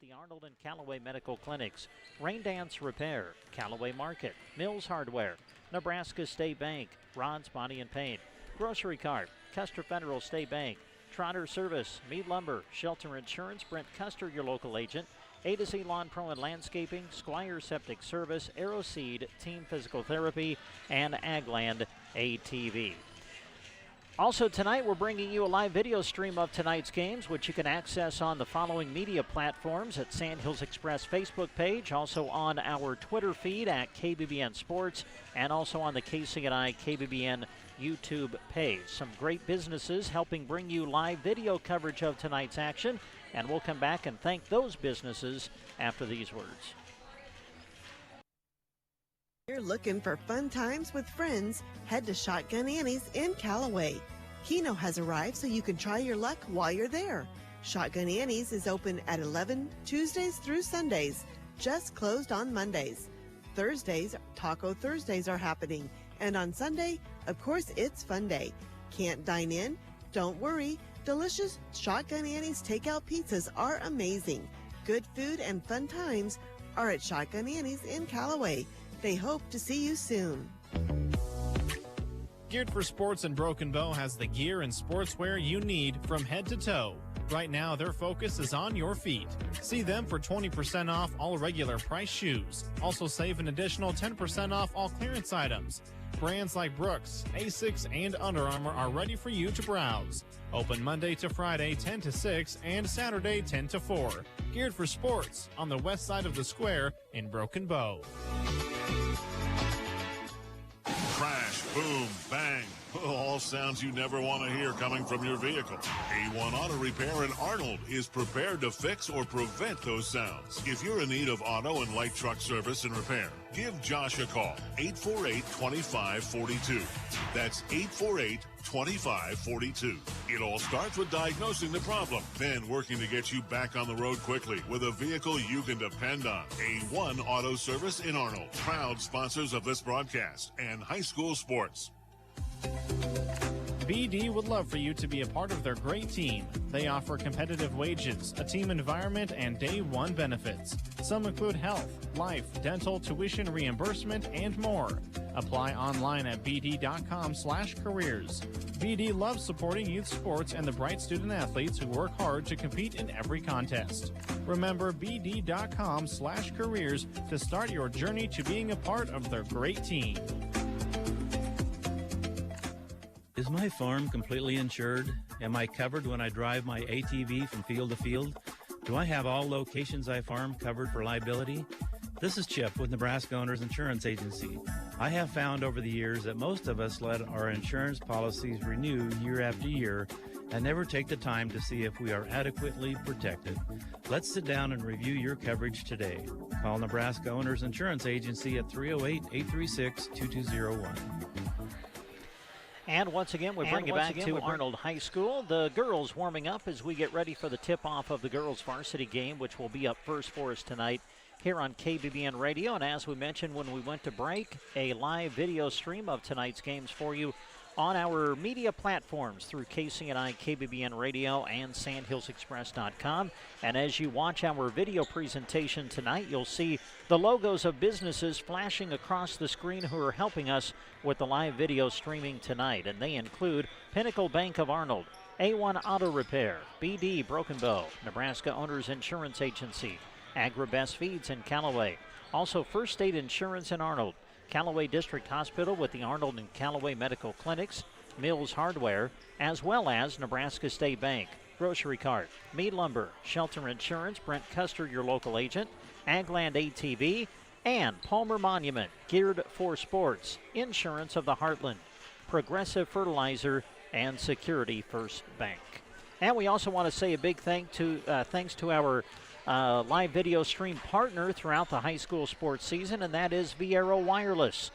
the Arnold and Callaway Medical Clinics, Rain Dance Repair, Callaway Market, Mills Hardware, Nebraska State Bank, Ron's Body and Paint, Grocery Cart, Custer Federal State Bank, Trotter Service, Mead Lumber, Shelter Insurance, Brent Custer, your local agent, A to Z Lawn Pro and Landscaping, Squire Septic Service, Aero Seed, Team Physical Therapy, and Agland ATV. Also tonight, we're bringing you a live video stream of tonight's games, which you can access on the following media platforms at Sandhills Express Facebook page, also on our Twitter feed at KBBN Sports, and also on the KCNI KBBN YouTube page. Some great businesses helping bring you live video coverage of tonight's action, and we'll come back and thank those businesses after these words. You're looking for fun times with friends? Head to Shotgun Annie's in Callaway. Keno has arrived so you can try your luck while you're there. Shotgun Annie's is open at 11 Tuesdays through Sundays, just closed on Mondays. Thursdays, Taco Thursdays are happening, and on Sunday, of course, it's Fun Day. Can't dine in? Don't worry. Delicious Shotgun Annie's takeout pizzas are amazing. Good food and fun times are at Shotgun Annie's in Callaway. They hope to see you soon. Geared for Sports and Broken Bow has the gear and sportswear you need from head to toe. Right now, their focus is on your feet. See them for 20% off all regular price shoes. Also save an additional 10% off all clearance items. Brands like Brooks, Asics, and Under Armour are ready for you to browse. Open Monday to Friday 10 to 6 and Saturday 10 to 4. Geared for Sports on the west side of the square in Broken Bow. Crash, boom, bang. All sounds you never want to hear coming from your vehicle. A1 Auto Repair in Arnold is prepared to fix or prevent those sounds. If you're in need of auto and light truck service and repair, give Josh a call, 848-2542. That's 848-2542. It all starts with diagnosing the problem, then working to get you back on the road quickly with a vehicle you can depend on. A1 Auto Service in Arnold, proud sponsors of this broadcast and high school sports. BD would love for you to be a part of their great team. They offer competitive wages, a team environment, and day one benefits. Some include health, life, dental, tuition reimbursement, and more. Apply online at bd.com/careers. BD loves supporting youth sports and the bright student athletes who work hard to compete in every contest. Remember bd.com/careers to start your journey to being a part of their great team. Is my farm completely insured? Am I covered when I drive my ATV from field to field? Do I have all locations I farm covered for liability? This is Chip with Nebraska Owners Insurance Agency. I have found over the years that most of us let our insurance policies renew year after year and never take the time to see if we are adequately protected. Let's sit down and review your coverage today. Call Nebraska Owners Insurance Agency at 308-836-2201. And once again, we bring you back to Arnold High School. The girls warming up as we get ready for the tip-off of the girls' varsity game, which will be up first for us tonight here on KBBN Radio. And as we mentioned when we went to break, a live video stream of tonight's games for you on our media platforms through KCNI, KBBN Radio, and SandhillsExpress.com. And as you watch our video presentation tonight, you'll see the logos of businesses flashing across the screen who are helping us with the live video streaming tonight. And they include Pinnacle Bank of Arnold, A1 Auto Repair, BD Broken Bow, Nebraska Owners Insurance Agency, Agri-Best Feeds in Callaway, also First State Insurance in Arnold, Callaway District Hospital with the Arnold and Callaway Medical Clinics, Mills Hardware, as well as Nebraska State Bank, Grocery Cart, Mead Lumber, Shelter Insurance, Brent Custer, your local agent, Agland ATV, and Palmer Monument, Geared for Sports, Insurance of the Heartland, Progressive Fertilizer, and Security First Bank. And we also want to say a big thanks to our live video stream partner throughout the high school sports season, and that is Viero Wireless.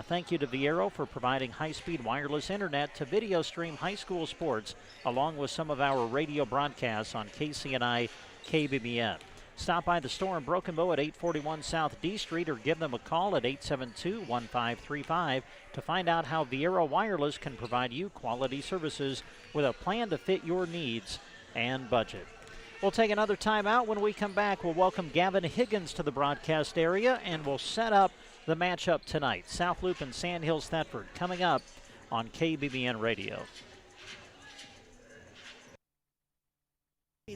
Thank you to Viero for providing high-speed wireless internet to video stream high school sports, along with some of our radio broadcasts on KCNI KBBN. Stop by the store in Broken Bow at 841 South D Street or give them a call at 872-1535 to find out how Viero Wireless can provide you quality services with a plan to fit your needs and budget. We'll take another time out. When we come back, we'll welcome Gavin Higgins to the broadcast area, and we'll set up the matchup tonight. South Loup and Sandhills Thedford coming up on KBBN Radio.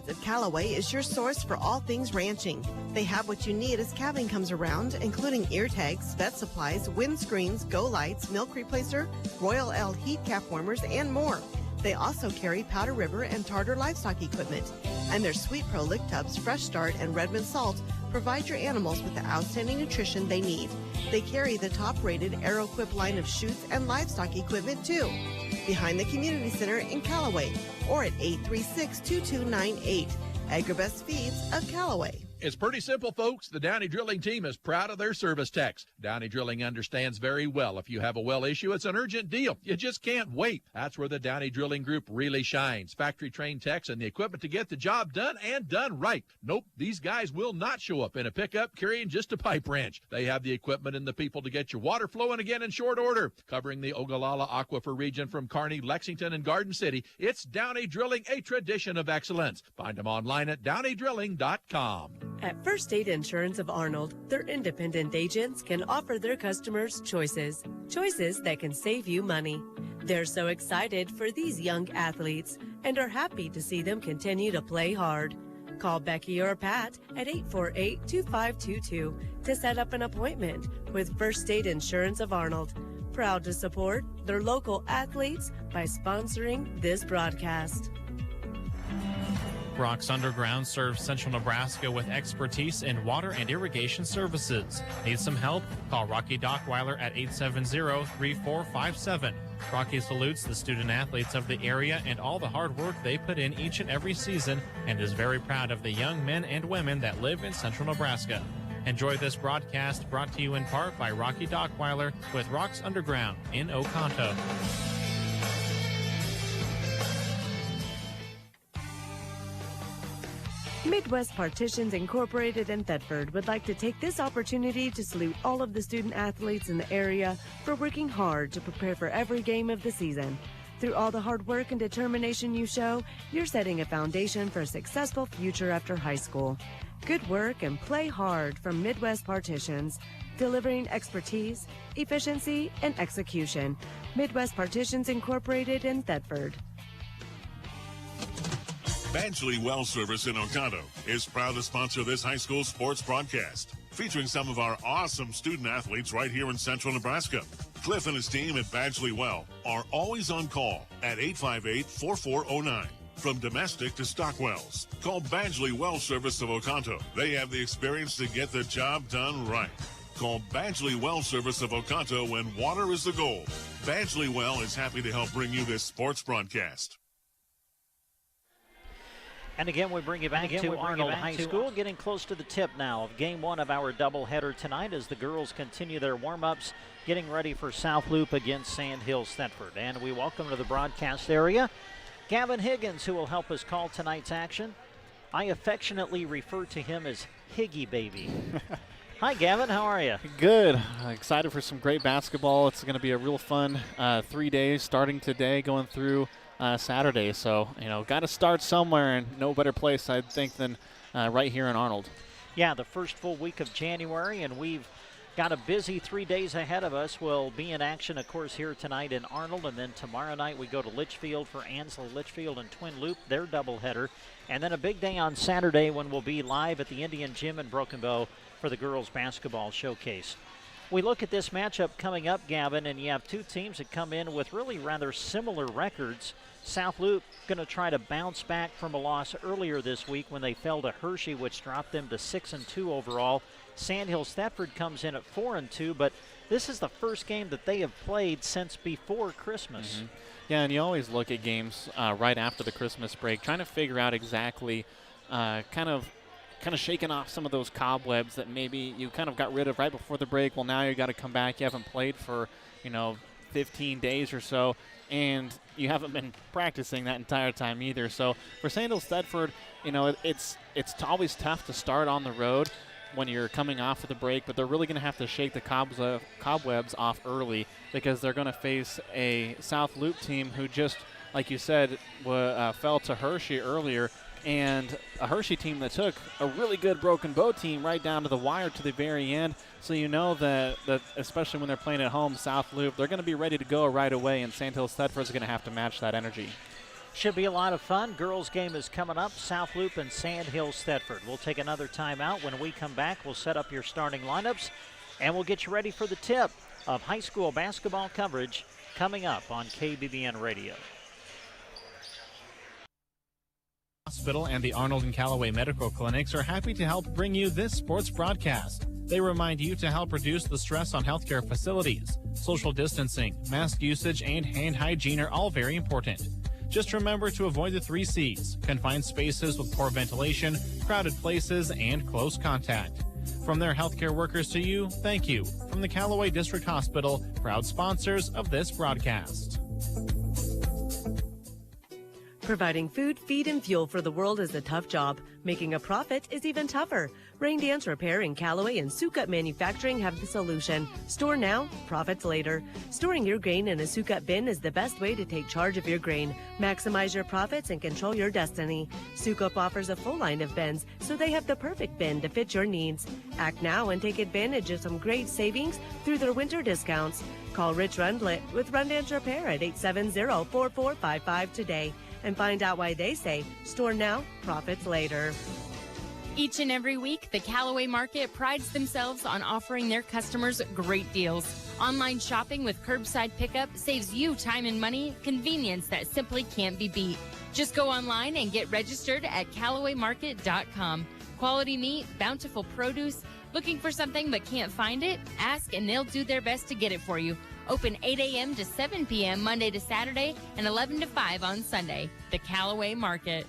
Of Callaway is your source for all things ranching. They have what you need as calving comes around, including ear tags, vet supplies, windscreens, go lights, milk replacer, Royal L heat cap warmers, and more. They also carry Powder River and Tartar livestock equipment. And their Sweet Pro lick tubs, Fresh Start, and Redmond Salt provide your animals with the outstanding nutrition they need. They carry the top-rated AeroQuip line of chutes and livestock equipment, too. Behind the Community Center in Callaway, or at 836-2298. Agri-Best Feeds of Callaway. It's pretty simple, folks. The Downey Drilling team is proud of their service techs. Downey Drilling understands very well if you have a well issue, it's an urgent deal. You just can't wait. That's where the Downey Drilling Group really shines. Factory-trained techs and the equipment to get the job done and done right. Nope, these guys will not show up in a pickup carrying just a pipe wrench. They have the equipment and the people to get your water flowing again in short order. Covering the Ogallala Aquifer region from Kearney, Lexington, and Garden City, it's Downey Drilling, a tradition of excellence. Find them online at downeydrilling.com. At First State Insurance of Arnold, their independent agents can offer their customers choices that can save you money. They're so excited for these young athletes and are happy to see them continue to play hard. Call Becky or Pat at 848-2522 to set up an appointment with First State Insurance of Arnold. Proud to support their local athletes by sponsoring this broadcast. Rocks Underground serves Central Nebraska with expertise in water and irrigation services. Need some help? Call Rocky Dockweiler at 870-3457. Rocky salutes the student athletes of the area and all the hard work they put in each and every season, and is very proud of the young men and women that live in Central Nebraska. Enjoy this broadcast brought to you in part by Rocky Dockweiler with Rocks Underground in Oconto. Midwest Partitions Incorporated in Thedford would like to take this opportunity to salute all of the student athletes in the area for working hard to prepare for every game of the season. Through all the hard work and determination you show, you're setting a foundation for a successful future after high school. Good work and play hard from Midwest Partitions, delivering expertise, efficiency, and execution. Midwest Partitions Incorporated in Thedford. Badgley Well Service in Oconto is proud to sponsor this high school sports broadcast, featuring some of our awesome student athletes right here in Central Nebraska. Cliff and his team at Badgley Well are always on call at 858-4409. From domestic to stock wells, call Badgley Well Service of Oconto. They have the experience to get the job done right. Call Badgley Well Service of Oconto when water is the goal. Badgley Well is happy to help bring you this sports broadcast. And again, we bring you back to Arnold High School, getting close to the tip now of game one of our doubleheader tonight as the girls continue their warm-ups, getting ready for South Loup against Sandhills Thedford. And we welcome to the broadcast area Gavin Higgins, who will help us call tonight's action. I affectionately refer to him as Higgy Baby. Hi, Gavin. How are you? Good. Excited for some great basketball. It's going to be a real fun 3 days starting today, going through Saturday. So, got to start somewhere, and no better place, I think, than right here in Arnold. Yeah, the first full week of January, and we've got a busy 3 days ahead of us. We'll be in action, of course, here tonight in Arnold, and then tomorrow night we go to Litchfield for Ansley Litchfield and Twin Loup, their doubleheader. And then a big day on Saturday when we'll be live at the Indian Gym in Broken Bow for the girls' basketball showcase. We look at this matchup coming up, Gavin, and you have two teams that come in with really rather similar records. South Loup going to try to bounce back from a loss earlier this week when they fell to Hershey, which dropped them to 6-2 overall. Sandhills Thedford comes in at 4-2, but this is the first game that they have played since before Christmas. Mm-hmm. Yeah, and you always look at games right after the Christmas break, trying to figure out exactly kind of shaking off some of those cobwebs that maybe you kind of got rid of right before the break. Well, now you got to come back. You haven't played for, 15 days or so, and you haven't been practicing that entire time either. So for Sandhills Thedford, it's always tough to start on the road when you're coming off of the break, but they're really going to have to shake the cobwebs off early because they're going to face a South Loup team who just, like you said, fell to Hershey earlier. and a Hershey team that took a really good Broken Bow team right down to the wire to the very end. So you know that especially when they're playing at home, South Loup, they're going to be ready to go right away, and Sandhills Thedford is going to have to match that energy. Should be a lot of fun. Girls game is coming up, South Loup and Sandhills Thedford. We'll take another timeout. When we come back, we'll set up your starting lineups, and we'll get you ready for the tip of high school basketball coverage coming up on KBBN Radio. Hospital and the Arnold and Callaway Medical Clinics are happy to help bring you this sports broadcast. They remind you to help reduce the stress on healthcare facilities. Social distancing, mask usage, and hand hygiene are all very important. Just remember to avoid the 3 C's: confined spaces with poor ventilation, crowded places, and close contact. From their healthcare workers to you, thank you. From the Callaway District Hospital, proud sponsors of this broadcast. Providing food, feed, and fuel for the world is a tough job. Making a profit is even tougher. Rain Dance Repair in Callaway and Sukup Manufacturing have the solution. Store now, profits later. Storing your grain in a Sukup bin is the best way to take charge of your grain. Maximize your profits and control your destiny. Sukup offers a full line of bins, so they have the perfect bin to fit your needs. Act now and take advantage of some great savings through their winter discounts. Call Rich Rundlet with Run Dance Repair at 870-4455 today. And find out why they say, store now, profits later. Each and every week, the Callaway Market prides themselves on offering their customers great deals. Online shopping with curbside pickup saves you time and money, convenience that simply can't be beat. Just go online and get registered at CallawayMarket.com. Quality meat, bountiful produce. Looking for something but can't find it? Ask and they'll do their best to get it for you. Open 8 a.m. to 7 p.m. Monday to Saturday and 11 to 5 on Sunday. The Callaway Market.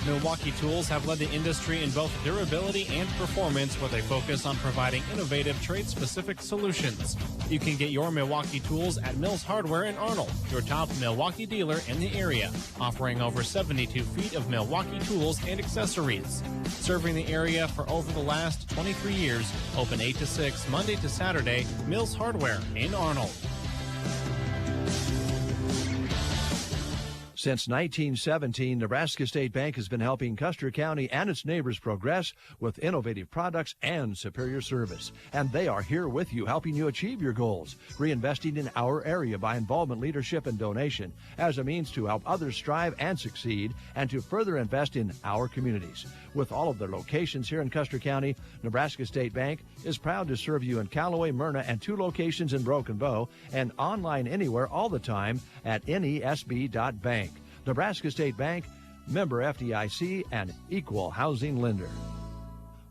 Milwaukee Tools have led the industry in both durability and performance with a focus on providing innovative trade-specific solutions. You can get your Milwaukee Tools at Mills Hardware in Arnold, your top Milwaukee dealer in the area, offering over 72 feet of Milwaukee tools and accessories. Serving the area for over the last 23 years, open 8 to 6, Monday to Saturday, Mills Hardware in Arnold. Since 1917, Nebraska State Bank has been helping Custer County and its neighbors progress with innovative products and superior service. And they are here with you, helping you achieve your goals, reinvesting in our area by involvement, leadership, and donation as a means to help others strive and succeed and to further invest in our communities. With all of their locations here in Custer County, Nebraska State Bank is proud to serve you in Callaway, Myrna, and 2 locations in Broken Bow, and online anywhere all the time at nesb.bank. Nebraska State Bank, member FDIC, and equal housing lender.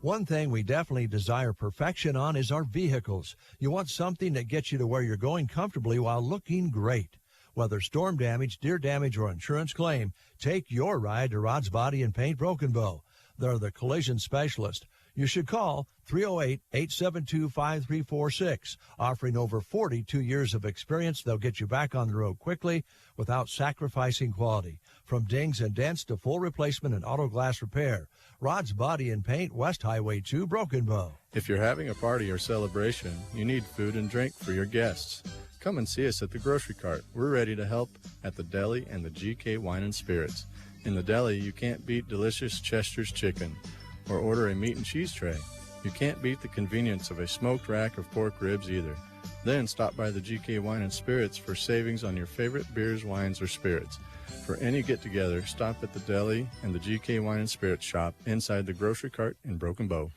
One thing we definitely desire perfection on is our vehicles. You want something that gets you to where you're going comfortably while looking great. Whether storm damage, deer damage, or insurance claim, take your ride to Rod's Body and Paint Broken Bow. They're the collision specialist. You should call 308-872-5346. Offering over 42 years of experience, they'll get you back on the road quickly without sacrificing quality. From dings and dents to full replacement and auto glass repair. Rod's Body and Paint, West Highway 2, Broken Bow. If you're having a party or celebration, you need food and drink for your guests. Come and see us at the grocery cart. We're ready to help at the deli and the GK Wine and Spirits. In the deli, you can't beat delicious Chester's chicken or order a meat and cheese tray. You can't beat the convenience of a smoked rack of pork ribs either. Then stop by the GK Wine and Spirits for savings on your favorite beers, wines, or spirits. For any get-together, stop at the deli and the GK Wine and Spirits shop inside the grocery cart in Broken Bow.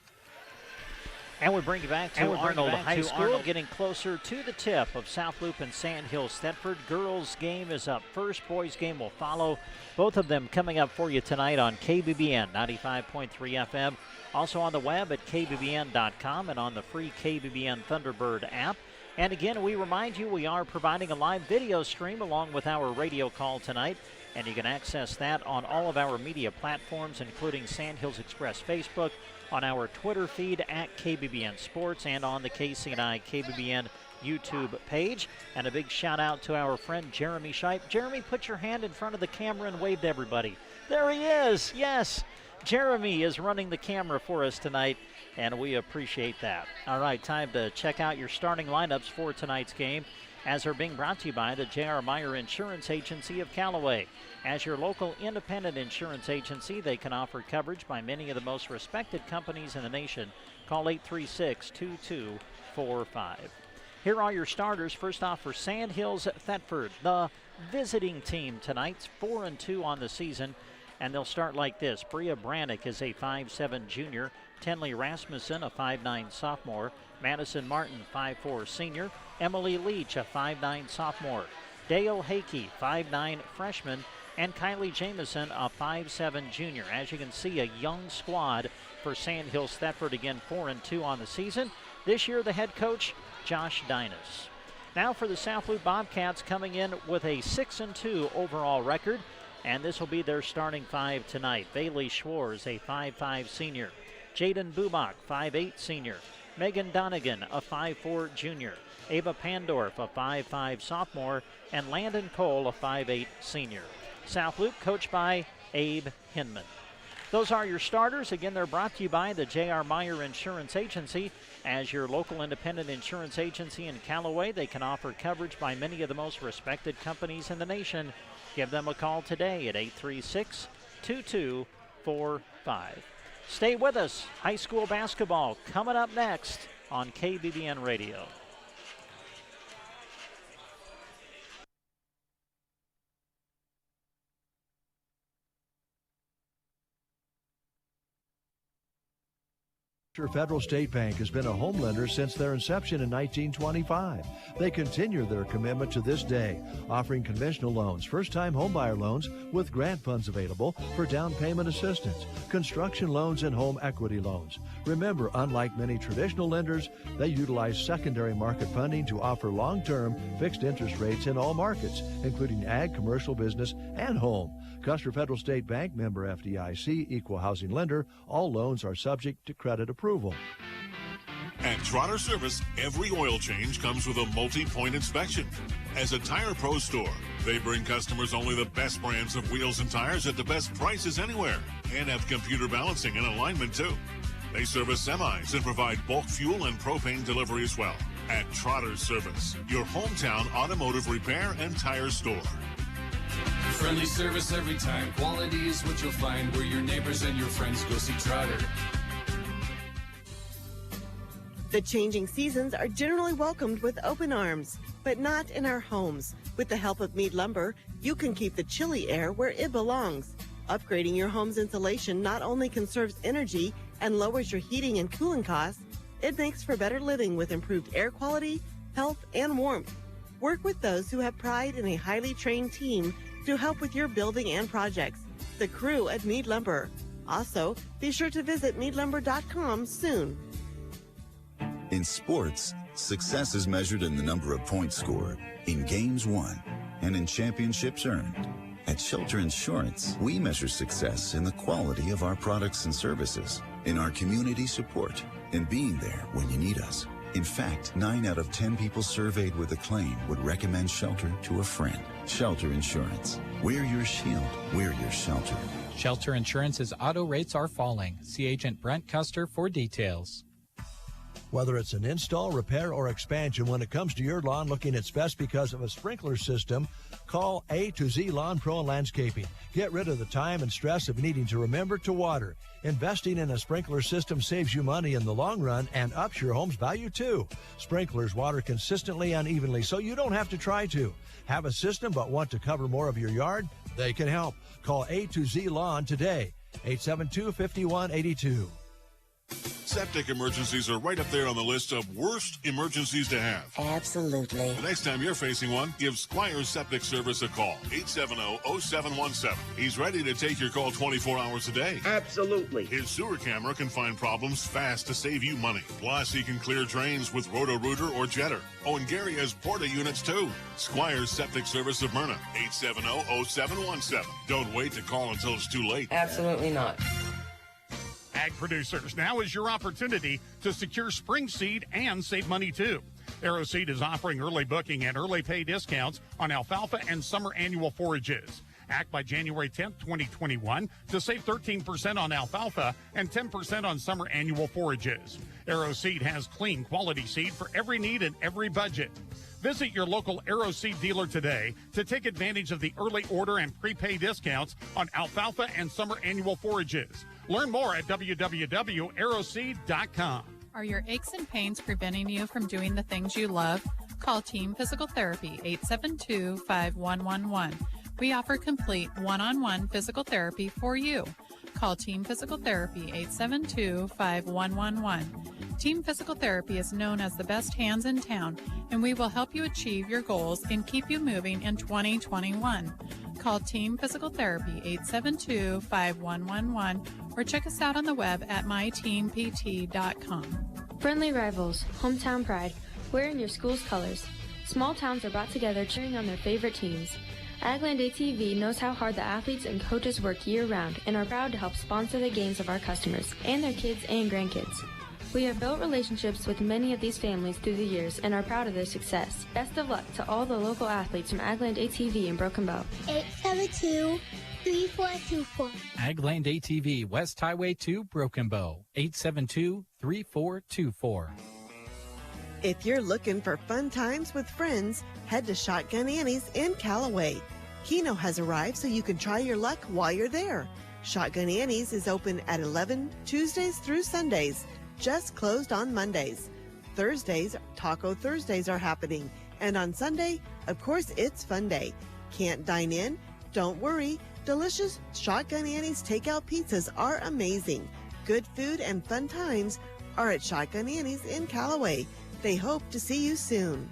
And we bring you back to Arnold High School, getting closer to the tip of South Loup and Sandhills Thedford. Girls game is up first. Boys game will follow. Both of them coming up for you tonight on KBBN 95.3 FM. Also on the web at kbbn.com and on the free KBBN Thunderbird app. And again, we remind you we are providing a live video stream along with our radio call tonight. And you can access that on all of our media platforms, including Sandhills Express Facebook, on our Twitter feed at KBBN Sports, and on the KC&I KBBN YouTube page. And a big shout out to our friend Jeremy Shipe. Jeremy, put your hand in front of the camera and wave to everybody. There he is. Yes. Jeremy is running the camera for us tonight, and we appreciate that. All right, time to check out your starting lineups for tonight's game, as they're being brought to you by the J.R. Meyer Insurance Agency of Callaway. As your local independent insurance agency, they can offer coverage by many of the most respected companies in the nation. Call 836-2245. Here are your starters. First off for Sandhills Thedford, the visiting team tonight, 4-2 on the season. And they'll start like this. Bria Brannick is a 5'7 junior. Tenley Rasmussen, a 5'9 sophomore. Madison Martin, 5'4 senior. Emily Leach, a 5'9 sophomore. Dale Hakey, 5'9 freshman. And Kylie Jamison, a 5'7 junior. As you can see, a young squad for Sandhills Thedford, again 4-2 on the season. This year, the head coach, Josh Dinas. Now for the South Loup Bobcats, coming in with a 6-2 overall record. And this will be their starting five tonight. Bailey Schwartz, a 5'5 senior. Jaden Bubach, 5'8 senior. Megan Donegan, a 5'4 junior. Ava Pandorf, a 5'5 sophomore. And Landon Cole, a 5'8 senior. South Loup coached by Abe Hinman. Those are your starters. Again, they're brought to you by the J.R. Meyer Insurance Agency. As your local independent insurance agency in Callaway, they can offer coverage by many of the most respected companies in the nation. Give them a call today at 836-2245. Stay with us. High school basketball coming up next on KBBN Radio. Federal State Bank has been a home lender since their inception in 1925. They continue their commitment to this day, offering conventional loans, first-time homebuyer loans with grant funds available for down payment assistance, construction loans, and home equity loans. Remember, unlike many traditional lenders, they utilize secondary market funding to offer long-term fixed interest rates in all markets, including ag, commercial, business, and home. Custer Federal State Bank, member FDIC, equal housing lender. All loans are subject to credit approval. At Trotter Service, every oil change comes with a multi-point inspection. As a Tire Pro store, they bring customers only the best brands of wheels and tires at the best prices anywhere, and have computer balancing and alignment too. They service semis and provide bulk fuel and propane delivery as well. At Trotter Service, your hometown automotive repair and tire store. Friendly service every time. Quality is what you'll find where your neighbors and your friends go see Trotter. The changing seasons are generally welcomed with open arms, but not in our homes. With the help of Mead Lumber, you can keep the chilly air where it belongs. Upgrading your home's insulation not only conserves energy and lowers your heating and cooling costs, it makes for better living with improved air quality, health, and warmth. Work with those who have pride in a highly trained team to help with your building and projects. The crew at Mead Lumber. Also, be sure to visit meadlumber.com soon. In sports, success is measured in the number of points scored, in games won, and in championships earned. At Shelter Insurance, we measure success in the quality of our products and services, in our community support, and being there when you need us. In fact, 9 out of 10 people surveyed with a claim would recommend Shelter to a friend. Shelter Insurance. We're your shield. We're your shelter. Shelter Insurance's auto rates are falling. See Agent Brent Custer for details. Whether it's an install, repair, or expansion, when it comes to your lawn looking its best because of a sprinkler system, call A to Z Lawn Pro and Landscaping. Get rid of the time and stress of needing to remember to water. Investing in a sprinkler system saves you money in the long run and ups your home's value too. Sprinklers water consistently and evenly, so you don't have to try to. Have a system but want to cover more of your yard? They can help. Call A to Z Lawn today, 872-5182. Septic emergencies are right up there on the list of worst emergencies to have. Absolutely. The next time you're facing one, give Squire Septic Service a call. 870-0717. He's ready to take your call 24 hours a day. Absolutely. His sewer camera can find problems fast to save you money. Plus, he can clear drains with Roto-Rooter or Jetter. Oh, and Gary has Porta units too. Squire Septic Service of Myrna. 870-0717. Don't wait to call until it's too late. Absolutely not. Ag producers, now is your opportunity to secure spring seed and save money too. AeroSeed is offering early booking and early pay discounts on alfalfa and summer annual forages. Act by January 10th, 2021 to save 13% on alfalfa and 10% on summer annual forages. Arrow Seed has clean, quality seed for every need and every budget. Visit your local Arrow Seed dealer today to take advantage of the early order and prepay discounts on alfalfa and summer annual forages. Learn more at www.arrowseed.com. Are your aches and pains preventing you from doing the things you love? Call Team Physical Therapy 872-5111. We offer complete one-on-one physical therapy for you. Call Team Physical Therapy 872-5111. Team Physical Therapy is known as the best hands in town, and we will help you achieve your goals and keep you moving in 2021. Call Team Physical Therapy 872-5111 or check us out on the web at myteampt.com. Friendly rivals, hometown pride, wearing your school's colors. Small towns are brought together cheering on their favorite teams. Agland ATV knows how hard the athletes and coaches work year-round and are proud to help sponsor the games of our customers and their kids and grandkids. We have built relationships with many of these families through the years and are proud of their success. Best of luck to all the local athletes from Agland ATV in Broken Bow. 872-3424. Agland ATV, West Highway 2, Broken Bow. 872-3424. If you're looking for fun times with friends, head to Shotgun Annie's in Callaway. Keno has arrived so you can try your luck while you're there. Shotgun Annie's is open at 11 Tuesdays through Sundays, just closed on Mondays. Thursdays, Taco Thursdays are happening. And on Sunday, of course, it's Fun Day. Can't dine in? Don't worry. Delicious Shotgun Annie's takeout pizzas are amazing. Good food and fun times are at Shotgun Annie's in Callaway. They hope to see you soon.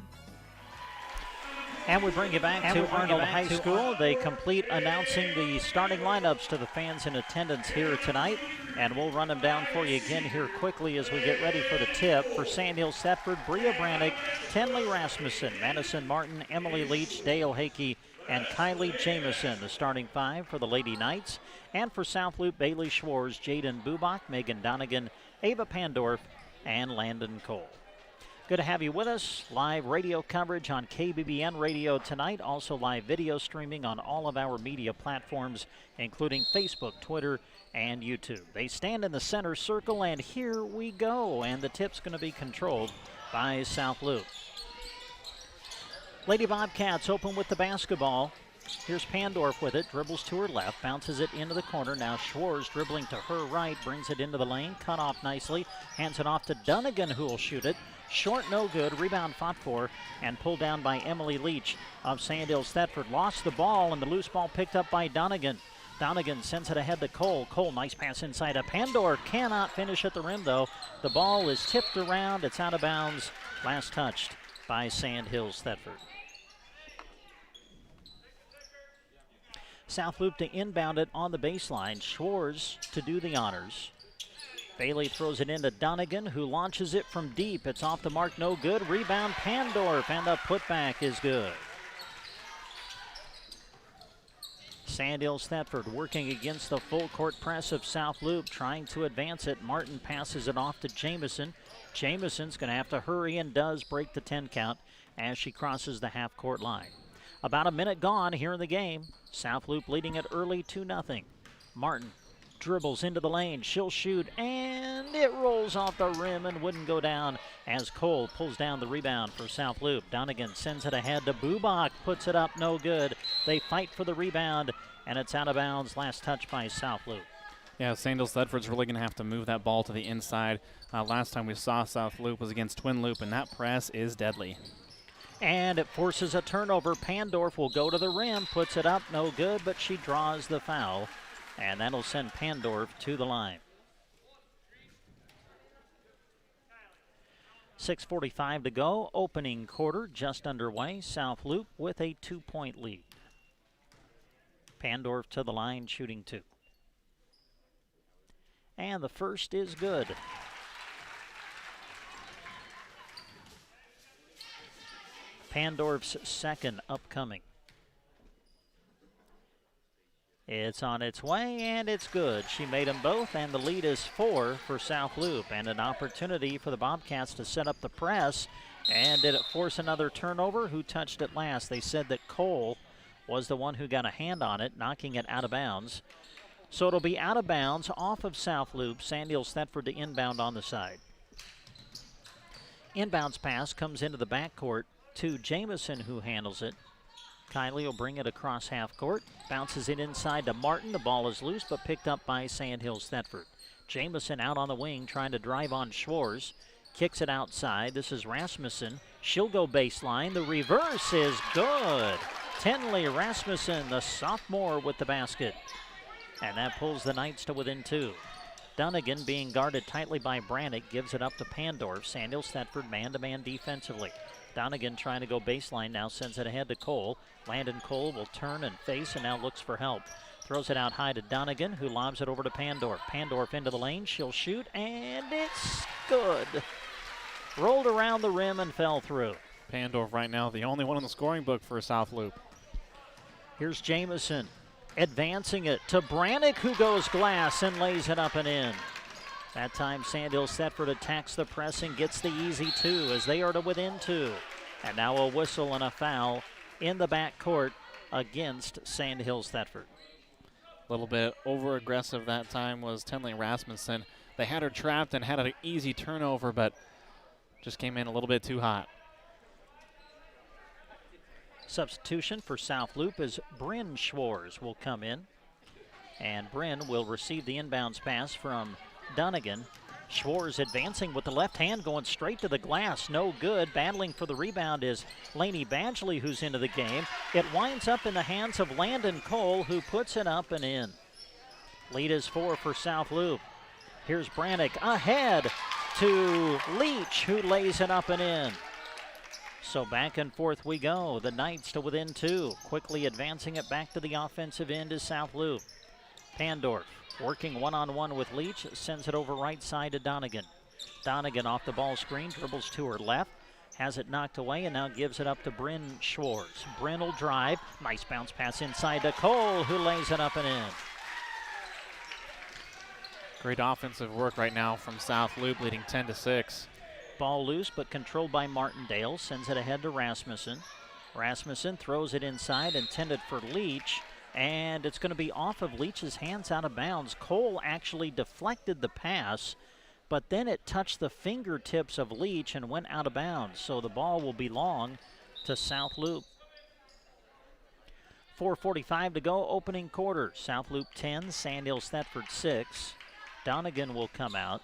And we bring you back to Arnold High School. They complete announcing the starting lineups to the fans in attendance here tonight. And we'll run them down for you again here quickly as we get ready for the tip. For Sandhills, Thedford, Bria Brannick, Tenley Rasmussen, Madison Martin, Emily Leach, Dale Hakey, and Kylie Jamison, the starting five for the Lady Knights. And for South Loup, Bailey Schwartz, Jaden Bubach, Megan Donegan, Ava Pandorf, and Landon Cole. Good to have you with us. Live radio coverage on KBBN Radio tonight. Also live video streaming on all of our media platforms, including Facebook, Twitter, and YouTube. They stand in the center circle, and here we go. And the tip's going to be controlled by South Loup. Lady Bobcats open with the basketball. Here's Pandorf with it, dribbles to her left, bounces it into the corner. Now Schwartz dribbling to her right, brings it into the lane, cut off nicely, hands it off to Donegan, who will shoot it. Short, no good. Rebound fought for and pulled down by Emily Leach of Sandhills. Thedford lost the ball, and the loose ball picked up by Donegan. Donegan sends it ahead to Cole. Cole, nice pass inside of Pandorf. Cannot finish at the rim, though. The ball is tipped around. It's out of bounds. Last touched by Sandhills Thedford. South Loup to inbound it on the baseline. Schwartz to do the honors. Bailey throws it into Donegan, who launches it from deep. It's off the mark, no good. Rebound Pandorf, and the putback is good. Sandhills Thedford working against the full court press of South Loup, trying to advance it. Martin passes it off to Jamison. Jamison's going to have to hurry and does break the 10 count as she crosses the half-court line. About a minute gone here in the game. South Loup leading it early 2-0. Martin dribbles into the lane. She'll shoot, and it rolls off the rim and wouldn't go down as Cole pulls down the rebound for South Loup. Donegan sends it ahead to Bubach, puts it up, no good. They fight for the rebound, and it's out of bounds. Last touch by South Loup. Yeah, Sandhills Thedford's really going to have to move that ball to the inside. Last time we saw South Loup was against Twin Loup, and that press is deadly. And it forces a turnover. Pandorf will go to the rim, puts it up, no good, but she draws the foul. And that'll send Pandorf to the line. 6:45 to go. Opening quarter just underway. South Loup with a 2-point lead. Pandorf to the line, shooting 2. And the first is good. Pandorf's second upcoming. It's on its way, and it's good. She made them both, and the lead is 4 for South Loup, and an opportunity for the Bobcats to set up the press. And did it force another turnover? Who touched it last? They said that Cole was the one who got a hand on it, knocking it out of bounds. So it'll be out of bounds off of South Loup. Sandhills Thedford to inbound on the side. Inbounds pass comes into the backcourt to Jamison, who handles it. Kylie will bring it across half court, bounces it inside to Martin. The ball is loose but picked up by Sandhills Thedford. Jamison out on the wing trying to drive on Schwarz. Kicks it outside. This is Rasmussen. She'll go baseline. The reverse is good. Tenley Rasmussen, the sophomore, with the basket. And that pulls the Knights to within 2. Dunnigan, being guarded tightly by Brannick, gives it up to Pandorf. Sandhills Thedford man-to-man defensively. Dunnigan trying to go baseline now, sends it ahead to Cole. Landon Cole will turn and face and now looks for help. Throws it out high to Dunnigan, who lobs it over to Pandorf. Pandorf into the lane. She'll shoot, and it's good. Rolled around the rim and fell through. Pandorf right now the only one in the scoring book for South Loup. Here's Jamison advancing it to Brannick, who goes glass and lays it up and in. That time Sandhills Thedford attacks the press and gets the easy 2 as they are to within 2. And now a whistle and a foul in the backcourt against Sandhills Thedford. A little bit over-aggressive that time was Tenley Rasmussen. They had her trapped and had an easy turnover, but just came in a little bit too hot. Substitution for South Loup is Bryn Schwarz will come in. And Bryn will receive the inbounds pass from Dunnigan. Schwarz advancing with the left hand, going straight to the glass. No good. Battling for the rebound is Lainey Badgley, who's into the game. It winds up in the hands of Landon Cole, who puts it up and in. Lead is 4 for South Loup. Here's Brannick ahead to Leach, who lays it up and in. So back and forth we go. The Knights to within 2. Quickly advancing it back to the offensive end is South Loup. Pandorf working one-on-one with Leach, sends it over right side to Donegan. Donegan off the ball screen, dribbles to her left, has it knocked away, and now gives it up to Bryn Schwarz. Bryn will drive. Nice bounce pass inside to Cole, who lays it up and in. Great offensive work right now from South Loup, leading 10-6. Ball loose, but controlled by Martindale. Sends it ahead to Rasmussen. Rasmussen throws it inside, intended for Leach. And it's going to be off of Leach's hands, out of bounds. Cole actually deflected the pass, but then it touched the fingertips of Leach and went out of bounds. So the ball will belong to South Loup. 4:45 to go, opening quarter. South Loup 10, Sandhills Thedford 6. Donegan will come out.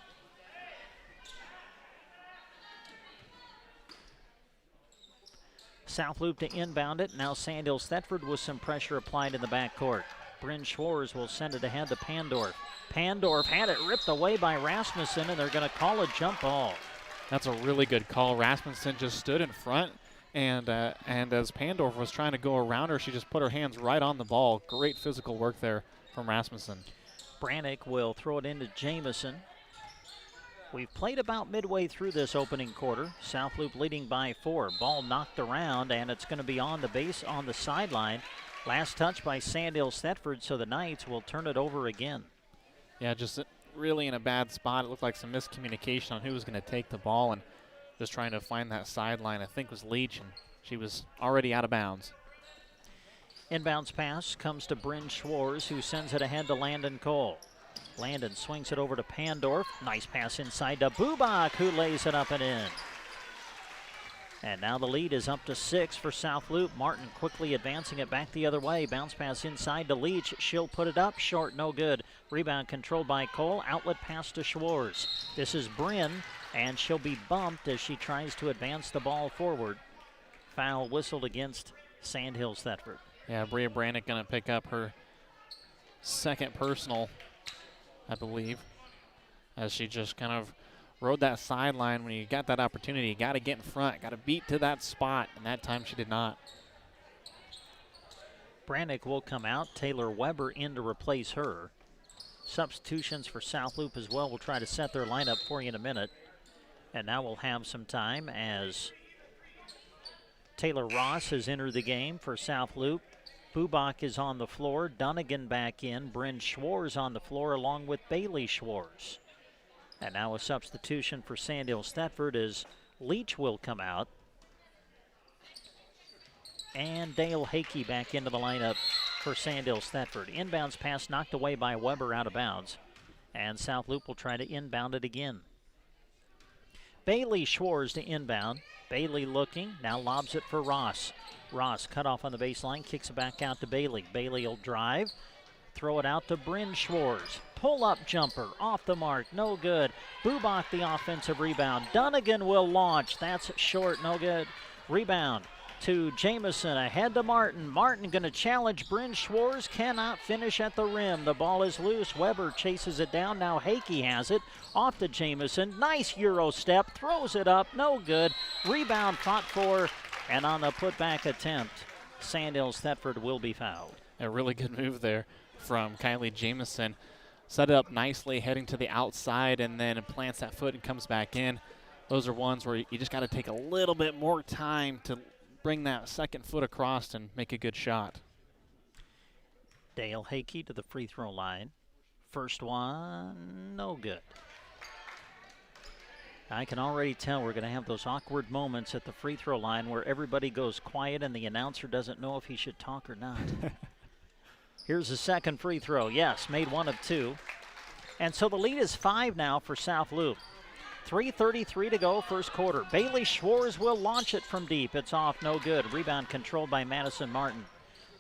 South Loup to inbound it. Now Sandhills Thedford with some pressure applied in the backcourt. Bryn Schwarz will send it ahead to Pandorf. Pandorf had it ripped away by Rasmussen, and they're going to call a jump ball. That's a really good call. Rasmussen just stood in front, and as Pandorf was trying to go around her, she just put her hands right on the ball. Great physical work there from Rasmussen. Brannick will throw it into Jamison. We've played about midway through this opening quarter. South Loup leading by 4. Ball knocked around, and it's going to be on the base on the sideline. Last touch by Sandhills Thedford, so the Knights will turn it over again. Yeah, just really in a bad spot. It looked like some miscommunication on who was going to take the ball, and just trying to find that sideline, I think, was Leach, and she was already out of bounds. Inbounds pass comes to Bryn Schwarz, who sends it ahead to Landon Cole. Landon swings it over to Pandorf. Nice pass inside to Bubak, who lays it up and in. And now the lead is up to 6 for South Loup. Martin quickly advancing it back the other way. Bounce pass inside to Leach. She'll put it up. Short, no good. Rebound controlled by Cole. Outlet pass to Schwarz. This is Bryn, and she'll be bumped as she tries to advance the ball forward. Foul whistled against Sandhills Thedford. Yeah, Bria Brannick going to pick up her second personal, I believe, as she just kind of rode that sideline. When you got that opportunity, you got to get in front, got to beat to that spot, and that time she did not. Brannick will come out. Taylor Weber in to replace her. Substitutions for South Loup as well. We'll try to set their lineup for you in a minute. And now we'll have some time as Taylor Ross has entered the game for South Loup. Bubak is on the floor. Donegan back in. Bryn Schwarz on the floor along with Bailey Schwarz. And now a substitution for Sandhills Thedford as Leach will come out. and Dale Hakey back into the lineup for Sandhills Thedford. Inbounds pass knocked away by Weber out of bounds. And South Loup will try to inbound it again. Bailey Schwartz to inbound. Bailey looking, now lobs it for Ross. Ross cut off on the baseline, kicks it back out to Bailey. Bailey will drive, throw it out to Bryn Schwartz. Pull-up jumper, off the mark, no good. Bubach the offensive rebound. Dunnigan will launch, that's short, no good. Rebound to Jamison, ahead to Martin. Martin going to challenge Bryn Schwartz, cannot finish at the rim. The ball is loose. Weber chases it down. Now Hakey has it. Off to Jamison. Nice Euro step. Throws it up. No good. Rebound fought for, and on the putback attempt, Sandhills Thedford will be fouled. A really good move there from Kylie Jamison. Set it up nicely, heading to the outside, and then plants that foot and comes back in. Those are ones where you just got to take a little bit more time to bring that second foot across and make a good shot. Dale Hakey to the free throw line. First one, no good. I can already tell we're going to have those awkward moments at the free throw line where everybody goes quiet and the announcer doesn't know if he should talk or not. Here's the second free throw. Yes, made one of two. And so the lead is 5 now for South Loup. 3:33 to go, first quarter. Bailey Schwartz will launch it from deep. It's off, no good. Rebound controlled by Madison Martin.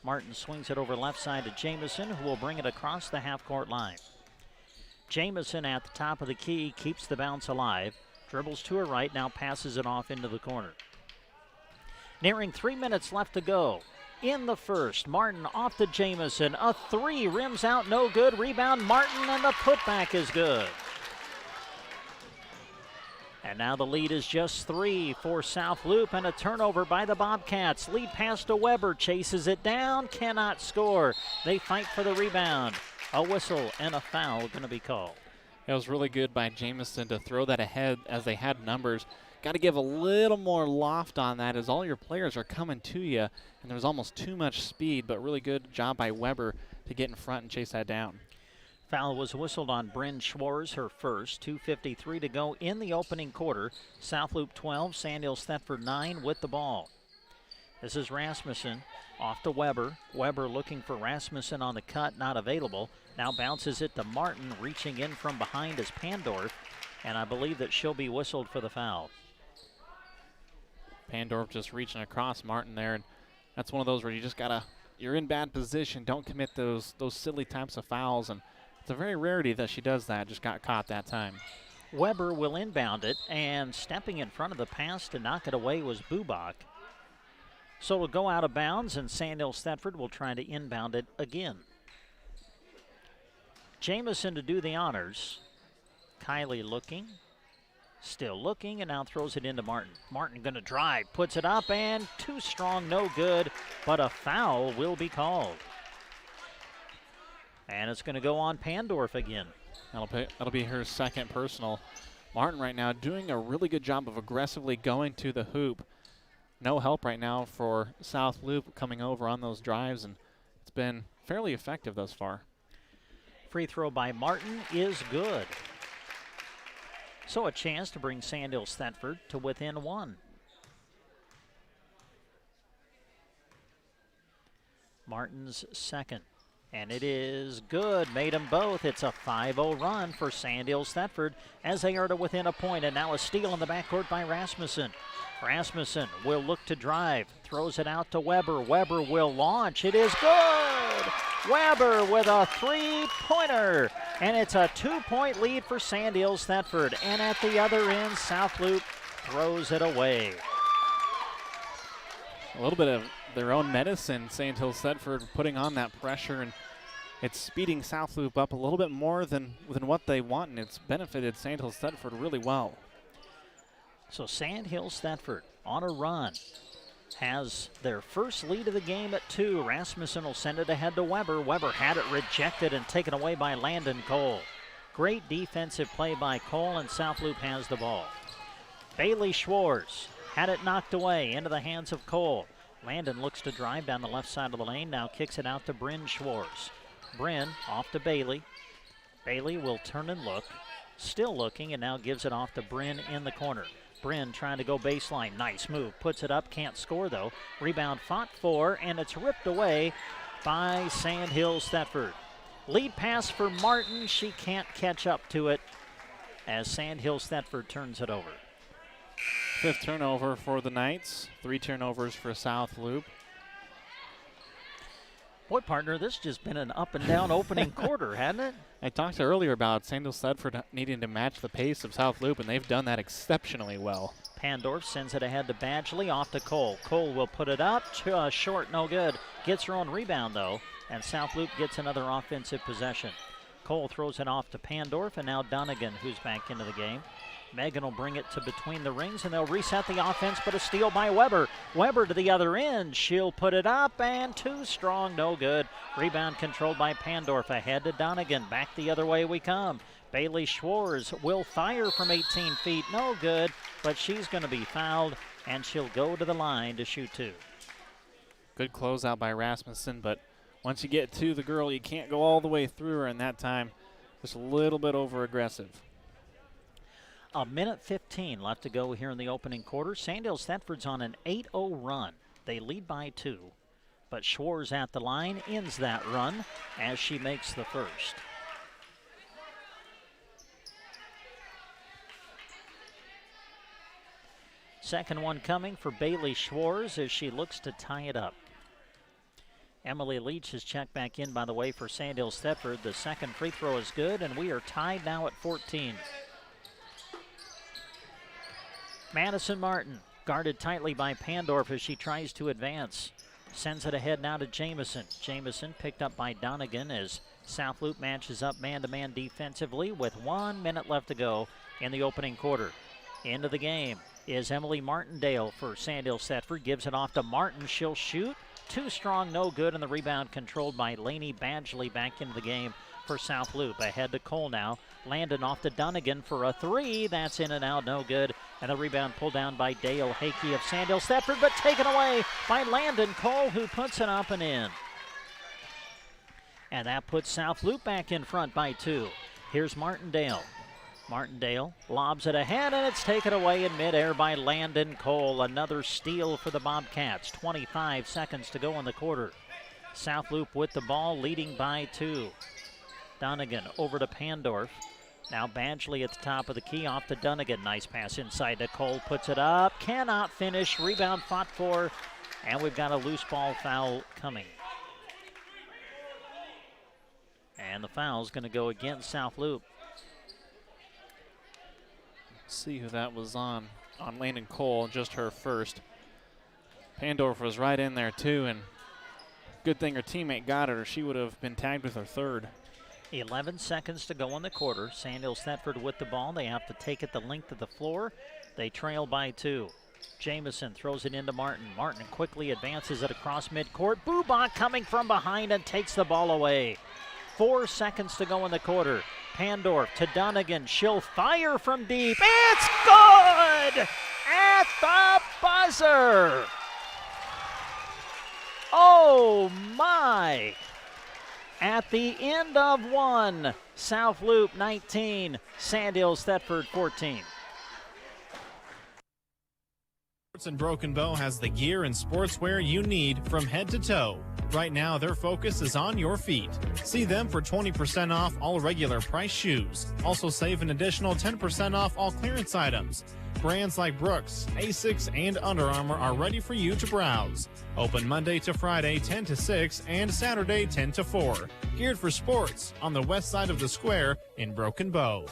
Martin swings it over left side to Jamison, who will bring it across the half-court line. Jamison at the top of the key, keeps the bounce alive. Dribbles to her right, now passes it off into the corner. Nearing 3 minutes left to go. In the first, Martin off to Jamison. A three, rims out, no good. Rebound, Martin, and the putback is good. And now the lead is just 3 for South Loup, and a turnover by the Bobcats. Lead pass to Weber, chases it down, cannot score. They fight for the rebound. A whistle and a foul going to be called. It was really good by Jamison to throw that ahead as they had numbers. Got to give a little more loft on that as all your players are coming to you, and there was almost too much speed, but really good job by Weber to get in front and chase that down. Foul was whistled on Bryn Schwartz, her first. 2:53 to go in the opening quarter. South Loup 12, Sandhills Thedford 9 with the ball. This is Rasmussen off to Weber. Weber looking for Rasmussen on the cut, not available. Now bounces it to Martin, reaching in from behind is Pandorf, and I believe that she'll be whistled for the foul. Pandorf just reaching across Martin there, and that's one of those where you just gotta, you're in bad position, don't commit those silly types of fouls, and it's a very rarity that she does that, just got caught that time. Weber will inbound it, and stepping in front of the pass to knock it away was Bubach. So it'll go out of bounds, and Sandhills Thedford will try to inbound it again. Jamison to do the honors. Kylie looking, still looking, and now throws it into Martin. Martin going to drive, puts it up, and too strong, no good, but a foul will be called. And it's going to go on Pandorf again. That'll be her second personal. Martin right now doing a really good job of aggressively going to the hoop. No help right now for South Loup coming over on those drives, and it's been fairly effective thus far. Free throw by Martin is good. So a chance to bring Sandhills Thedford to within 1. Martin's second. And it is good. Made them both. It's a 5-0 run for Sandhills Thedford as they are to within a point. And now a steal in the backcourt by Rasmussen. Rasmussen will look to drive. Throws it out to Weber. Weber will launch. It is good. Weber with a three-pointer. And it's a 2-point lead for Sandhills Thedford. And at the other end, South Loup throws it away. A little bit of their own medicine, Sandhills Thedford putting on that pressure, and it's speeding South Loup up a little bit more than what they want, and it's benefited Sandhills Thedford really well. So Sandhills Thedford on a run has their first lead of the game at 2. Rasmussen will send it ahead to Weber. Weber had it rejected and taken away by Landon Cole. Great defensive play by Cole, and South Loup has the ball. Bailey Schwartz had it knocked away into the hands of Cole. Landon looks to drive down the left side of the lane, now kicks it out to Bryn Schwartz. Bryn off to Bailey. Bailey will turn and look, still looking, and now gives it off to Bryn in the corner. Bryn trying to go baseline. Nice move. Puts it up. Can't score, though. Rebound fought for, and it's ripped away by Sandhills Thedford. Lead pass for Martin. She can't catch up to it as Sandhills Thedford turns it over. 5th turnover for the Knights. 3 turnovers for South Loup. Boy, partner, this has just been an up-and-down opening quarter, hasn't it? I talked earlier about Sandhills Thedford needing to match the pace of South Loup, and they've done that exceptionally well. Pandorf sends it ahead to Badgley, off to Cole. Cole will put it up, short, no good. Gets her own rebound, though, and South Loup gets another offensive possession. Cole throws it off to Pandorf, and now Dunnigan, who's back into the game. Megan will bring it to between the rings, and they'll reset the offense, but a steal by Weber. Weber to the other end. She'll put it up, and too strong, no good. Rebound controlled by Pandorf. Ahead to Dunnigan. Back the other way we come. Bailey Schwartz will fire from 18 feet. No good, but she's going to be fouled, and she'll go to the line to shoot 2. Good closeout by Rasmussen, but once you get to the girl, you can't go all the way through her, and that time just a little bit over-aggressive. A minute 15 left to go here in the opening quarter. Sandhills Thedford's on an 8-0 run. They lead by 2, but Schwartz at the line ends that run as she makes the first. Second one coming for Bailey Schwartz as she looks to tie it up. Emily Leach is checked back in, by the way, for Sandhills Thedford. The second free throw is good, and we are tied now at 14. Madison Martin, guarded tightly by Pandorf as she tries to advance. Sends it ahead now to Jamison. Jamison picked up by Donegan as South Loup matches up man-to-man defensively with 1 minute left to go in the opening quarter. Into the game is Emily Martindale for Sandhills Thedford. Gives it off to Martin. She'll shoot. Too strong, no good, and the rebound controlled by Lainey Badgley back into the game for South Loup. Ahead to Cole now. Landon off to Dunnigan for a 3. That's in and out, no good. And the rebound pulled down by Dale Hakey of Sandhills Thedford, but taken away by Landon Cole, who puts it up and in. And that puts South Loup back in front by 2. Here's Martindale. Martindale lobs it ahead, and it's taken away in midair by Landon Cole. Another steal for the Bobcats. 25 seconds to go in the quarter. South Loup with the ball, leading by 2. Donegan over to Pandorf. Now Badgley at the top of the key, off to Dunnigan. Nice pass inside to Cole, puts it up, cannot finish, rebound fought for, and we've got a loose ball foul coming. And the foul's going to go against South Loup. Let's see who that was on Landon Cole, just her first. Pandorf was right in there too, and good thing her teammate got it, or she would have been tagged with her third. 11 seconds to go in the quarter. Sandhills Thedford with the ball. They have to take it the length of the floor. They trail by 2. Jamison throws it into Martin. Martin quickly advances it across midcourt. Bubak coming from behind and takes the ball away. 4 seconds to go in the quarter. Pandorf to Dunnigan. She'll fire from deep. It's good! At the buzzer! Oh, my! At the end of 1, South Loup 19, Sandhills Thedford 14. Sports and Broken Bow has the gear and sportswear you need from head to toe. Right now, their focus is on your feet. See them for 20% off all regular price shoes. Also save an additional 10% off all clearance items. Brands like Brooks, Asics, and Under Armour are ready for you to browse. Open Monday to Friday 10 to 6 and Saturday 10 to 4. Geared for sports on the west side of the square in Broken Bow.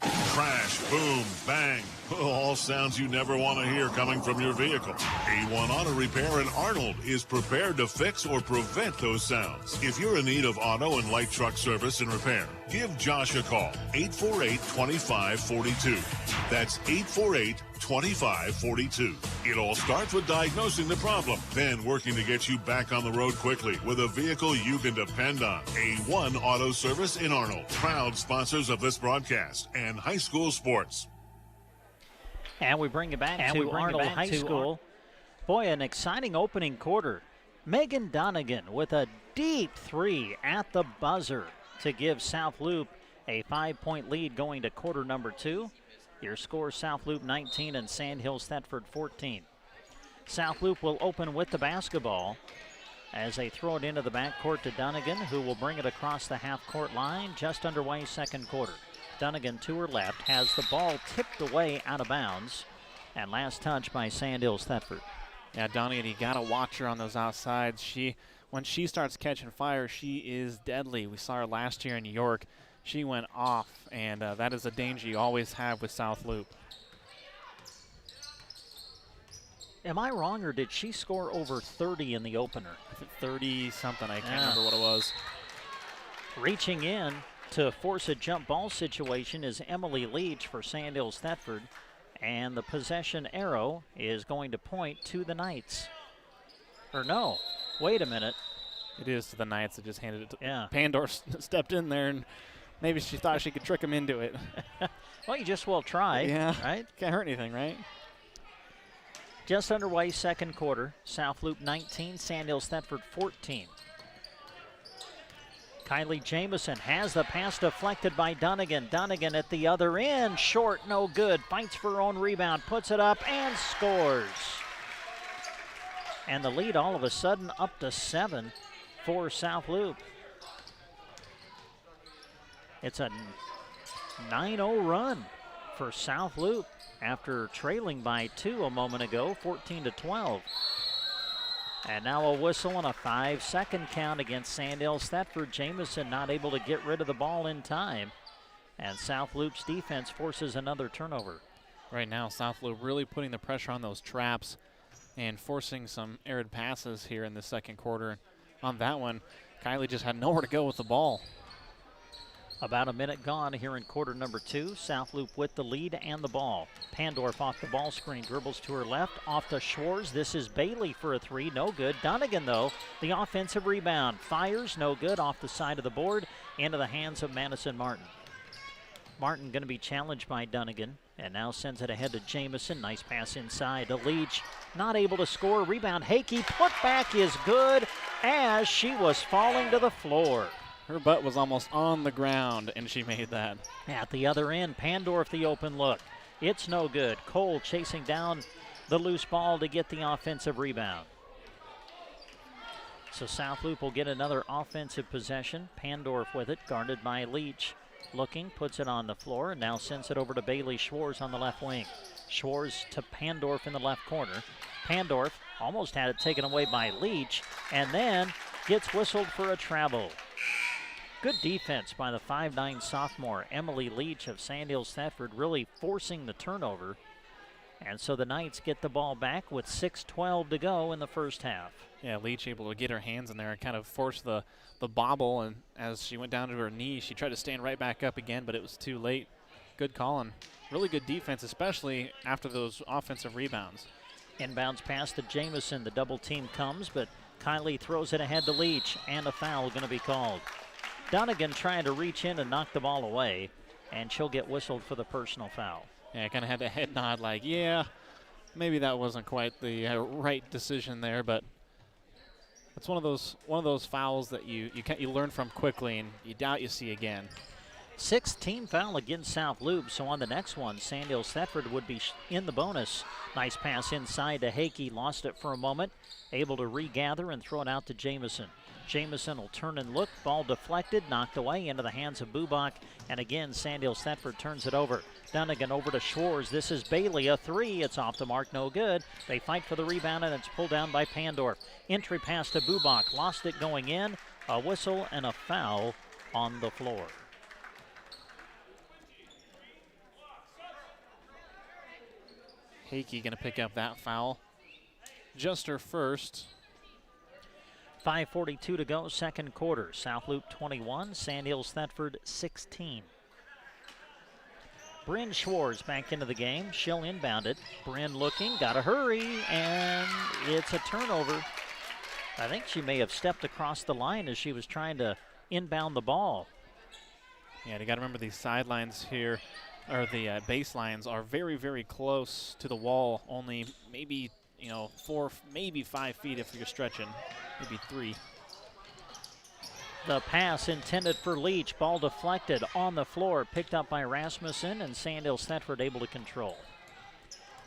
Crash, boom, bang. All sounds you never want to hear coming from your vehicle. A1 Auto Repair in Arnold is prepared to fix or prevent those sounds. If you're in need of auto and light truck service and repair, give Josh a call, 848-2542. That's 848-2542. It all starts with diagnosing the problem, then working to get you back on the road quickly with a vehicle you can depend on. A1 Auto Service in Arnold, proud sponsors of this broadcast and high school sports. And we bring it back to Arnold High School. Boy, an exciting opening quarter. Megan Donegan with a deep 3 at the buzzer to give South Loup a 5-point lead going to quarter number 2. Your score, South Loup 19 and Sandhills Thedford 14. South Loup will open with the basketball as they throw it into the backcourt to Dunnigan, who will bring it across the half-court line. Just underway, second quarter. Dunnigan to her left has the ball tipped away out of bounds, and last touch by Sandhills Thedford. Yeah, Donnie, you got to watch her on those outsides. When she starts catching fire, she is deadly. We saw her last year in New York. She went off, and that is a danger you always have with South Loup. Am I wrong, or did she score over 30 in the opener? 30-something, I can't remember what it was. Reaching in to force a jump ball situation is Emily Leach for Sandhills Thedford, and the possession arrow is going to point to the Knights. Or no, wait a minute. It is to the Knights that just handed it to Pandor stepped in there, and maybe she thought she could trick him into it. Well, you just will try, yeah, right? Can't hurt anything, right? Just underway, second quarter. South Loup 19, Sandhills Thedford 14. Kylie Jamison has the pass deflected by Dunnigan. Dunnigan at the other end, short, no good. Fights for her own rebound, puts it up, and scores. And the lead all of a sudden up to 7 for South Loup. It's a 9-0 run for South Loup after trailing by 2 a moment ago, 14-12. And now a whistle and a 5-second count against Sandhills Thedford. Jamison not able to get rid of the ball in time. And South Loup's defense forces another turnover. Right now, South Loup really putting the pressure on those traps and forcing some arid passes here in the second quarter. On that one, Kylie just had nowhere to go with the ball. About a minute gone here in quarter number 2. South Loup with the lead and the ball. Pandorf off the ball screen, dribbles to her left, off to Schwartz. This is Bailey for a 3, no good. Dunnigan, though, the offensive rebound. Fires, no good, off the side of the board, into the hands of Madison Martin. Martin going to be challenged by Dunnigan, and now sends it ahead to Jamison. Nice pass inside to Leach. Not able to score. Rebound, Hakey. Put back is good as she was falling to the floor. Her butt was almost on the ground, and she made that. At the other end, Pandorf the open look. It's no good. Cole chasing down the loose ball to get the offensive rebound. So South Loup will get another offensive possession. Pandorf with it, guarded by Leach. Looking, puts it on the floor, and now sends it over to Bailey Schwartz on the left wing. Schwartz to Pandorf in the left corner. Pandorf almost had it taken away by Leach, and then gets whistled for a travel. Good defense by the 5'9" sophomore, Emily Leach of Sandhills Thedford, really forcing the turnover. And so the Knights get the ball back with 6:12 to go in the first half. Yeah, Leach able to get her hands in there and kind of force the bobble, and as she went down to her knee, she tried to stand right back up again, but it was too late. Good call and really good defense, especially after those offensive rebounds. Inbounds pass to Jamison. The double team comes, but Kylie throws it ahead to Leach, and a foul going to be called. Dunnigan trying to reach in and knock the ball away, and she'll get whistled for the personal foul. Yeah, kind of had a head nod like, yeah, maybe that wasn't quite the right decision there, but it's one of those fouls that you learn from quickly and you doubt you see again. 6th team foul against South Loup, so on the next one, Sandhills Thedford would be in the bonus. Nice pass inside to Hakey, lost it for a moment, able to regather and throw it out to Jamison. Jamison will turn and look, ball deflected, knocked away into the hands of Bubak, and again Sandhills Thedford turns it over. Dunnigan over to Schwartz. This is Bailey, a 3. It's off the mark, no good. They fight for the rebound, and it's pulled down by Pandorf. Entry pass to Bubak, lost it going in. A whistle and a foul on the floor. Hakey going to pick up that foul. Just her first. 5:42 to go, second quarter. South Loup 21, Sandhills Thedford 16. Bryn Schwartz back into the game. She'll inbound it. Bryn looking, gotta hurry, and it's a turnover. I think she may have stepped across the line as she was trying to inbound the ball. Yeah, you gotta remember these sidelines here, or the baselines are very, very close to the wall. Only maybe 4, maybe 5 feet if you're stretching, maybe 3. The pass intended for Leach. Ball deflected on the floor, picked up by Rasmussen, and Sandhills Thedford able to control.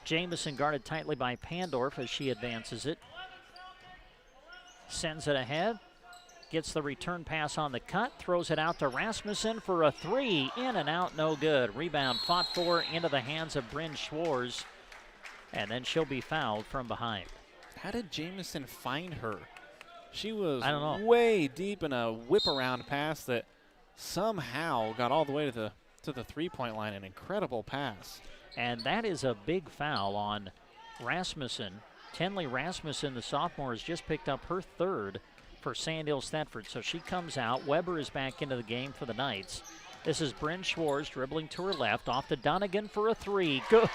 Jamison guarded tightly by Pandorf as she advances it. Sends it ahead. Gets the return pass on the cut. Throws it out to Rasmussen for a three. In and out, no good. Rebound fought for into the hands of Bryn Schwarz. And then she'll be fouled from behind. How did Jamison find her? She was I don't know. way deep in a whip-around pass that somehow got all the way to the three-point line. An incredible pass. And that is a big foul on Rasmussen. Tenley Rasmussen, the sophomore, has just picked up her third for Sandhills Thedford. So she comes out. Weber is back into the game for the Knights. This is Bryn Schwarz dribbling to her left. Off to Donegan for a three. Good.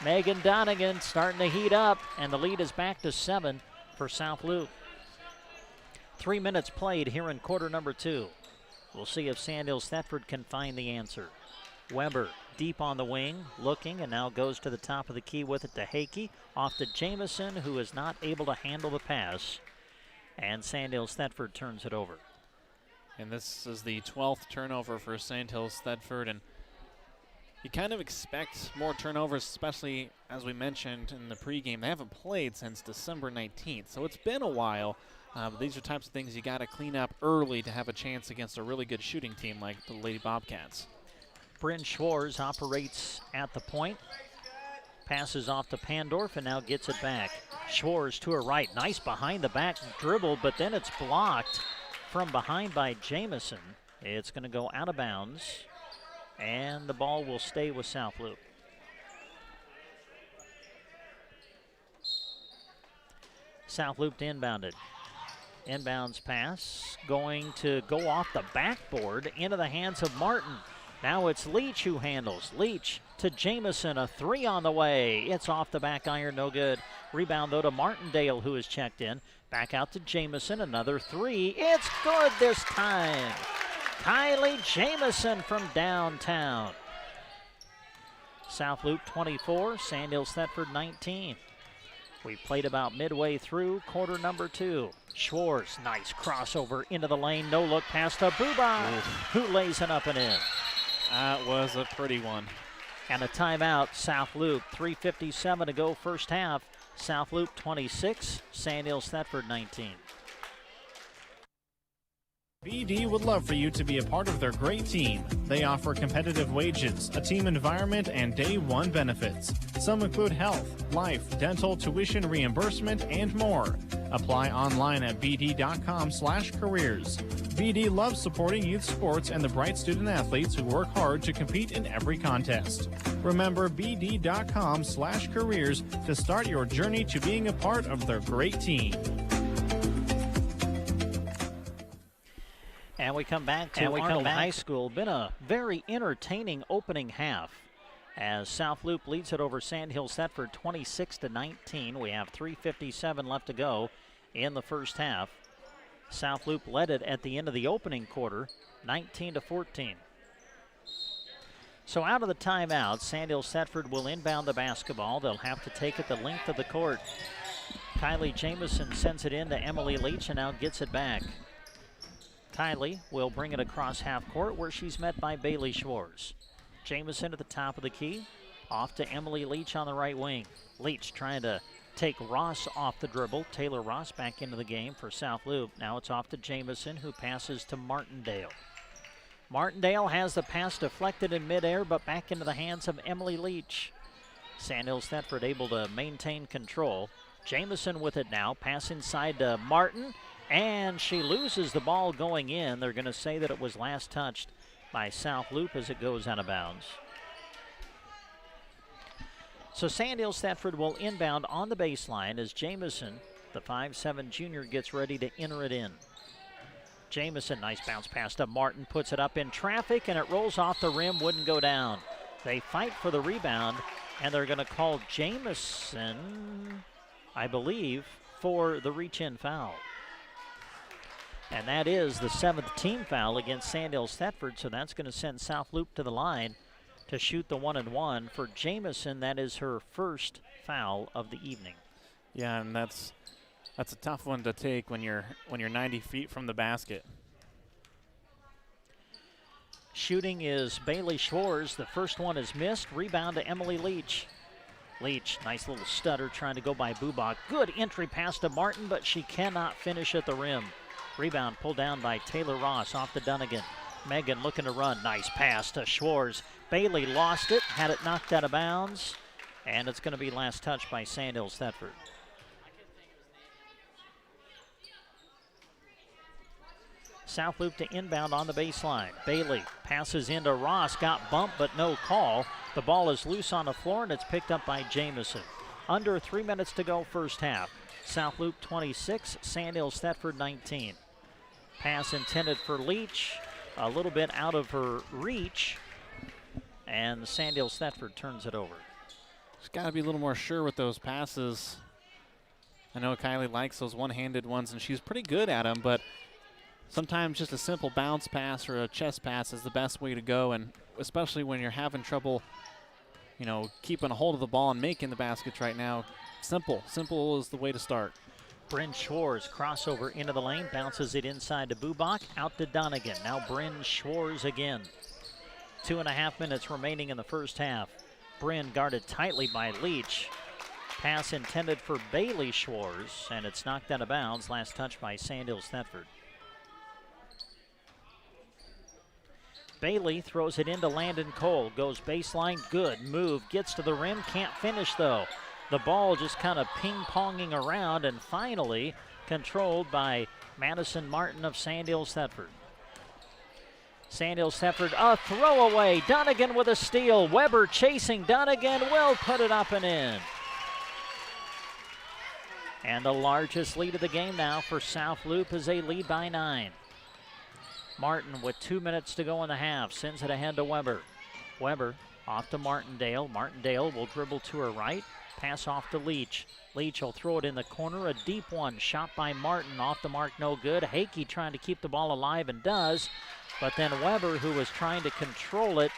Megan Donegan starting to heat up. And the lead is back to 7 for South Loup. 3 minutes played here in quarter number 2. We'll see if Sandhills Thedford can find the answer. Weber deep on the wing, looking, and now goes to the top of the key with it to Hakey. Off to Jamison, who is not able to handle the pass. And Sandhills Thedford turns it over. And this is the 12th turnover for Sandhills Thedford. And you kind of expect more turnovers, especially as we mentioned in the pregame. They haven't played since December 19th, so it's been a while. But these are types of things you got to clean up early to have a chance against a really good shooting team like the Lady Bobcats. Bryn Schwarz operates at the point. Passes off to Pandorf and now gets it back. Schwarz to her right. Nice behind the back dribble, but then it's blocked from behind by Jamison. It's going to go out of bounds, and the ball will stay with South Loup. South Loup inbounded. Inbounds pass going to go off the backboard into the hands of Martin. Now it's Leach who handles. Leach to Jamison, a three on the way. It's off the back iron, no good. Rebound though to Martindale, who is checked in. Back out to Jamison, another three. It's good this time. Kylie Jamison from downtown. South Loup 24, Sandhills Thedford 19. We played about midway through quarter number 2. Schwarz, nice crossover into the lane. No look pass to Buba, who lays it up and in. That was a pretty one. And a timeout, South Loup. 3:57 to go first half. South Loup 26, Sandhills Thedford 19. BD would love for you to be a part of their great team. They offer competitive wages, a team environment, and day one benefits. Some include health, life, dental, tuition reimbursement, and more. Apply online at bd.com/careers. BD loves supporting youth sports and the bright student athletes who work hard to compete in every contest. Remember bd.com/careers to start your journey to being a part of their great team. And we come back to Arnold High School. Been a very entertaining opening half as South Loup leads it over Sandhills Thedford 26-19. We have 3:57 left to go in the first half. South Loup led it at the end of the opening quarter, 19-14. So out of the timeout, Sandhills Thedford will inbound the basketball. They'll have to take it the length of the court. Kylie Jamison sends it in to Emily Leach and now gets it back. Kylie will bring it across half court where she's met by Bailey Schwarz. Jamison at the top of the key. Off to Emily Leach on the right wing. Leach trying to take Ross off the dribble. Taylor Ross back into the game for South Loup. Now it's off to Jamison, who passes to Martindale. Martindale has the pass deflected in midair, but back into the hands of Emily Leach. Sandhills Thedford able to maintain control. Jamison with it now. Pass inside to Martin. And she loses the ball going in. They're going to say that it was last touched by South Loup as it goes out of bounds. So Sandhills Thedford will inbound on the baseline as Jamison, the 5'7" junior, gets ready to enter it in. Jamison, nice bounce pass to Martin, puts it up in traffic, and it rolls off the rim, wouldn't go down. They fight for the rebound, and they're going to call Jamison, I believe, for the reach-in foul. And that is the 7th team foul against Sandhills Thedford, so that's going to send South Loup to the line to shoot the 1-and-1. For Jamison, that is her first foul of the evening. Yeah, and that's a tough one to take when you're 90 feet from the basket. Shooting is Bailey Schwartz. The first one is missed. Rebound to Emily Leach. Leach, nice little stutter trying to go by Bubak. Good entry pass to Martin, but she cannot finish at the rim. Rebound pulled down by Taylor Ross off to Dunnigan. Megan looking to run. Nice pass to Schwartz. Bailey lost it, had it knocked out of bounds, and it's going to be last touch by Sandhills Thedford. South Loop to inbound on the baseline. Bailey passes into Ross, got bumped but no call. The ball is loose on the floor and it's picked up by Jamison. Under 3 minutes to go first half. South Loop 26, Sandhills Thedford 19. Pass intended for Leach, a little bit out of her reach, and Sandhills Thedford turns it over. She's got to be a little more sure with those passes. I know Kylie likes those one-handed ones, and she's pretty good at them, but sometimes just a simple bounce pass or a chest pass is the best way to go, and especially when you're having trouble, you know, keeping a hold of the ball and making the baskets right now. Simple is the way to start. Bryn Schwartz crossover into the lane, bounces it inside to Bubak, out to Donegan. Now Bryn Schwartz again. 2.5 minutes remaining in the first half. Bryn guarded tightly by Leach. Pass intended for Bailey Schwartz, and it's knocked out of bounds. Last touch by Sandhills Thedford. Bailey throws it into Landon Cole. Goes baseline, good move. Gets to the rim, can't finish though. The ball just kind of ping-ponging around and finally controlled by Madison Martin of Sandhills Thedford. Sandhills Thedford, a throwaway. Donegan with a steal. Weber chasing Donegan, will put it up and in. And the largest lead of the game now for South Loop is a lead by 9. Martin with 2 minutes to go in the half, sends it ahead to Weber. Weber off to Martindale. Martindale will dribble to her right, pass off to Leach. Leach will throw it in the corner, a deep one, shot by Martin, off the mark, no good. Hakey trying to keep the ball alive and does, but then Weber, who was trying to control it,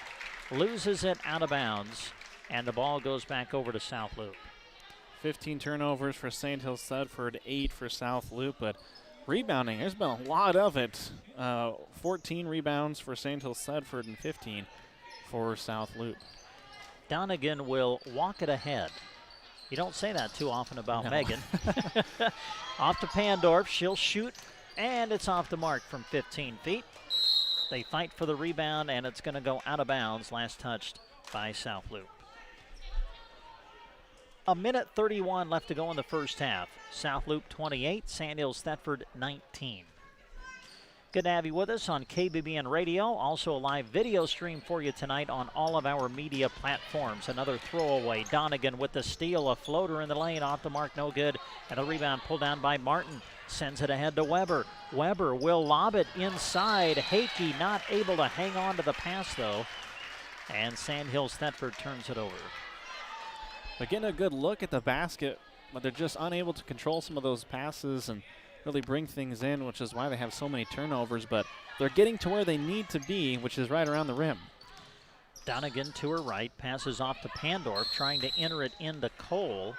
loses it out of bounds, and the ball goes back over to South Loop. 15 turnovers for Sandhills Thedford, 8 for South Loop, but rebounding, there's been a lot of it. 14 rebounds for Sandhills Thedford and 15 for South Loop. Donegan will walk it ahead. You don't say that too often about No. Megan. Off to Pandorf, she'll shoot, and it's off the mark from 15 feet. They fight for the rebound, and it's going to go out of bounds. Last touched by South Loop. 1:31 left to go in the first half. South Loop 28, Sandhills Thedford 19. Good to have you with us on KBBN Radio. Also a live video stream for you tonight on all of our media platforms. Another throwaway. Donegan with the steal, a floater in the lane, off the mark, no good. And a rebound pulled down by Martin. Sends it ahead to Weber. Weber will lob it inside. Hakey not able to hang on to the pass though. And Sandhills Thedford turns it over. They're getting a good look at the basket, but they're just unable to control some of those passes and really bring things in, which is why they have so many turnovers, but they're getting to where they need to be, which is right around the rim. Donegan to her right, passes off to Pandorf, trying to enter it into Cole.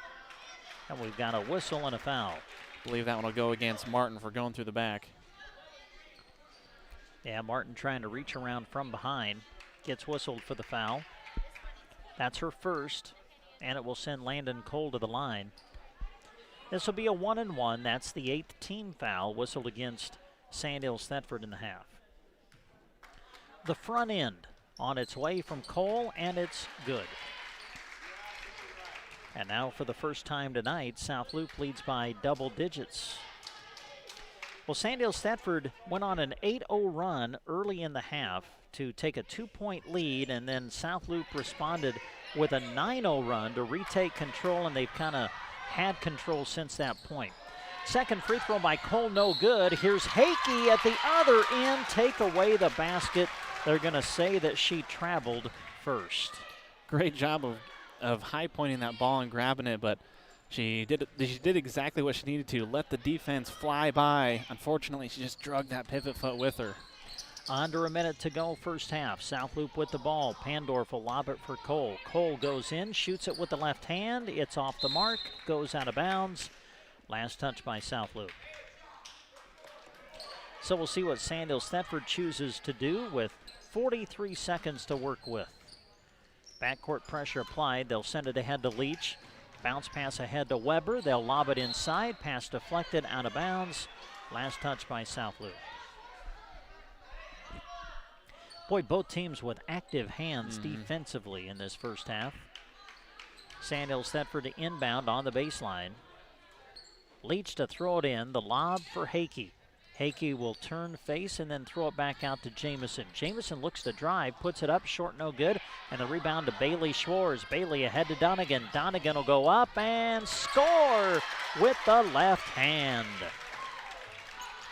And we've got a whistle and a foul. I believe that one will go against Martin for going through the back. Yeah, Martin trying to reach around from behind. Gets whistled for the foul. That's her first, and it will send Landon Cole to the line. This will be a 1-and-1. That's the 8th team foul whistled against Sandhills Thedford in the half. The front end on its way from Cole, and it's good. And now for the first time tonight, South Loop leads by double digits. Well, Sandhills Thedford went on an 8-0 run early in the half to take a 2-point lead, and then South Loop responded with a 9-0 run to retake control, and they've kind of had control since that point. Second free throw by Cole, no good. Here's Hakey at the other end, take away the basket. They're going to say that she traveled first. Great job of high pointing that ball and grabbing it, but she did exactly what she needed to, let the defense fly by. Unfortunately, she just drugged that pivot foot with her. Under a minute to go first half. South Loop with the ball. Pandorf will lob it for Cole. Cole goes in, shoots it with the left hand. It's off the mark, goes out of bounds. Last touch by South Loop. So we'll see what Sandhills Thedford chooses to do with 43 seconds to work with. Backcourt pressure applied. They'll send it ahead to Leach. Bounce pass ahead to Weber. They'll lob it inside. Pass deflected, out of bounds. Last touch by South Loup. Boy, both teams with active hands defensively in this first half. Sandhills Thedford to inbound on the baseline. Leach to throw it in. The lob for Hakey. Hakey will turn face and then throw it back out to Jamison. Jamison looks to drive, puts it up, short, no good. And the rebound to Bailey Schwartz. Bailey ahead to Donegan. Donegan will go up and score with the left hand.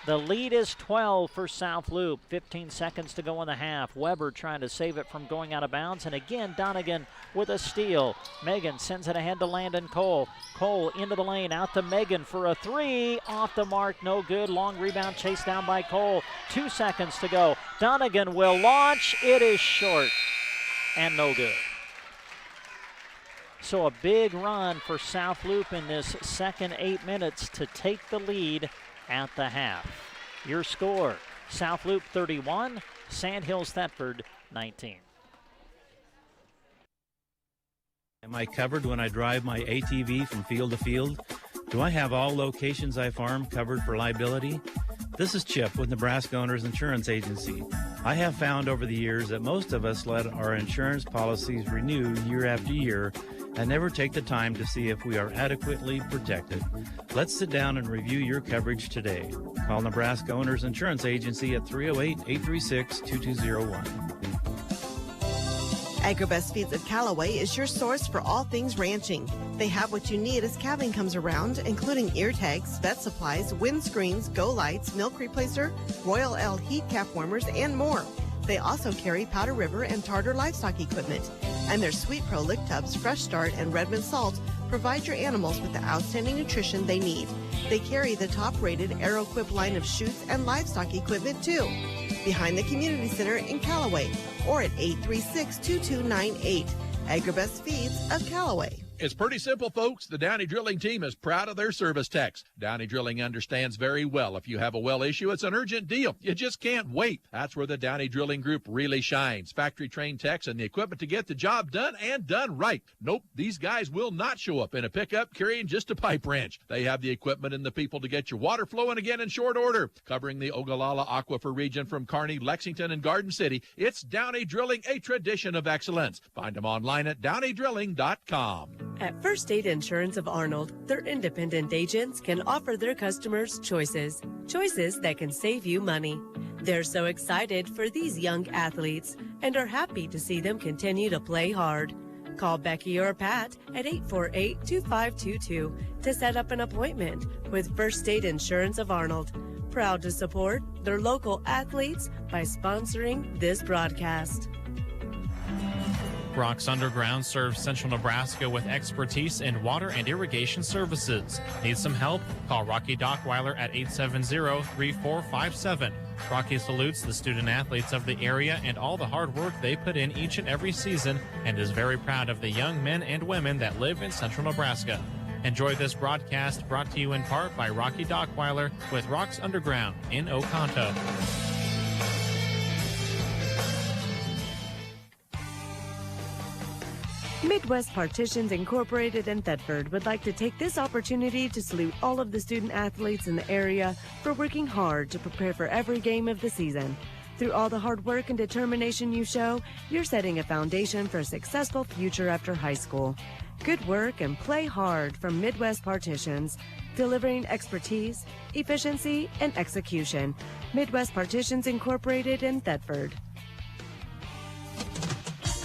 The lead is 12 for South Loup. 15 seconds to go in the half. Weber trying to save it from going out of bounds. And again, Donegan with a steal. Megan sends it ahead to Landon Cole. Cole into the lane, out to Megan for a three. Off the mark, no good. Long rebound chased down by Cole. 2 seconds to go. Donegan will launch. It is short and no good. So a big run for South Loup in this second 8 minutes to take the lead at the half. Your score, South Loup 31, Sandhills Thedford 19. Am I covered when I drive my ATV from field to field? Do I have all locations I farm covered for liability? This is Chip with Nebraska Owners Insurance Agency. I have found over the years that most of us let our insurance policies renew year after year and never take the time to see if we are adequately protected. Let's sit down and review your coverage today. Call Nebraska Owners Insurance Agency at 308-836-2201. Agri-Best Feeds of Callaway is your source for all things ranching. They have what you need as calving comes around, including ear tags, vet supplies, windscreens, go lights, milk replacer, Royal L heat cap warmers, and more. They also carry Powder River and Tartar livestock equipment. And their Sweet Pro Lick Tubs, Fresh Start, and Redmond Salt provide your animals with the outstanding nutrition they need. They carry the top-rated AeroQuip line of chutes and livestock equipment, too. Behind the Community Center in Callaway or at 836-2298. Agri-Best Feeds of Callaway. It's pretty simple, folks. The Downey Drilling team is proud of their service techs. Downey Drilling understands very well if you have a well issue, it's an urgent deal. You just can't wait. That's where the Downey Drilling Group really shines. Factory-trained techs and the equipment to get the job done and done right. Nope, these guys will not show up in a pickup carrying just a pipe wrench. They have the equipment and the people to get your water flowing again in short order. Covering the Ogallala Aquifer region from Kearney, Lexington, and Garden City, it's Downey Drilling, a tradition of excellence. Find them online at downeydrilling.com. At First State Insurance of Arnold, their independent agents can offer their customers choices that can save you money. They're so excited for these young athletes and are happy to see them continue to play hard. Call Becky or Pat at 848-2522 to set up an appointment with First State Insurance of Arnold. Proud to support their local athletes by sponsoring this broadcast. Rocks Underground serves Central Nebraska with expertise in water and irrigation services. Need some help? Call Rocky Dockweiler at 870-3457. Rocky salutes the student athletes of the area and all the hard work they put in each and every season and is very proud of the young men and women that live in Central Nebraska. Enjoy this broadcast brought to you in part by Rocky Dockweiler with Rocks Underground in Oconto. Midwest Partitions Incorporated in Thedford would like to take this opportunity to salute all of the student athletes in the area for working hard to prepare for every game of the season. Through all the hard work and determination you show, you're setting a foundation for a successful future after high school. Good work and play hard from Midwest Partitions, delivering expertise, efficiency, and execution. Midwest Partitions Incorporated in Thedford.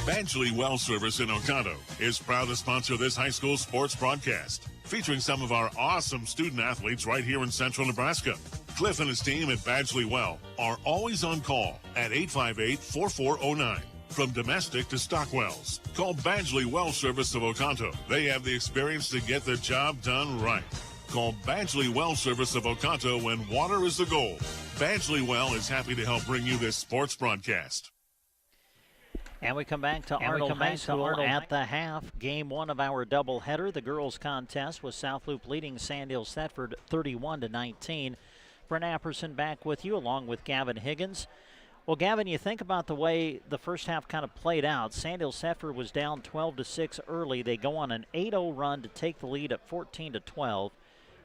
Badgley Well Service in Oconto is proud to sponsor this high school sports broadcast, featuring some of our awesome student athletes right here in Central Nebraska. Cliff and his team at Badgley Well are always on call at 858-4409. From domestic to stock wells, call Badgley Well Service of Oconto. They have the experience to get the job done right. Call Badgley Well Service of Oconto when water is the goal. Badgley Well is happy to help bring you this sports broadcast. And we come back to Arnold High School at the half. Game one of our doubleheader, the girls contest, with South Loup leading Sandhills Thedford 31-19. Brent Apperson back with you along with Gavin Higgins. Well, Gavin, you think about the way the first half kind of played out. Sandhills Thedford was down 12-6 early. They go on an 8-0 run to take the lead at 14-12.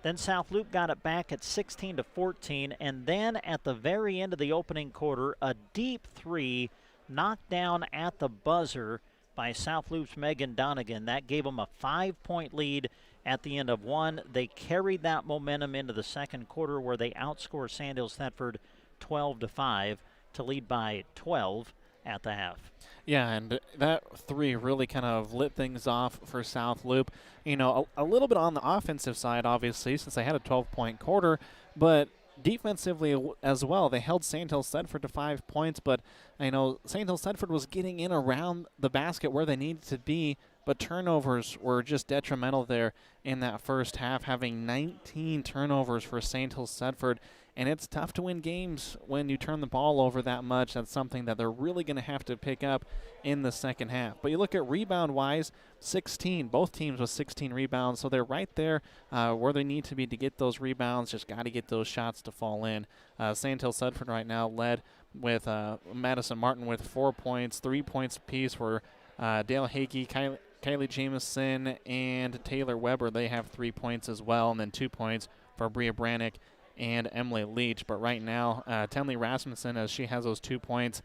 Then South Loup got it back at 16-14, and then at the very end of the opening quarter, a deep three knocked down at the buzzer by South Loop's Megan Donegan. That gave them a 5-point lead at the end of one. They carried that momentum into the second quarter where they outscored Sandhills Thedford 12-5 to lead by 12 at the half. Yeah, and that three really kind of lit things off for South Loup. You know, a little bit on the offensive side, obviously, since they had a 12-point quarter, but defensively as well. They held Sandhills Thedford to 5 points, but, you know, Sandhills Thedford was getting in around the basket where they needed to be, but turnovers were just detrimental there in that first half, having 19 turnovers for Sandhills Thedford. And it's tough to win games when you turn the ball over that much. That's something that they're really going to have to pick up in the second half. But you look at rebound-wise, 16. Both teams with 16 rebounds, so they're right there where they need to be to get those rebounds. Just got to get those shots to fall in. Sandhills Thedford right now led with Madison Martin with 4 points, 3 points apiece for Dale Hakey, Kylie Jameson, and Taylor Weber. They have 3 points as well, and then 2 points for Bria Brannick and Emily Leach. But right now, Tenley Rasmussen, as she has those 2 points,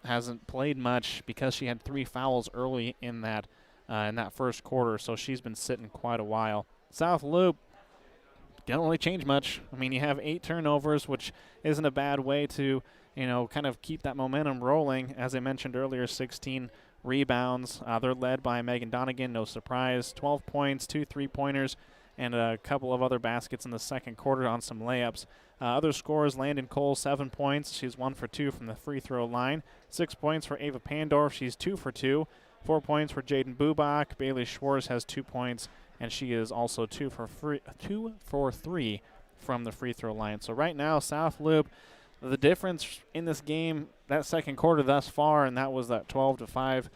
hasn't played much because she had 3 fouls early in that first quarter, so she's been sitting quite a while. South Loup don't really change much. I mean, you have 8 turnovers, which isn't a bad way to, you know, kind of keep that momentum rolling. As I mentioned earlier, 16 rebounds. They're led by Megan Donegan, no surprise. 12 points, 2 3-pointers, and a couple of other baskets in the second quarter on some layups. Other scores, Landon Cole, 7 points. She's 1 for 2 from the free throw line. 6 points for Ava Pandorf. She's 2 for 2. 4 points for Jaden Bubach. Bailey Schwartz has 2 points, and she is also 2 for 3 from the free throw line. So right now, South Loup, the difference in this game, that second quarter thus far, and that was that 12-5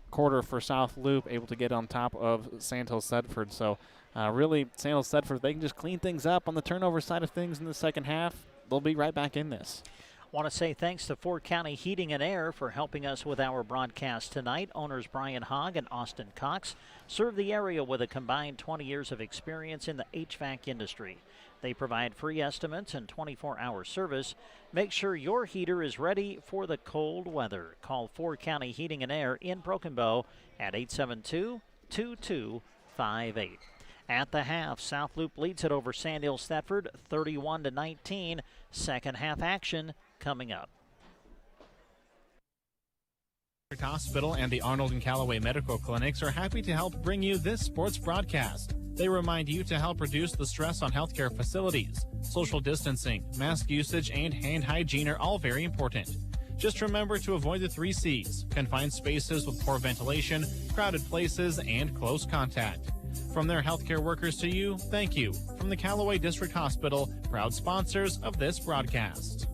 quarter for South Loup, able to get on top of Sandhills Thedford. So really, Sandhills Thedford, they can just clean things up on the turnover side of things in the second half. They'll be right back in this. Want to say thanks to Fort County Heating and Air for helping us with our broadcast tonight. Owners Brian Hogg and Austin Cox serve the area with a combined 20 years of experience in the HVAC industry. They provide free estimates and 24-hour service. Make sure your heater is ready for the cold weather. Call Fort County Heating and Air in Broken Bow at 872-2258. At the half, South Loup leads it over Sandhills Thedford 31-19. Second half action coming up. Hospital and the Arnold and Callaway Medical Clinics are happy to help bring you this sports broadcast. They remind you to help reduce the stress on healthcare facilities. Social distancing, mask usage, and hand hygiene are all very important. Just remember to avoid the 3 C's: confined spaces with poor ventilation, crowded places, and close contact. From their healthcare workers to you, thank you. From the Callaway District Hospital, proud sponsors of this broadcast.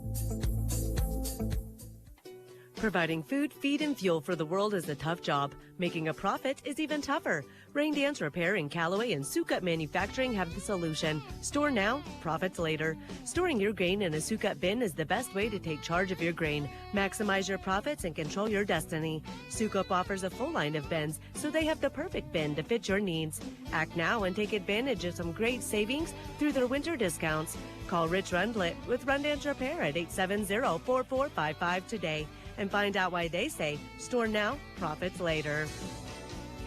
Providing food, feed, and fuel for the world is a tough job. Making a profit is even tougher. Rain Dance Repair in Callaway and Sukup Manufacturing have the solution. Store now, profits later. Storing your grain in a Sukup bin is the best way to take charge of your grain. Maximize your profits and control your destiny. Sukup offers a full line of bins, so they have the perfect bin to fit your needs. Act now and take advantage of some great savings through their winter discounts. Call Rich Rundlet with Run Dance Repair at 870-4455 today. And find out why they say, store now, profits later.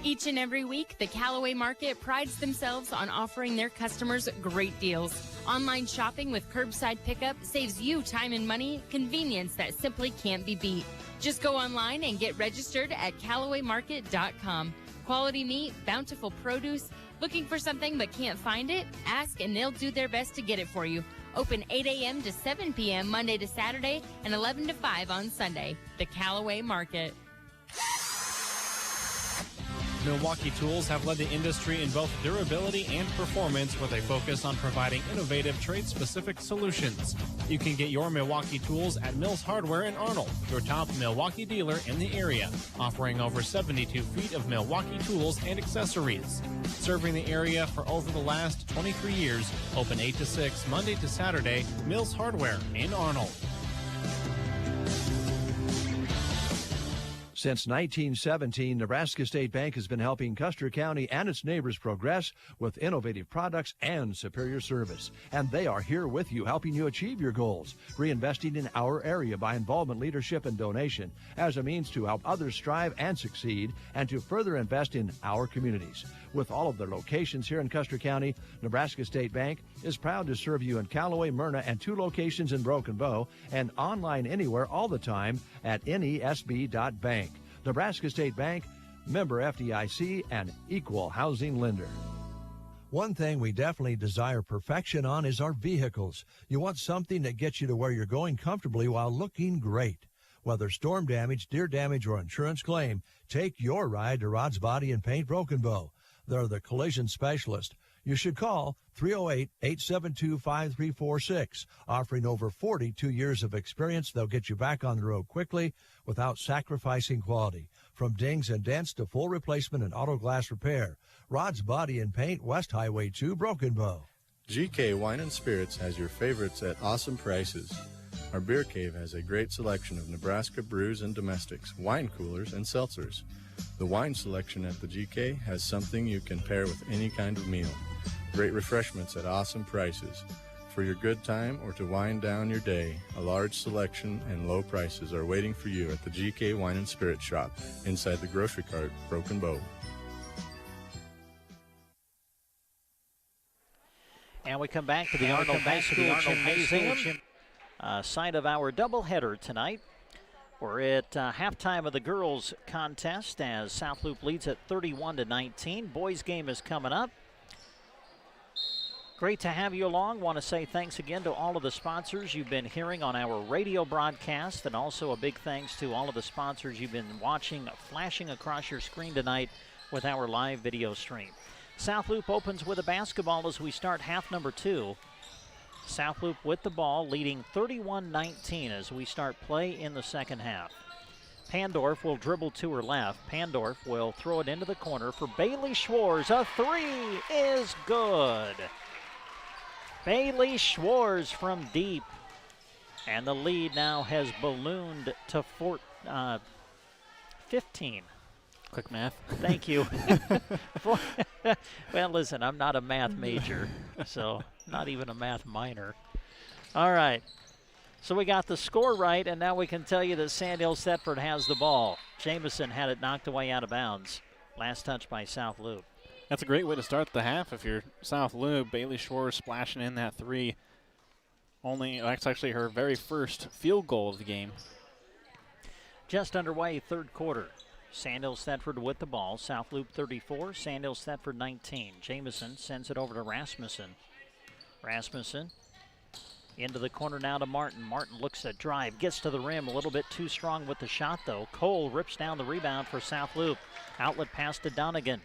Each and every week, the Callaway Market prides themselves on offering their customers great deals. Online shopping with curbside pickup saves you time and money, convenience that simply can't be beat. Just go online and get registered at CallawayMarket.com. Quality meat, bountiful produce. Looking for something but can't find it? Ask and they'll do their best to get it for you. Open 8 a.m. to 7 p.m. Monday to Saturday and 11 to 5 on Sunday. The Callaway Market. Milwaukee Tools have led the industry in both durability and performance with a focus on providing innovative trade-specific solutions. You can get your Milwaukee Tools at Mills Hardware in Arnold, your top Milwaukee dealer in the area, offering over 72 feet of Milwaukee tools and accessories. Serving the area for over the last 23 years, open 8 to 6 Monday to Saturday, Mills Hardware in Arnold. Since 1917, Nebraska State Bank has been helping Custer County and its neighbors progress with innovative products and superior service. And they are here with you, helping you achieve your goals, reinvesting in our area by involvement, leadership, and donation as a means to help others strive and succeed and to further invest in our communities. With all of their locations here in Custer County, Nebraska State Bank is proud to serve you in Callaway, Myrna, and 2 locations in Broken Bow, and online anywhere all the time at nesb.bank. Nebraska State Bank, member FDIC, and equal housing lender. One thing we definitely desire perfection on is our vehicles. You want something that gets you to where you're going comfortably while looking great. Whether storm damage, deer damage, or insurance claim, take your ride to Rod's Body and Paint Broken Bow. They're the collision specialist. You should call 308-872-5346. Offering over 42 years of experience, they'll get you back on the road quickly without sacrificing quality. From dings and dents to full replacement and auto glass repair. Rod's Body and Paint, West Highway 2, Broken Bow. GK Wine and Spirits has your favorites at awesome prices. Our beer cave has a great selection of Nebraska brews and domestics, wine coolers, and seltzers. The wine selection at the GK has something you can pair with any kind of meal. Great refreshments at awesome prices. For your good time or to wind down your day, a large selection and low prices are waiting for you at the GK Wine and Spirit Shop inside the grocery cart, Broken Bow. And we come back to the Arnold High School Gymnasium, site of our doubleheader tonight. We're at halftime of the girls' contest as South Loup leads at 31-19. Boys' game is coming up. Great to have you along. Want to say thanks again to all of the sponsors you've been hearing on our radio broadcast, and also a big thanks to all of the sponsors you've been watching, flashing across your screen tonight with our live video stream. South Loup opens with a basketball as we start half number 2. South Loup with the ball, leading 31-19 as we start play in the second half. Pandorf will dribble to her left. Pandorf will throw it into the corner for Bailey Schwartz. A 3 is good. Bailey Schwartz from deep. And the lead now has ballooned to 15. Quick math. Thank you. Well, listen, I'm not a math major, so not even a math minor. All right. So we got the score right, and now we can tell you that Sandhills Thedford has the ball. Jamison had it knocked away out of bounds. Last touch by South Loup. That's a great way to start the half if you're South Loup. Bailey Schwartz splashing in that 3. That's actually her very first field goal of the game. Just underway, third quarter. Sandhills Thedford with the ball. South Loup 34, Sandhills Thedford 19. Jamison sends it over to Rasmussen. Rasmussen into the corner now to Martin. Martin looks at drive, gets to the rim, a little bit too strong with the shot though. Cole rips down the rebound for South Loup. Outlet pass to Donegan.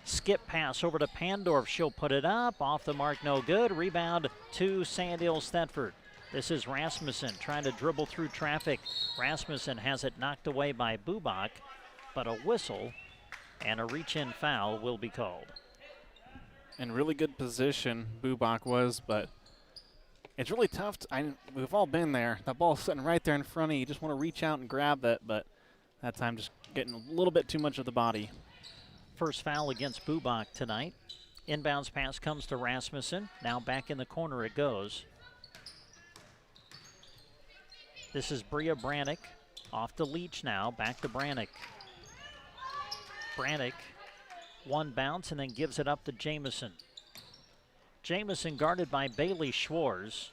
Skip pass over to Pandorf. She'll put it up. Off the mark, no good. Rebound to Sandhills Thedford. This is Rasmussen trying to dribble through traffic. Rasmussen has it knocked away by Bubak, but a whistle and a reach-in foul will be called. In really good position, Bubak was, but it's really tough. We've all been there. That ball's sitting right there in front of you. You just want to reach out and grab it, but that time just getting a little bit too much of the body. First foul against Bubak tonight. Inbounds pass comes to Rasmussen. Now back in the corner it goes. This is Bria Brannick. Off to Leach now. Back to Brannick. Brannick, one bounce and then gives it up to Jamison. Jamison guarded by Bailey Schwartz.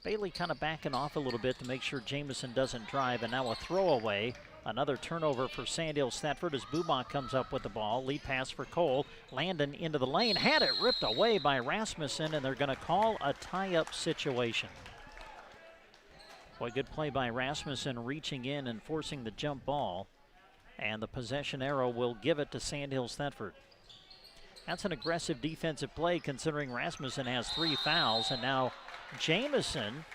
Bailey kind of backing off a little bit to make sure Jamison doesn't drive, and now a throwaway. Another turnover for Sandhills Thedford as Bubak comes up with the ball. Lead pass for Cole. Landon into the lane. Had it ripped away by Rasmussen, and they're going to call a tie-up situation. Boy, good play by Rasmussen, reaching in and forcing the jump ball. And the possession arrow will give it to Sandhills Thedford. That's an aggressive defensive play considering Rasmussen has 3 fouls. And now Jamison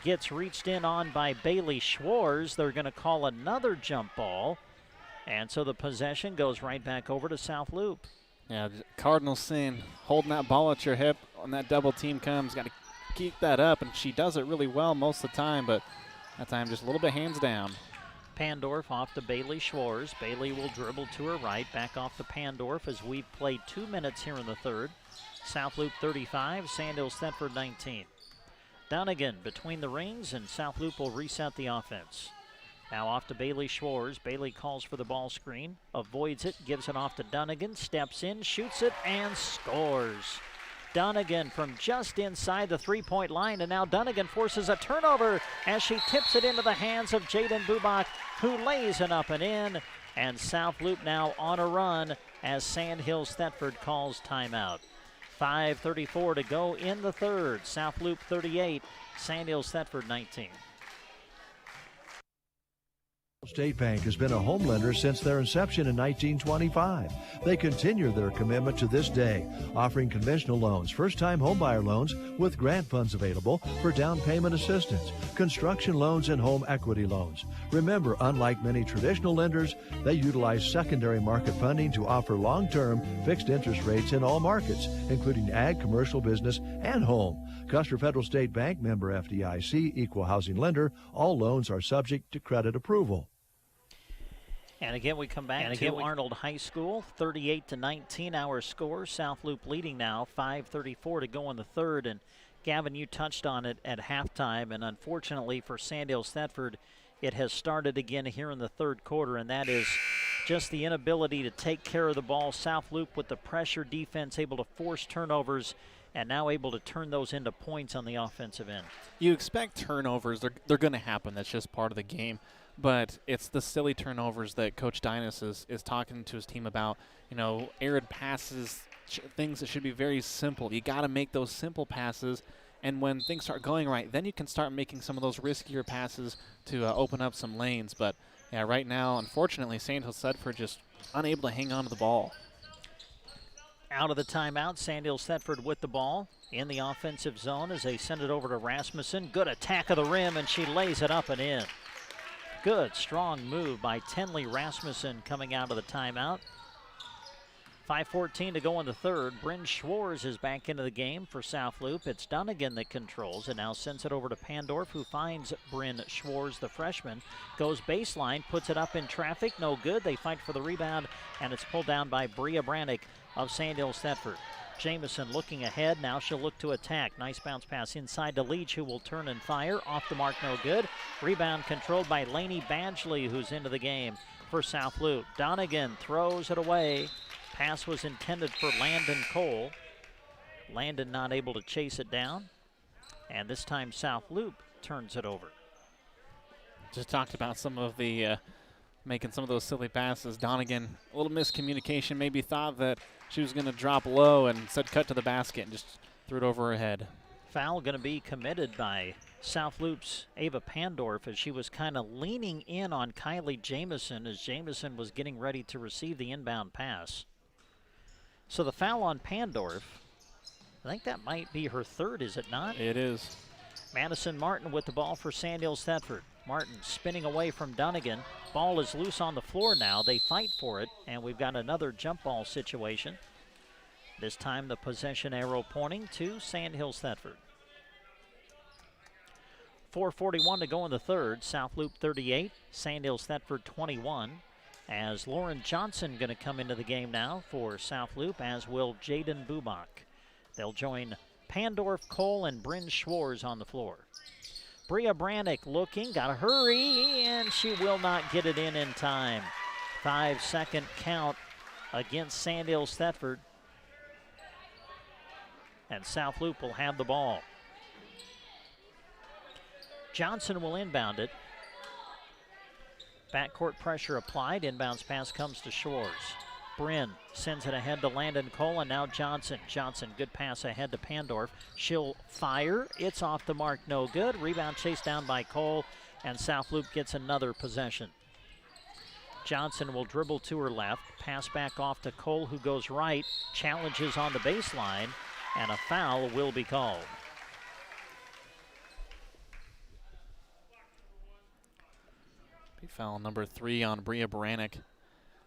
gets reached in on by Bailey Schwartz. They're going to call another jump ball. And so the possession goes right back over to South Loup. Yeah, Cardinal sin, holding that ball at your hip when that double team comes. Got to keep that up, and she does it really well most of the time, but that time just a little bit hands down. Pandorf off to Bailey Schwartz. Bailey will dribble to her right, back off to Pandorf as we've played 2 minutes here in the third. South Loup 35, Sandhills Thedford 19. Dunnigan between the rings, and South Loup will reset the offense. Now off to Bailey Schwartz. Bailey calls for the ball screen, avoids it, gives it off to Dunnigan, steps in, shoots it, and scores. Dunnigan from just inside the three-point line, and now Dunnigan forces a turnover as she tips it into the hands of Jaden Bubach, who lays it up and in, and South Loup now on a run as Sandhills Thedford calls timeout. 5:34 to go in the third. South Loup 38, Sandhills Thedford 19. State Bank has been a home lender since their inception in 1925. They continue their commitment to this day, offering conventional loans, first-time homebuyer loans with grant funds available for down payment assistance, construction loans, and home equity loans. Remember, unlike many traditional lenders, they utilize secondary market funding to offer long-term fixed interest rates in all markets, including ag, commercial, business, and home. Custer Federal State Bank, member FDIC, equal housing lender. All loans are subject to credit approval. And again, we come back to Arnold High School, 38-19 our score. South Loup leading now, 5:34 to go in the third. And Gavin, you touched on it at halftime, and unfortunately for Sandhills Thedford, it has started again here in the third quarter, and that is just the inability to take care of the ball. South Loup with the pressure defense able to force turnovers, and now able to turn those into points on the offensive end. You expect turnovers. They're going to happen. That's just part of the game. But it's the silly turnovers that Coach Dynas is talking to his team about. You know, arid passes, things that should be very simple. You got to make those simple passes, and when things start going right, then you can start making some of those riskier passes to open up some lanes. But, yeah, right now, unfortunately, Sandhills Thedford just unable to hang on to the ball. Out of the timeout, Sandhills Thedford with the ball in the offensive zone as they send it over to Rasmussen. Good attack of the rim, and she lays it up and in. Good, strong move by Tenley Rasmussen coming out of the timeout. 5:14 to go in the third. Bryn Schwartz is back into the game for South Loup. It's Dunnigan that controls and now sends it over to Pandorf, who finds Bryn Schwartz, the freshman. Goes baseline, puts it up in traffic. No good. They fight for the rebound, and it's pulled down by Bria Brannick of Sandhills Thedford. Jamison looking ahead. Now she'll look to attack. Nice bounce pass inside to Leach, who will turn and fire. Off the mark, no good. Rebound controlled by Lainey Badgley, who's into the game for South Loup. Donegan throws it away. Pass was intended for Landon Cole. Landon not able to chase it down. And this time South Loup turns it over. Just talked about some of the making some of those silly passes. Donegan, a little miscommunication, maybe thought that she was going to drop low and said cut to the basket and just threw it over her head. Foul going to be committed by South Loop's Ava Pandorf as she was kind of leaning in on Kylie Jamison as Jamison was getting ready to receive the inbound pass. So the foul on Pandorf, I think that might be her third, is it not? It is. Madison Martin with the ball for Sandhills Thedford. Martin spinning away from Donegan. Ball is loose on the floor now. They fight for it, and we've got another jump ball situation. This time the possession arrow pointing to Sandhills Thedford. 4:41 to go in the third. South Loup 38, Sandhills Thedford 21. As Lauren Johnson going to come into the game now for South Loup, as will Jaden Bubach. They'll join Pandorf, Cole, and Bryn Schwartz on the floor. Bria Brannick looking, got to hurry, and she will not get it in time. 5-second count against Sandhills Thedford. And South Loup will have the ball. Johnson will inbound it. Backcourt pressure applied. Inbounds pass comes to Schwartz. Bryn sends it ahead to Landon Cole, and now Johnson. Johnson, good pass ahead to Pandorf. She'll fire. It's off the mark, no good. Rebound chased down by Cole, and South Loup gets another possession. Johnson will dribble to her left. Pass back off to Cole, who goes right. Challenges on the baseline, and a foul will be called. Foul number 3 on Bria Brannick.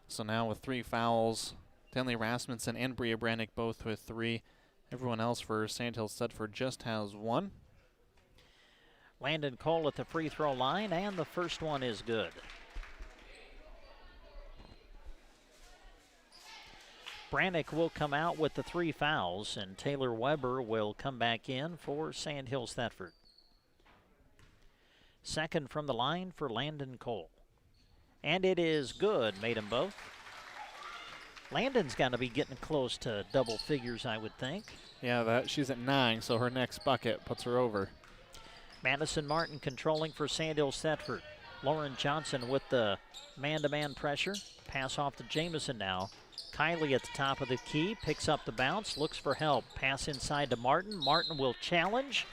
So now with 3 fouls, Tenley Rasmussen and Bria Brannick both with 3. Everyone else for Sandhills Thedford just has 1. Landon Cole at the free throw line, and the first one is good. Brannick will come out with the 3 fouls, and Taylor Weber will come back in for Sandhills Thedford. Second from the line for Landon Cole. And it is good, made them both. Landon's got to be getting close to double figures, I would think. Yeah, she's at 9, so her next bucket puts her over. Madison Martin controlling for Sandhills Thedford. Lauren Johnson with the man-to-man pressure. Pass off to Jamison now. Kylie at the top of the key, picks up the bounce, looks for help. Pass inside to Martin. Martin will challenge.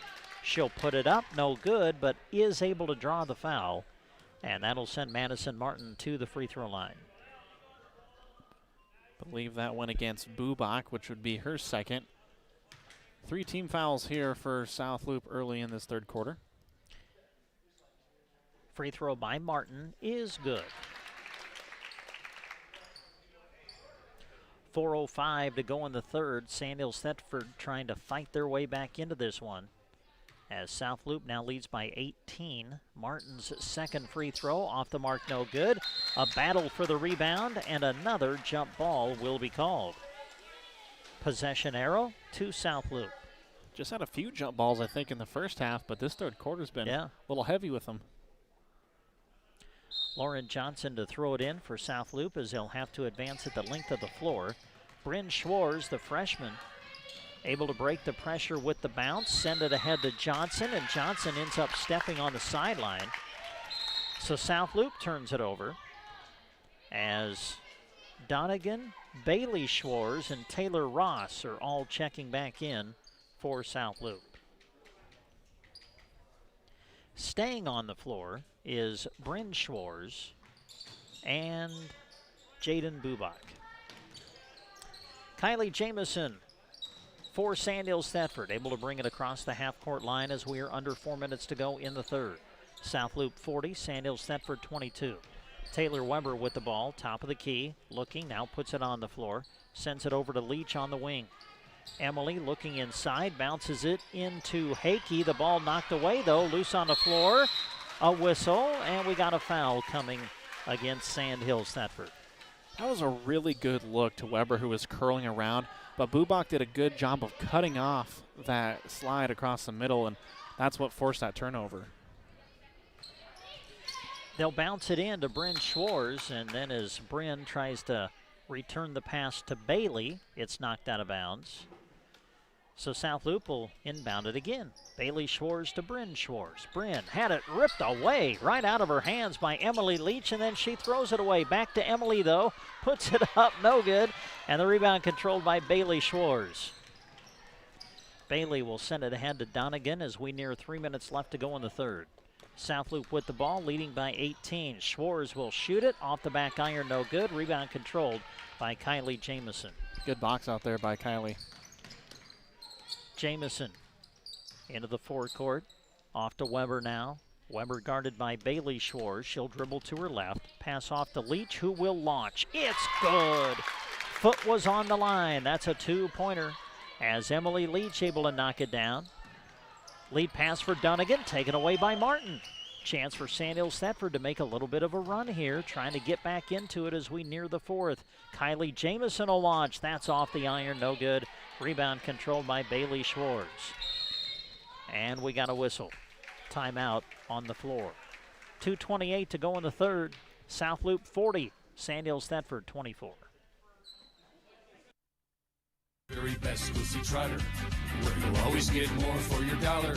She'll put it up, no good, but is able to draw the foul. And that'll send Madison Martin to the free throw line. I believe that went against Bubak, which would be her second. 3 team fouls here for South Loup early in this third quarter. Free throw by Martin is good. 4:05 to go in the third. Sandhills Thedford trying to fight their way back into this one, as South Loup now leads by 18. Martin's second free throw off the mark, no good. A battle for the rebound, and another jump ball will be called. Possession arrow to South Loup. Just had a few jump balls, I think, in the first half, but this third quarter's been a little heavy with them. Lauren Johnson to throw it in for South Loup, as they'll have to advance at the length of the floor. Bryn Schwartz, the freshman, able to break the pressure with the bounce, send it ahead to Johnson, and Johnson ends up stepping on the sideline. So South Loup turns it over as Donegan, Bailey Schwartz, and Taylor Ross are all checking back in for South Loup. Staying on the floor is Bryn Schwartz and Jaden Bubak. Kylie Jamison for Sandhills Thedford, able to bring it across the half-court line as we are under 4 minutes to go in the third. South Loup 40, Sandhills Thedford 22. Taylor Weber with the ball, top of the key, looking, now puts it on the floor, sends it over to Leach on the wing. Emily looking inside, bounces it into Hakey. The ball knocked away, though, loose on the floor. A whistle, and we got a foul coming against Sandhills Thedford. That was a really good look to Weber, who was curling around, but Bubak did a good job of cutting off that slide across the middle, and that's what forced that turnover. They'll bounce it in to Bryn Schwartz, and then as Bryn tries to return the pass to Bailey, it's knocked out of bounds. So South Loup will inbound it again. Bailey Schwartz to Bryn Schwartz. Bryn had it ripped away right out of her hands by Emily Leach, and then she throws it away. Back to Emily, though. Puts it up, no good. And the rebound controlled by Bailey Schwartz. Bailey will send it ahead to Donegan as we near 3 minutes left to go in the third. South Loup with the ball, leading by 18. Schwartz will shoot it. Off the back iron, no good. Rebound controlled by Kylie Jamison. Good box out there by Kylie. Jamison into the forecourt. Off to Weber now. Weber guarded by Bailey Schwartz. She'll dribble to her left. Pass off to Leach, who will launch. It's good. Foot was on the line. That's a two-pointer as Emily Leach able to knock it down. Lead pass for Donegan, taken away by Martin. Chance for Sandhills Thedford to make a little bit of a run here, trying to get back into it as we near the fourth. Kylie Jamison will launch. That's off the iron, no good. Rebound controlled by Bailey Schwartz. And we got a whistle. Timeout on the floor. 2:28 to go in the third. South Loup 40, Sandhills Thedford 24. Very best, go see Trotter, where you'll always get more for your dollar.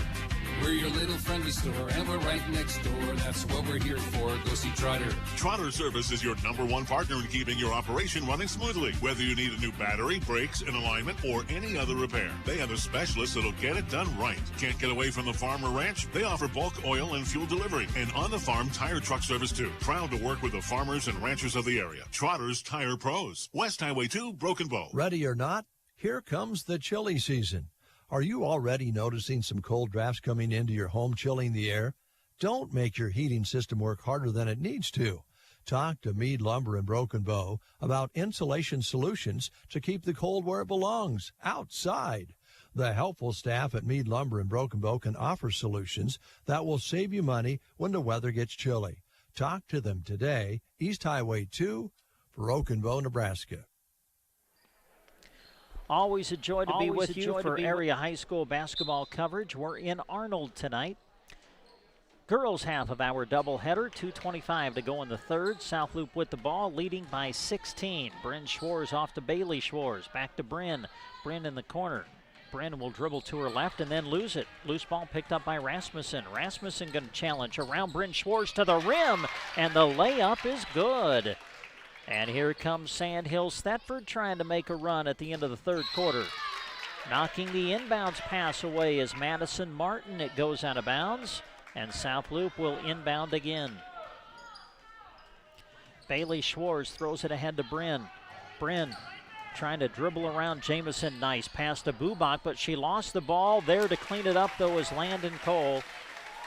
We're your little friendly store, and we're right next door. That's what we're here for. Go see Trotter. Trotter Service is your #1 partner in keeping your operation running smoothly. Whether you need a new battery, brakes, an alignment, or any other repair, they have a specialist that'll get it done right. Can't get away from the farm or ranch? They offer bulk oil and fuel delivery, and on-the-farm tire truck service too. Proud to work with the farmers and ranchers of the area. Trotter's Tire Pros. West Highway 2, Broken Bow. Ready or not, here comes the chilly season. Are you already noticing some cold drafts coming into your home, chilling the air? Don't make your heating system work harder than it needs to. Talk to Mead Lumber in Broken Bow about insulation solutions to keep the cold where it belongs, outside. The helpful staff at Mead Lumber in Broken Bow can offer solutions that will save you money when the weather gets chilly. Talk to them today, East Highway 2, Broken Bow, Nebraska. Always a joy to be with you for area high school basketball coverage. We're in Arnold tonight. Girls half of our doubleheader, 2:25 to go in the third. South Loup with the ball, leading by 16. Bryn Schwarz off to Bailey Schwarz. Back to Bryn. Bryn in the corner. Bryn will dribble to her left and then lose it. Loose ball picked up by Rasmussen. Rasmussen going to challenge around Bryn Schwarz to the rim, and the layup is good. And here comes Sandhills Thedford trying to make a run at the end of the third quarter. Knocking the inbounds pass away is Madison Martin. It goes out of bounds, and South Loup will inbound again. Bailey Schwarz throws it ahead to Bryn. Bryn trying to dribble around Jamison. Nice pass to Bubak, but she lost the ball. There to clean it up, though, is Landon Cole.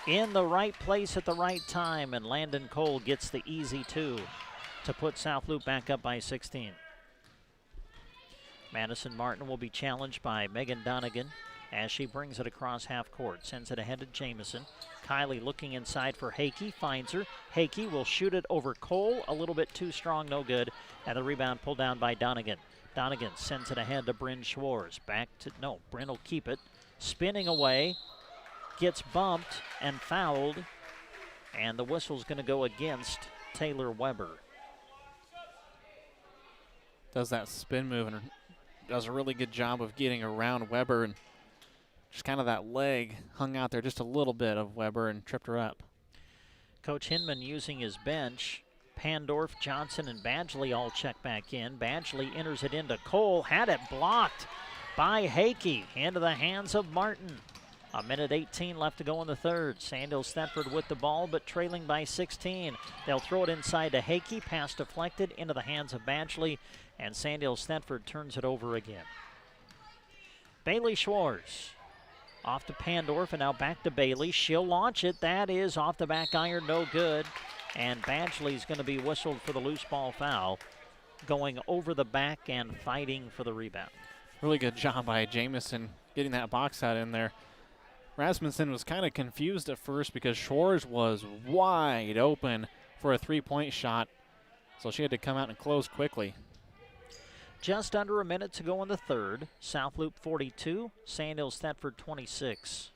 In the right place at the right time, and Landon Cole gets the easy two to put South Loup back up by 16. Madison Martin will be challenged by Megan Donegan as she brings it across half court. Sends it ahead to Jamison. Kylie looking inside for Hakey, finds her. Hakey will shoot it over Cole, a little bit too strong, no good. And the rebound pulled down by Donegan. Donegan sends it ahead to Bryn Schwarz. Bryn will keep it. Spinning away, gets bumped and fouled. And the whistle's going to go against Taylor Weber. Does that spin move and does a really good job of getting around Weber, and just kind of that leg hung out there just a little bit of Weber and tripped her up. Coach Hinman using his bench. Pandorf, Johnson, and Badgley all check back in. Badgley enters it into Cole, had it blocked by Hakey, into the hands of Martin. A minute 18 left to go in the third. Sandhills Thedford with the ball, but trailing by 16. They'll throw it inside to Hakey, pass deflected into the hands of Badgley, and Sandhills Thedford turns it over again. Bailey Schwarz off to Pandorf, and now back to Bailey. She'll launch it. That is off the back iron, no good. And Badgley's going to be whistled for the loose ball foul, going over the back and fighting for the rebound. Really good job by Jamison getting that box out in there. Rasmussen was kind of confused at first because Schwarz was wide open for a three-point shot, so she had to come out and close quickly. Just under a minute to go in the third. South Loup 42, Sandhills Thedford 26.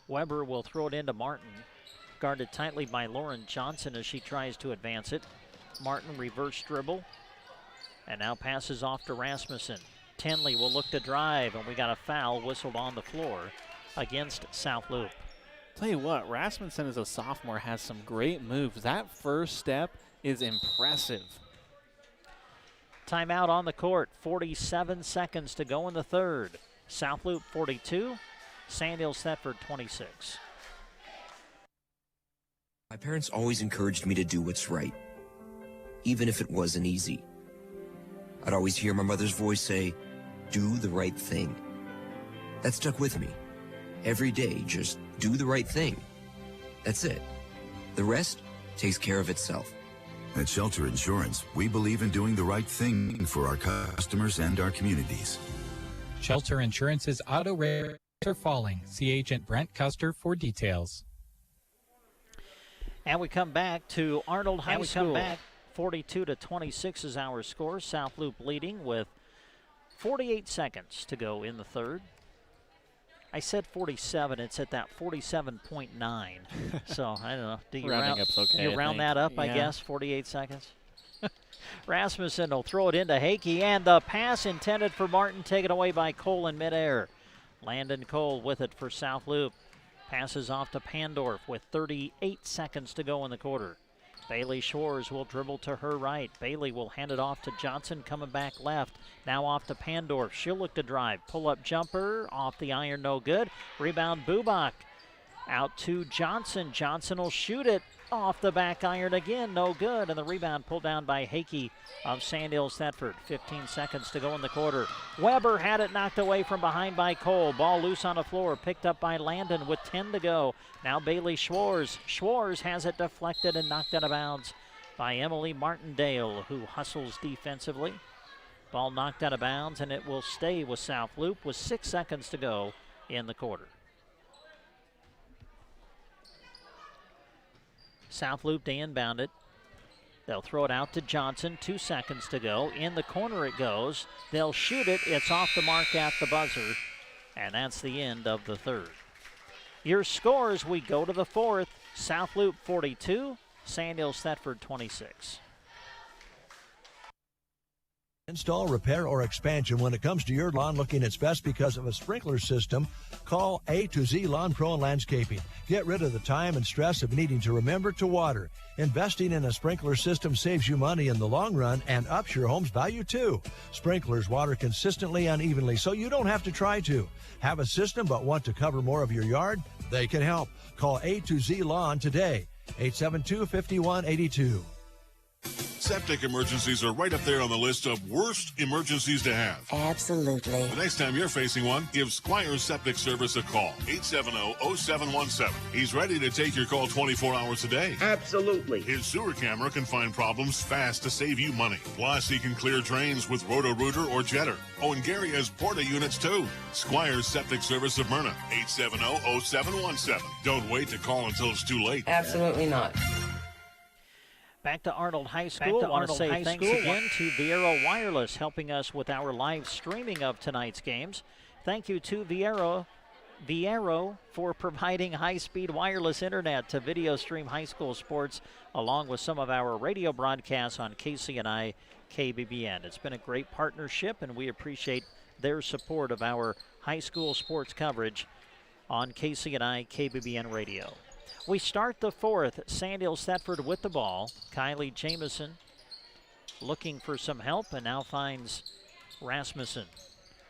Weber will throw it into Martin. Guarded tightly by Lauren Johnson as she tries to advance it. Martin reverse dribble, and now passes off to Rasmussen. Tenley will look to drive, and we got a foul whistled on the floor against South Loup. Tell you what, Rasmussen as a sophomore has some great moves. That first step is impressive. Timeout on the court, 47 seconds to go in the third. South Loup 42, Sandhills Thedford 26. My parents always encouraged me to do what's right, even if it wasn't easy. I'd always hear my mother's voice say, "Do the right thing." That stuck with me. Every day, just do the right thing. That's it. The rest takes care of itself. At Shelter Insurance, we believe in doing the right thing for our customers and our communities. Shelter Insurance's auto rates are falling. See Agent Brent Custer for details. And we come back to Arnold High School. 42-26 is our score. South Loup leading with 48 seconds to go in the third. I said 47. It's at that 47.9. So, I don't know. Do you round that up, I guess, 48 seconds? Rasmussen will throw it into Hakey, and the pass intended for Martin taken away by Cole in midair. Landon Cole with it for South Loup. Passes off to Pandorf with 38 seconds to go in the quarter. Bailey Schwarz will dribble to her right. Bailey will hand it off to Johnson, coming back left. Now off to Pandorf. She'll look to drive. Pull-up jumper off the iron, no good. Rebound Bubak. Out to Johnson. Johnson will shoot it off the back iron again, no good. And the rebound pulled down by Hakey of Sandhills Thedford. 15 seconds to go in the quarter. Weber had it knocked away from behind by Cole. Ball loose on the floor, picked up by Landon with 10 to go. Now Bailey Schwarz. Schwarz has it deflected and knocked out of bounds by Emily Martindale, who hustles defensively. Ball knocked out of bounds, and it will stay with South Loup with 6 seconds to go in the quarter. South Loup to inbound it. They'll throw it out to Johnson. 2 seconds to go. In the corner it goes. They'll shoot it. It's off the mark at the buzzer. And that's the end of the third. Your scores, we go to the fourth. South Loup 42, Sandhills Thedford 26. Install, repair, or expansion when it comes to your lawn looking its best because of a sprinkler system, call A to Z Lawn Pro and Landscaping. Get rid of the time and stress of needing to remember to water. Investing in a sprinkler system saves you money in the long run and ups your home's value too. Sprinklers water consistently and evenly so you don't have to try to. Have a system but want to cover more of your yard? They can help. Call A to Z Lawn today, 872-5182. Septic emergencies are right up there on the list of worst emergencies to have. Absolutely. The next time you're facing one, give Squire Septic Service a call. 870-0717. He's ready to take your call 24 hours a day. Absolutely. His sewer camera can find problems fast to save you money. Plus, he can clear drains with Roto-Rooter or Jetter. Oh, and Gary has Porta units too. Squire Septic Service of Myrna. 870-0717. Don't wait to call until it's too late. Absolutely not. Back to Arnold High School. I want to say thanks again to Viero Wireless helping us with our live streaming of tonight's games. Thank you to Viero for providing high-speed wireless internet to video stream high school sports along with some of our radio broadcasts on KCNI KBBN. It's been a great partnership, and we appreciate their support of our high school sports coverage on KCNI KBBN radio. We start the fourth. Sandhills Thedford with the ball. Kylie Jamison looking for some help and now finds Rasmussen.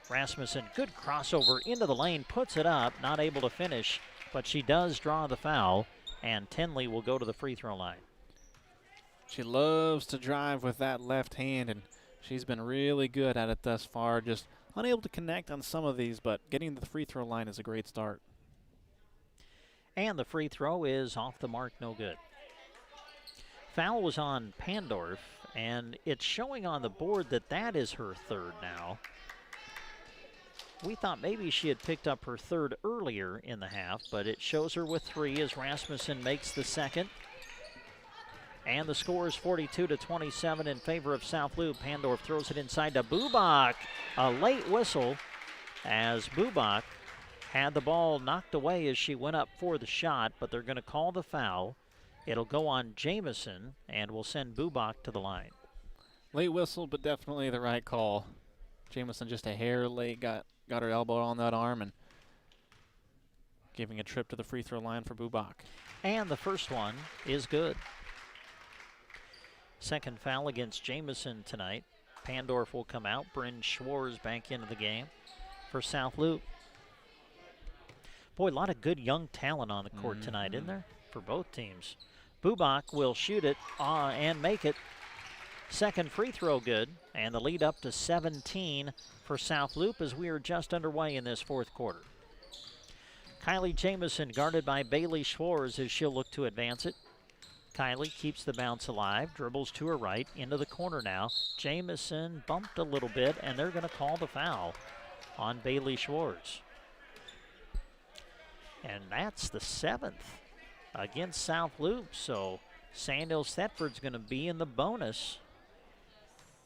Rasmussen, good crossover into the lane, puts it up, not able to finish, but she does draw the foul, and Tenley will go to the free throw line. She loves to drive with that left hand, and she's been really good at it thus far. Just unable to connect on some of these, but getting to the free throw line is a great start. And the free throw is off the mark, no good. Foul was on Pandorf, and it's showing on the board that that is her third now. We thought maybe she had picked up her third earlier in the half, but it shows her with 3 as Rasmussen makes the second. And the score is 42-27 in favor of South Loup. Pandorf throws it inside to Bubak. A late whistle as Bubak had the ball knocked away as she went up for the shot, but they're going to call the foul. It'll go on Jamison, and will send Bubak to the line. Late whistle, but definitely the right call. Jamison just a hair late, got her elbow on that arm, and giving a trip to the free throw line for Bubak. And the first one is good. Second foul against Jamison tonight. Pandorf will come out. Bryn Schwarz back into the game for South Loup. Boy, a lot of good young talent on the court tonight, isn't there, for both teams? Bubak will shoot it and make it. Second free throw good, and the lead up to 17 for South Loup as we are just underway in this fourth quarter. Kylie Jamison guarded by Bailey Schwarz as she'll look to advance it. Kylie keeps the bounce alive, dribbles to her right, into the corner now. Jamison bumped a little bit, and they're going to call the foul on Bailey Schwarz. And that's the 7th against South Loup. So Sandhills Thedford's going to be in the bonus.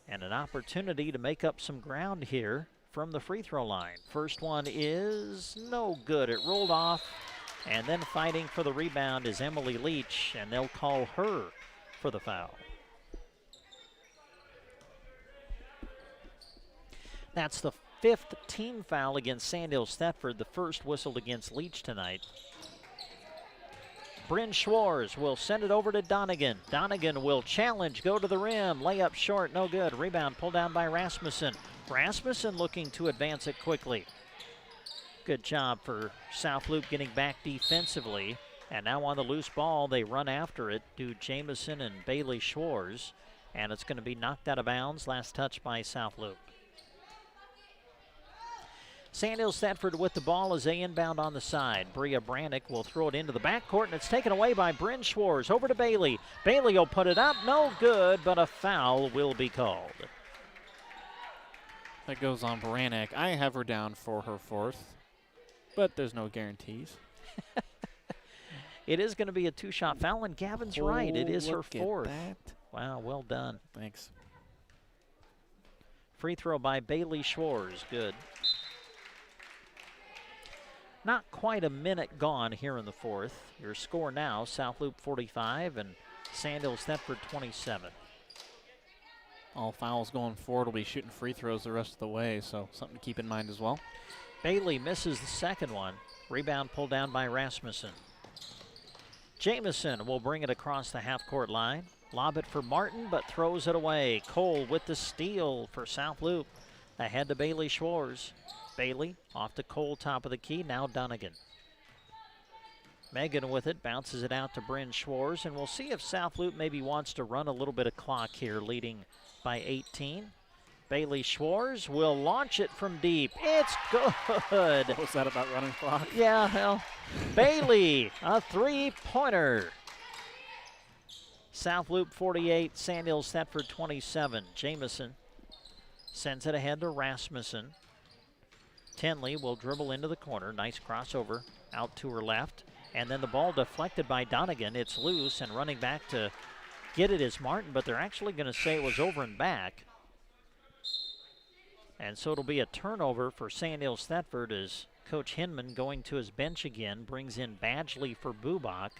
And an opportunity to make up some ground here from the free throw line. First one is no good. It rolled off. And then fighting for the rebound is Emily Leach. And they'll call her for the foul. That's the 5th team foul against Sandhills Thedford, the first whistled against Leach tonight. Bryn Schwarz will send it over to Donegan. Donegan will challenge, go to the rim, layup short, no good. Rebound pulled down by Rasmussen. Rasmussen looking to advance it quickly. Good job for South Loup getting back defensively. And now on the loose ball, they run after it, do Jamison and Bailey Schwarz. And it's going to be knocked out of bounds. Last touch by South Loup. Sandhills Thedford with the ball as they inbound on the side. Bria Brannick will throw it into the backcourt, and it's taken away by Bryn Schwarz. Over to Bailey. Bailey will put it up. No good, but a foul will be called. That goes on Brannick. I have her down for her 4th, but there's no guarantees. It is going to be a 2-shot foul, and Gavin's right. It is her 4th. Wow, well done. Thanks. Free throw by Bailey Schwartz, good. Not quite a minute gone here in the fourth. Your score now, South Loup 45 and Sandhills Thedford 27. All fouls going forward will be shooting free throws the rest of the way, so something to keep in mind as well. Bailey misses the second one. Rebound pulled down by Rasmussen. Jamison will bring it across the half-court line. Lob it for Martin, but throws it away. Cole with the steal for South Loup. Ahead to Bailey Schwartz. Bailey off to Cole, top of the key. Now Donegan. Megan with it, bounces it out to Bryn Schwartz, and we'll see if South Loup maybe wants to run a little bit of clock here, leading by 18. Bailey Schwartz will launch it from deep. It's good. What was that about running clock? Yeah, well, Bailey, a three-pointer. South Loup 48, Sandhills Thedford 27. Jamison sends it ahead to Rasmussen. Tenley will dribble into the corner. Nice crossover out to her left. And then the ball deflected by Donegan. It's loose, and running back to get it is Martin, but they're actually going to say it was over and back. And so it'll be a turnover for Sandhills Thedford as Coach Hinman, going to his bench again, brings in Badgley for Bubak.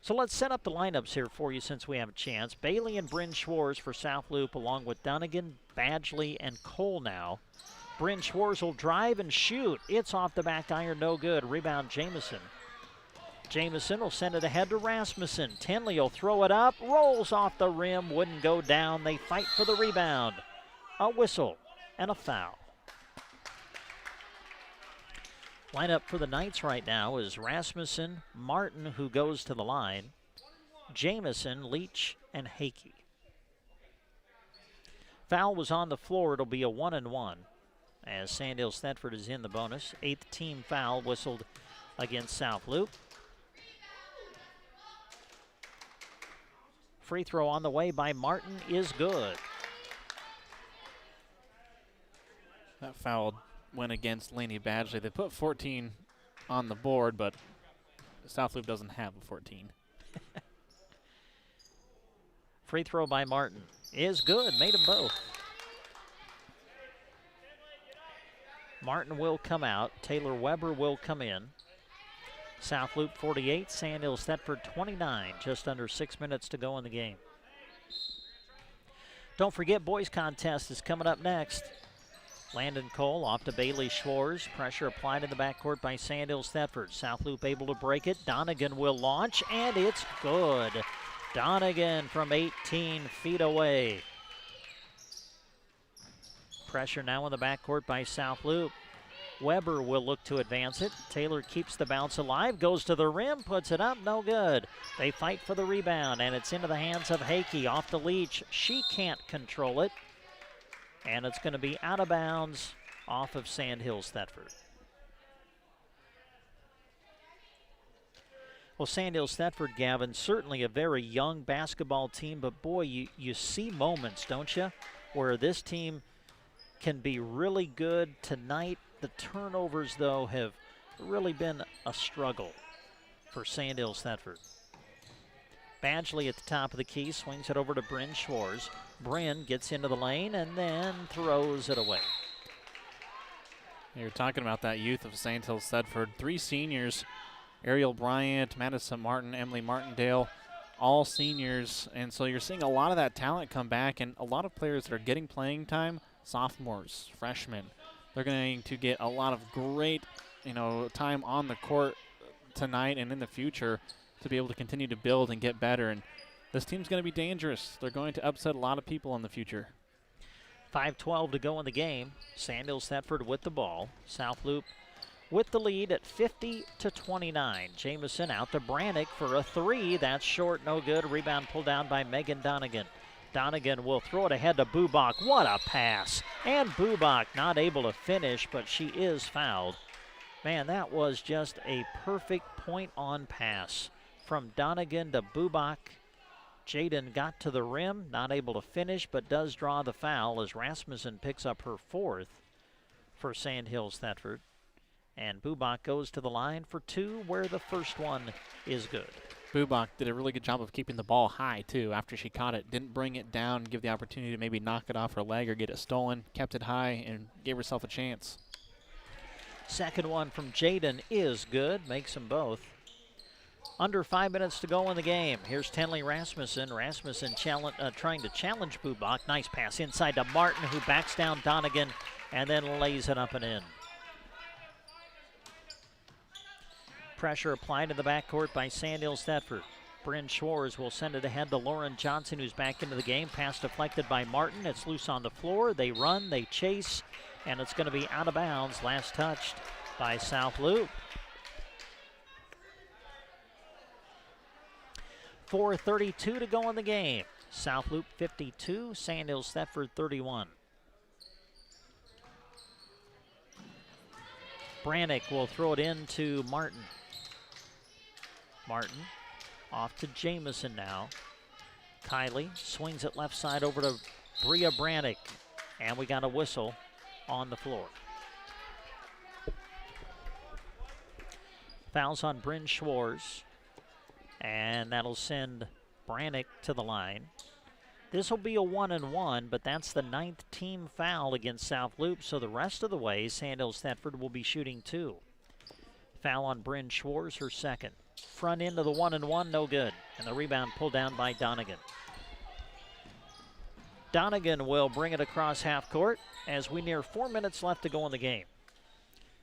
So let's set up the lineups here for you since we have a chance. Bailey and Bryn Schwartz for South Loup, along with Donegan, Badgley, and Cole now. Bryn Schwartz will drive and shoot. It's off the back iron, no good. Rebound Jamison. Jamison will send it ahead to Rasmussen. Tenley will throw it up, rolls off the rim, wouldn't go down. They fight for the rebound. A whistle and a foul. Lineup for the Knights right now is Rasmussen, Martin, who goes to the line, Jamison, Leach, and Hakey. Foul was on the floor. It'll be a 1-and-1 as Sandhills Thedford is in the bonus. 8th team foul whistled against South Loup. Free throw on the way by Martin is good. That foul went against Laney Badgley. They put 14 on the board, but South Loup doesn't have a 14. Free throw by Martin is good. Made them both. Martin will come out. Taylor Weber will come in. South Loup 48, Sandhills Thedford 29. Just under 6 minutes to go in the game. Don't forget, boys contest is coming up next. Landon Cole off to Bailey Schwartz. Pressure applied in the backcourt by Sandhills Thedford. South Loup able to break it. Donegan will launch, and it's good. Donegan from 18 feet away. Pressure now in the backcourt by South Loup. Weber will look to advance it. Taylor keeps the bounce alive, goes to the rim, puts it up, no good. They fight for the rebound, and it's into the hands of Hakey. Off the Leach. She can't control it. And it's going to be out of bounds off of Sandhills Thedford. Well, Sandhills Thedford, Gavin, certainly a very young basketball team, but boy, you see moments, don't you, where this team can be really good. Tonight, the turnovers, though, have really been a struggle for Sandhills Thedford. Badgley at the top of the key, swings it over to Bryn Schwartz. Bryn gets into the lane and then throws it away. You're talking about that youth of Sandhills Thedford. 3 seniors, Ariel Bryant, Madison Martin, Emily Martindale, all seniors. And so you're seeing a lot of that talent come back, and a lot of players that are getting playing time, sophomores, freshmen. They're going to get a lot of great, time on the court tonight and in the future to be able to continue to build and get better. And this team's going to be dangerous. They're going to upset a lot of people in the future. 5:12 to go in the game. Sandhills Thedford with the ball. South Loup with the lead at 50-29. Jamison out to Brannick for a 3. That's short, no good. Rebound pulled down by Megan Donegan. Donegan will throw it ahead to Bubak. What a pass. And Bubak not able to finish, but she is fouled. Man, that was just a perfect point-on pass from Donegan to Bubak. Jaden got to the rim, not able to finish, but does draw the foul as Rasmussen picks up her 4th for Sandhills Thedford. And Bubak goes to the line for 2, where the first one is good. Bubach did a really good job of keeping the ball high, too. After she caught it, didn't bring it down, give the opportunity to maybe knock it off her leg or get it stolen. Kept it high and gave herself a chance. Second one from Jaden is good. Makes them both. Under 5 minutes to go in the game. Here's Tenley Rasmussen. Rasmussen trying to challenge Bubach. Nice pass inside to Martin, who backs down Donegan and then lays it up and in. Pressure applied in the backcourt by Sandhills Thedford. Bryn Schwartz will send it ahead to Lauren Johnson, who's back into the game. Pass deflected by Martin. It's loose on the floor. They run, they chase, and it's going to be out of bounds. Last touched by South Loup. 4:32 to go in the game. South Loup 52, Sandhills Thedford 31. Brannick will throw it in to Martin. Martin off to Jamison now. Kylie swings it left side over to Bria Brannick. And we got a whistle on the floor. Fouls on Bryn Schwartz. And that'll send Brannick to the line. This will be a 1-and-1, but that's the 9th team foul against South Loup, so the rest of the way, Sandhills Thedford will be shooting 2. Foul on Bryn Schwartz, her second. Front end of the 1-and-1, no good. And the rebound pulled down by Donegan. Donegan will bring it across half court as we near 4 minutes left to go in the game.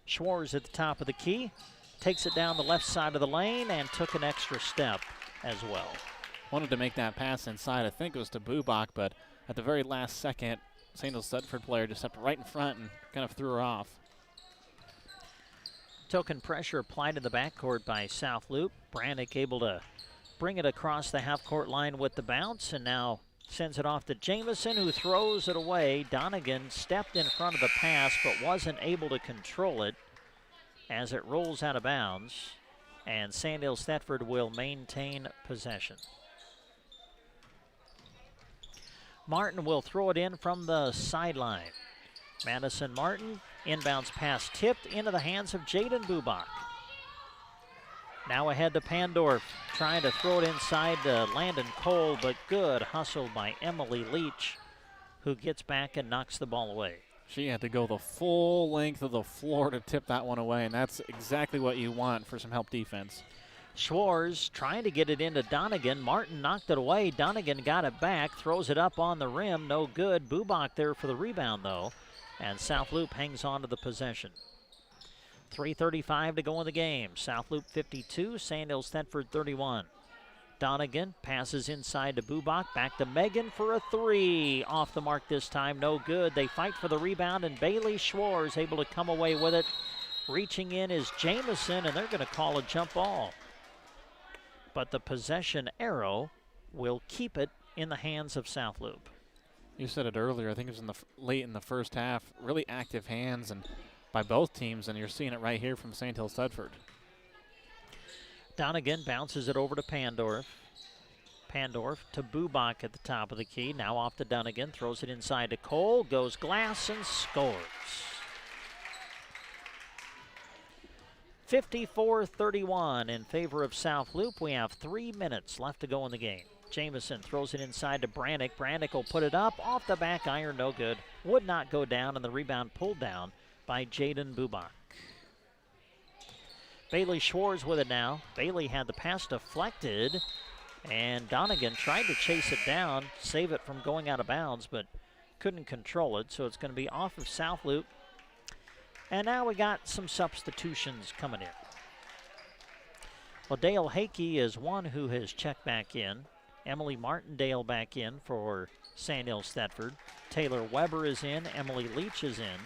Schwartz at the top of the key, takes it down the left side of the lane and took an extra step as well. Wanted to make that pass inside. I think it was to Bubach, but at the very last second, Sandhills Thedford player just stepped right in front and kind of threw her off. Token pressure applied in the backcourt by South Loup. Brannick able to bring it across the half-court line with the bounce, and now sends it off to Jamison, who throws it away. Donegan stepped in front of the pass, but wasn't able to control it as it rolls out of bounds, and Sandhills Thedford will maintain possession. Martin will throw it in from the sideline. Madison Martin, inbounds pass tipped into the hands of Jaden Bubach. Now ahead to Pandorf, trying to throw it inside to Landon Cole, but good hustle by Emily Leach, who gets back and knocks the ball away. She had to go the full length of the floor to tip that one away, and that's exactly what you want for some help defense. Schwartz trying to get it into Donegan. Martin knocked it away. Donegan got it back, throws it up on the rim. No good. Bubach there for the rebound, though. And South Loup hangs on to the possession. 3:35 to go in the game. South Loup 52, Sandhills Thedford 31. Donegan passes inside to Bubach. Back to Megan for a 3. Off the mark this time. No good. They fight for the rebound, and Bailey Schwartz able to come away with it. Reaching in is Jamison, and they're going to call a jump ball. But the possession arrow will keep it in the hands of South Loup. You said it earlier. I think it was late in the first half. Really active hands and by both teams, and you're seeing it right here from Sandhills Thedford. Donegan bounces it over to Pandorf. Pandorf to Bubach at the top of the key. Now off to Donegan. Throws it inside to Cole. Goes glass and scores. 54-31 in favor of South Loup. We have 3 minutes left to go in the game. Jamison throws it inside to Brannick. Brannick will put it up. Off the back iron, no good. Would not go down, and the rebound pulled down by Jaden Bubach. Bailey Schwartz with it now. Bailey had the pass deflected, and Donegan tried to chase it down, save it from going out of bounds, but couldn't control it, so it's going to be off of South Loup. And now we got some substitutions coming in. Well, Dale Hakey is one who has checked back in. Emily Martindale back in for Sandhills Thedford. Taylor Weber is in. Emily Leach is in.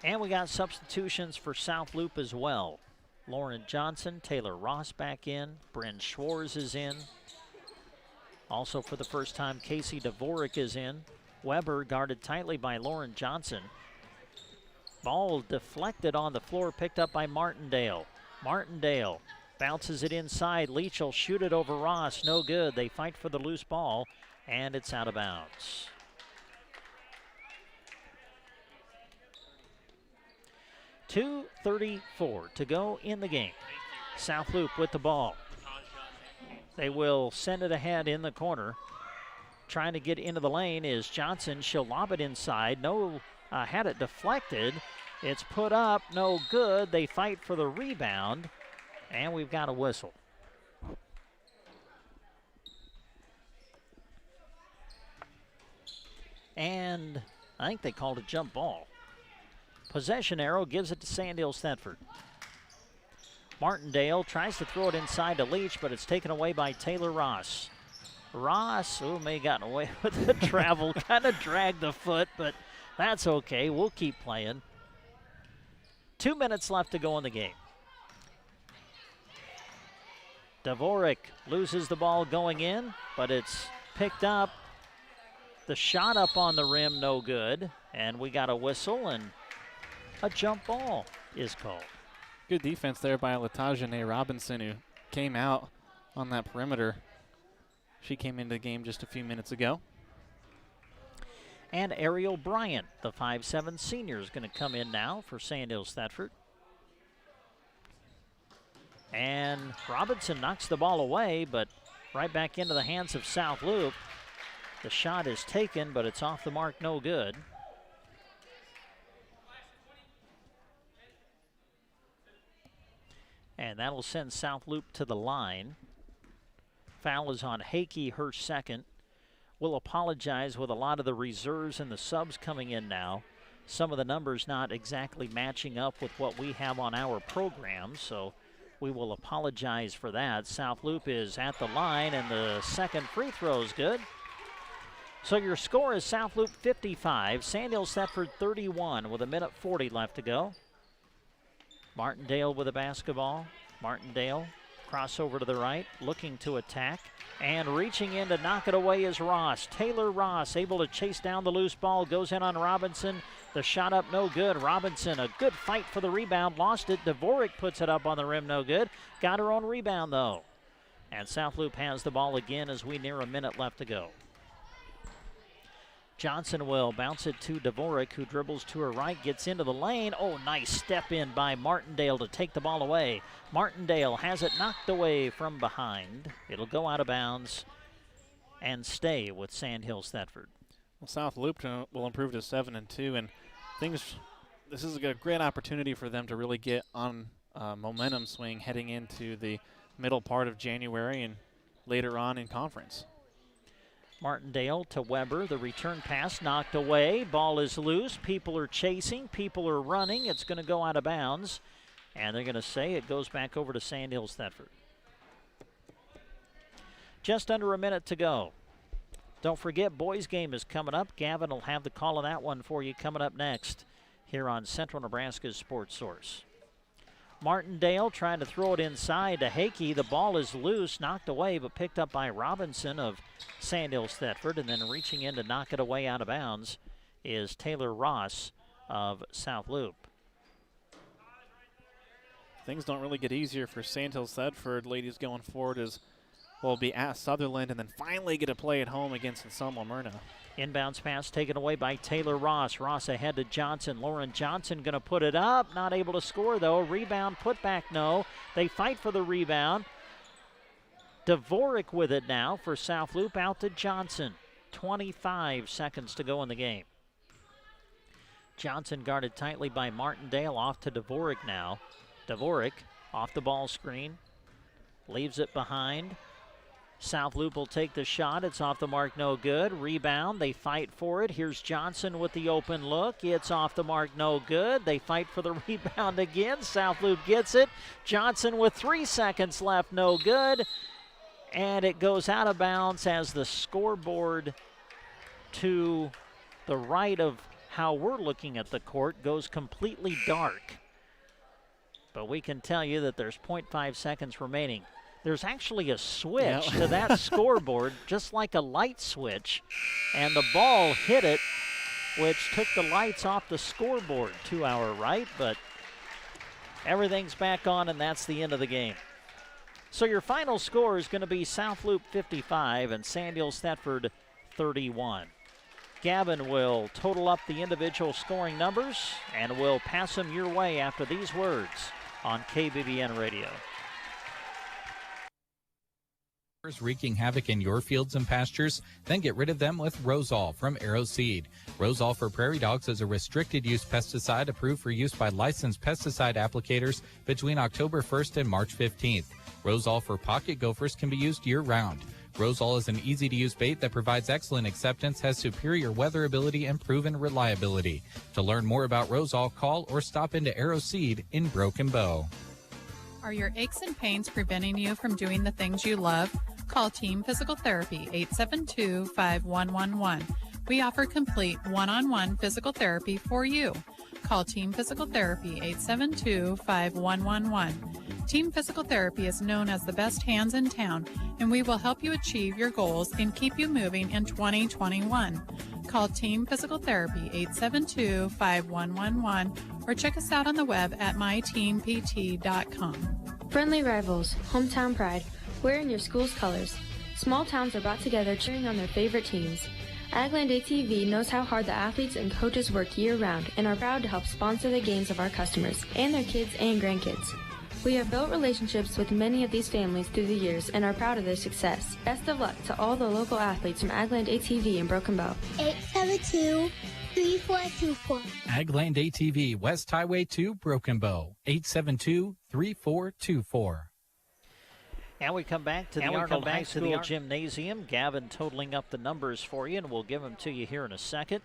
And we got substitutions for South Loup as well. Lauren Johnson, Taylor Ross back in. Bryn Schwartz is in. Also for the first time, Casey Dvorak is in. Weber guarded tightly by Lauren Johnson. Ball deflected on the floor, picked up by Martindale. Martindale bounces it inside. Leach will shoot it over Ross. No good. They fight for the loose ball, and it's out of bounds. 2:34 to go in the game. South Loup with the ball. They will send it ahead in the corner. Trying to get into the lane is Johnson. She'll lob it inside. No, had it deflected. It's put up, no good. They fight for the rebound, and we've got a whistle. And I think they called a jump ball. Possession arrow gives it to Sandhills Thedford. Martindale tries to throw it inside to Leach, but it's taken away by Taylor Ross. Ross, may have gotten away with the travel, kind of dragged the foot, but that's okay. We'll keep playing. 2 minutes left to go in the game. Dvorak loses the ball going in, but it's picked up. The shot up on the rim, no good. And we got a whistle, and a jump ball is called. Good defense there by Latajane Robinson, who came out on that perimeter. She came into the game just a few minutes ago. And Ariel Bryant, the 5'7" senior, is going to come in now for Sandhills Thedford. And Robinson knocks the ball away, but right back into the hands of South Loup. The shot is taken, but it's off the mark, no good. And that'll send South Loup to the line. Foul is on Hakey, her second. We'll apologize with a lot of the reserves and the subs coming in now. Some of the numbers not exactly matching up with what we have on our program, so we will apologize for that. South Loup is at the line, and the second free throw is good. So your score is South Loup 55, Sandhills Thedford 31 with 1:40 left to go. Martindale with a basketball. Martindale crossover to the right, looking to attack, and reaching in to knock it away is Ross. Taylor Ross able to chase down the loose ball, goes in on Robinson. The shot up, no good. Robinson, a good fight for the rebound, lost it. Dvorak puts it up on the rim, no good. Got her own rebound, though. And South Loup has the ball again as we near a minute left to go. Johnson will bounce it to Dvorak, who dribbles to her right, gets into the lane. Oh, nice step in by Martindale to take the ball away. Martindale has it knocked away from behind. It'll go out of bounds and stay with Sandhills Thedford. Well, South Loup will improve to 7-2, and this is a great opportunity for them to really get on momentum swing heading into the middle part of January and later on in conference. Martindale to Weber. The return pass knocked away. Ball is loose. People are chasing. People are running. It's going to go out of bounds. And they're going to say it goes back over to Sandhills Thedford. Just under a minute to go. Don't forget, boys game is coming up. Gavin will have the call on that one for you coming up next here on Central Nebraska's Sports Source. Martindale trying to throw it inside to Hakey. The ball is loose, knocked away, but picked up by Robinson of Sandhills Thedford, and then reaching in to knock it away out of bounds is Taylor Ross of South Loup. Things don't really get easier for Sandhills Thedford, ladies, going forward, as will be at Sutherland and then finally get a play at home against Anselmo Myrna. Inbounds pass taken away by Taylor Ross. Ross ahead to Johnson. Lauren Johnson going to put it up. Not able to score, though. Rebound, put back, no. They fight for the rebound. Dvorak with it now for South Loup, out to Johnson. 25 seconds to go in the game. Johnson guarded tightly by Martindale, off to Dvorak now. Dvorak off the ball screen. Leaves it behind. South Loup will take the shot. It's off the mark, no good. Rebound, they fight for it. Here's Johnson with the open look. It's off the mark, no good. They fight for the rebound again. South Loup gets it. Johnson with 3 seconds left, no good. And it goes out of bounds as the scoreboard to the right of how we're looking at the court goes completely dark. But we can tell you that there's 0.5 seconds remaining. There's actually a switch to that scoreboard, just like a light switch, and the ball hit it, which took the lights off the scoreboard to our right, but everything's back on, and that's the end of the game. So your final score is going to be South Loup 55 and Sandhills Thedford 31. Gavin will total up the individual scoring numbers, and we'll pass them your way after these words on KBBN Radio. Wreaking havoc in your fields and pastures? Then get rid of them with Rosol from Arrow Seed. Rosol for prairie dogs is a restricted use pesticide approved for use by licensed pesticide applicators between October 1st and March 15th. Rosol for pocket gophers can be used year-round. Rosol is an easy-to-use bait that provides excellent acceptance, has superior weatherability, and proven reliability. To learn more about Rosol, call or stop into Arrow Seed in Broken Bow. Are your aches and pains preventing you from doing the things you love? Call Team Physical Therapy 872-5111. We offer complete one-on-one physical therapy for you. Call Team Physical Therapy 872-5111. Team Physical Therapy is known as the best hands in town, and we will help you achieve your goals and keep you moving in 2021. Call Team Physical Therapy 872-5111 or check us out on the web at myteampt.com. Friendly rivals, hometown pride, wearing your school's colors. Small towns are brought together cheering on their favorite teams. Agland ATV knows how hard the athletes and coaches work year-round and are proud to help sponsor the games of our customers and their kids and grandkids. We have built relationships with many of these families through the years and are proud of their success. Best of luck to all the local athletes from Agland ATV in Broken Bow. 872-3424. Agland ATV, West Highway 2, Broken Bow, 872-3424. And we come back to the Arnold High School Gymnasium. Gavin totaling up the numbers for you, and we'll give them to you here in a second.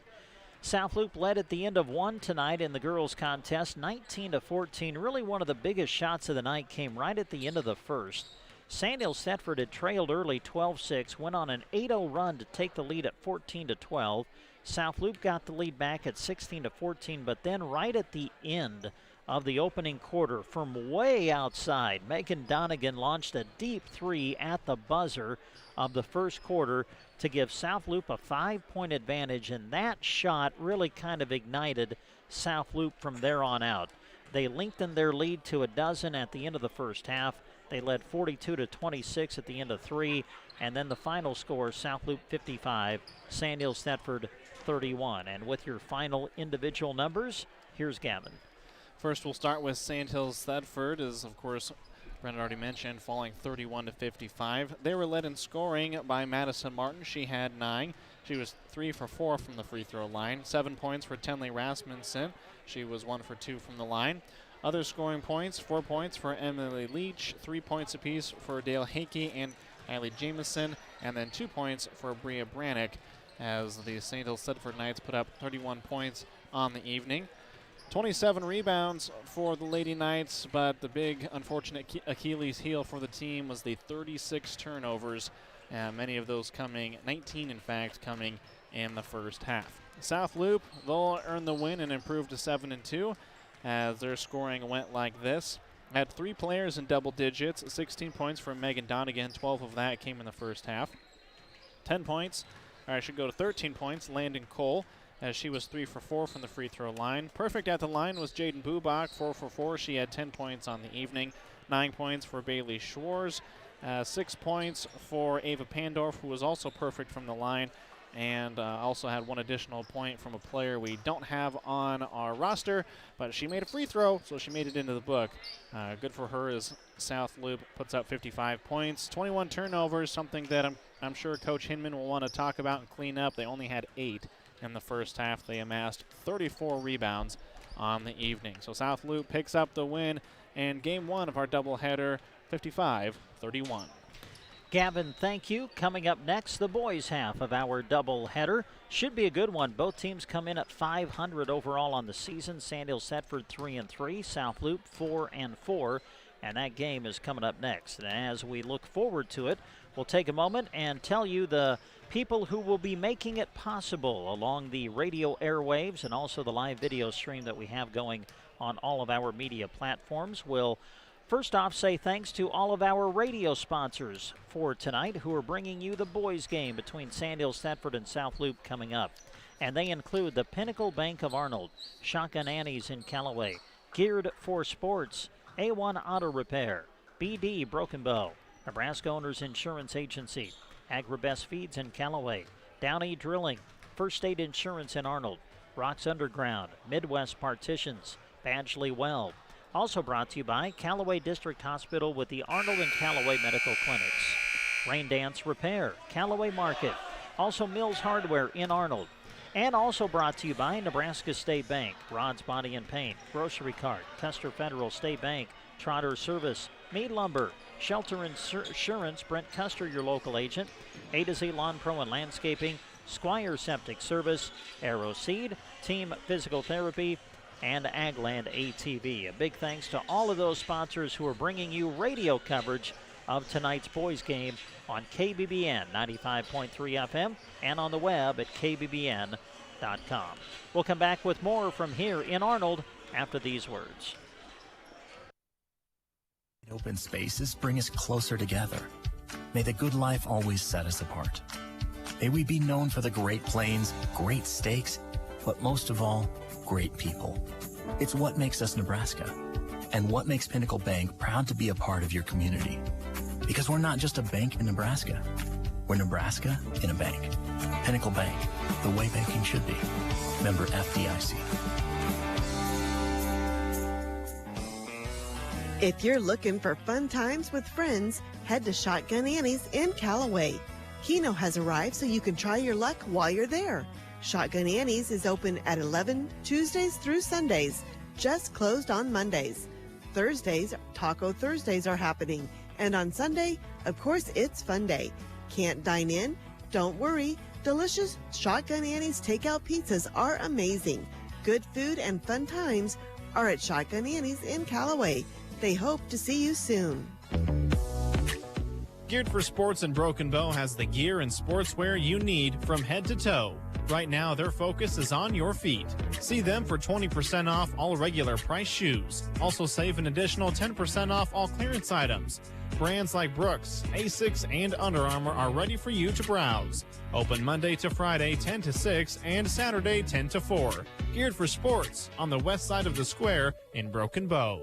South Loup led at the end of one tonight in the girls' contest, 19-14. Really one of the biggest shots of the night came right at the end of the first. Sandhills Thedford had trailed early 12-6, went on an 8-0 run to take the lead at 14-12. South Loup got the lead back at 16-14, but then right at the end of the opening quarter from way outside, Megan Donegan launched a deep three at the buzzer of the first quarter to give South Loup a 5-point advantage, and that shot really kind of ignited South Loup from there on out. They lengthened their lead to a dozen at the end of the first half. They led 42-26 at the end of three, and then the final score, South Loup 55, Sandhills Thedford 31. And with your final individual numbers, here's Gavin. First, we'll start with Sandhills Thedford, as of course Brendan already mentioned, falling 31-55. They were led in scoring by Madison Martin. She had 9. She was 3 for 4 from the free throw line. 7 points for Tenley Rasmussen. She was 1 for 2 from the line. Other scoring points, 4 points for Emily Leach, 3 points apiece for Dale Hakey and Kylie Jameson, and then 2 points for Bria Brannick, as the Sandhills Thedford Knights put up 31 points on the evening. 27 rebounds for the Lady Knights, but the big unfortunate Achilles heel for the team was the 36 turnovers, many of those coming, 19 in fact, coming in the first half. South Loup, they'll earn the win and improve to 7-2, as their scoring went like this. Had 3 players in double digits, 16 points from Megan Donegan, 12 of that came in the first half. 10 points, or I should go to 13 points, Landon Cole, as she was 3 for 4 from the free throw line. Perfect at the line was Jaden Bubach, 4 for 4. She had 10 points on the evening. 9 points for Bailey Schwartz. 6 points for Ava Pandorf, who was also perfect from the line, and also had 1 additional point from a player we don't have on our roster, but she made a free throw, so she made it into the book. Good for her, as South Loup puts up 55 points. 21 turnovers, something that I'm sure Coach Hinman will want to talk about and clean up. They only had 8 in the first half. They amassed 34 rebounds on the evening. So South Loup picks up the win in game 1 of our doubleheader, 55-31. Gavin, thank you. Coming up next, the boys' half of our doubleheader. Should be a good one. Both teams come in at 500 overall on the season. Sandhills Thedford 3-3, South Loup 4-4, and that game is coming up next. And as we look forward to it, we'll take a moment and tell you the people who will be making it possible along the radio airwaves and also the live video stream that we have going on all of our media platforms. We'll first off say thanks to all of our radio sponsors for tonight who are bringing you the boys game between Sandhills Thedford and South Loup coming up. And they include the Pinnacle Bank of Arnold, Shotgun Annie's in Callaway, Geared for Sports, A1 Auto Repair, BD Broken Bow, Nebraska Owners Insurance Agency, Agri-Best Feeds in Callaway, Downey Drilling, First State Insurance in Arnold, Rocks Underground, Midwest Partitions, Badgley Well. Also brought to you by Callaway District Hospital with the Arnold and Callaway Medical Clinics. Rain Dance Repair, Callaway Market. Also Mills Hardware in Arnold. And also brought to you by Nebraska State Bank, Rod's Body and Paint, Grocery Cart, Custer Federal State Bank, Trotter Service, Mead Lumber, Shelter Insurance, Brent Custer, your local agent, A to Z Lawn Pro and Landscaping, Squire Septic Service, Arrow Seed, Team Physical Therapy, and Agland ATV. A big thanks to all of those sponsors who are bringing you radio coverage of tonight's boys game on KBBN 95.3 FM and on the web at kbbn.com. We'll come back with more from here in Arnold after these words. Open spaces bring us closer together. May the good life always set us apart. May we be known for the great plains, great steaks, but most of all, great people. It's what makes us Nebraska, and what makes Pinnacle Bank proud to be a part of your community. Because we're not just a bank in Nebraska. We're Nebraska in a bank. Pinnacle Bank, the way banking should be. Member FDIC. If you're looking for fun times with friends, head to Shotgun Annie's in Callaway. Keno has arrived so you can try your luck while you're there. Shotgun Annie's is open at 11 Tuesdays through Sundays, just closed on Mondays. Thursdays, Taco Thursdays are happening. And on Sunday, of course, it's Fun Day. Can't dine in? Don't worry. Delicious Shotgun Annie's takeout pizzas are amazing. Good food and fun times are at Shotgun Annie's in Callaway. They hope to see you soon. Geared for Sports and Broken Bow has the gear and sportswear you need from head to toe. Right now, their focus is on your feet. See them for 20% off all regular price shoes. Also save an additional 10% off all clearance items. Brands like Brooks, Asics, and Under Armour are ready for you to browse. Open Monday to Friday 10 to 6 and Saturday 10 to 4. Geared for Sports on the west side of the square in Broken Bow.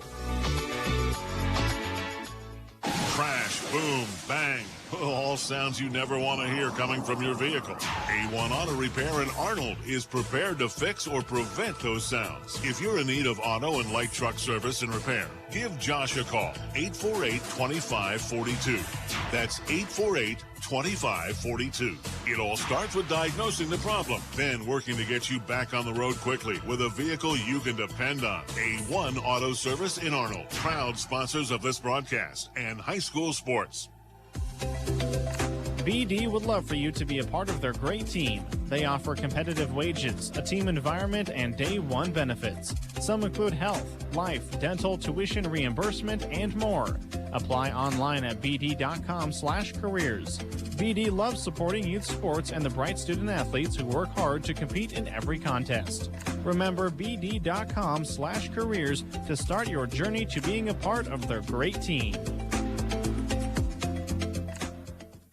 Crash, boom, bang. All sounds you never want to hear coming from your vehicle. A1 Auto Repair in Arnold is prepared to fix or prevent those sounds. If you're in need of auto and light truck service and repair, give Josh a call, 848-2542. That's 848-2542. It all starts with diagnosing the problem, then working to get you back on the road quickly with a vehicle you can depend on. A1 Auto Service in Arnold, proud sponsors of this broadcast and high school sports. BD would love for you to be a part of their great team. They offer competitive wages, a team environment, and day one benefits. Some include health, life, dental, tuition reimbursement, and more. Apply online at bd.com/careers. BD loves supporting youth sports and the bright student athletes who work hard to compete in every contest. Remember bd.com/careers to start your journey to being a part of their great team.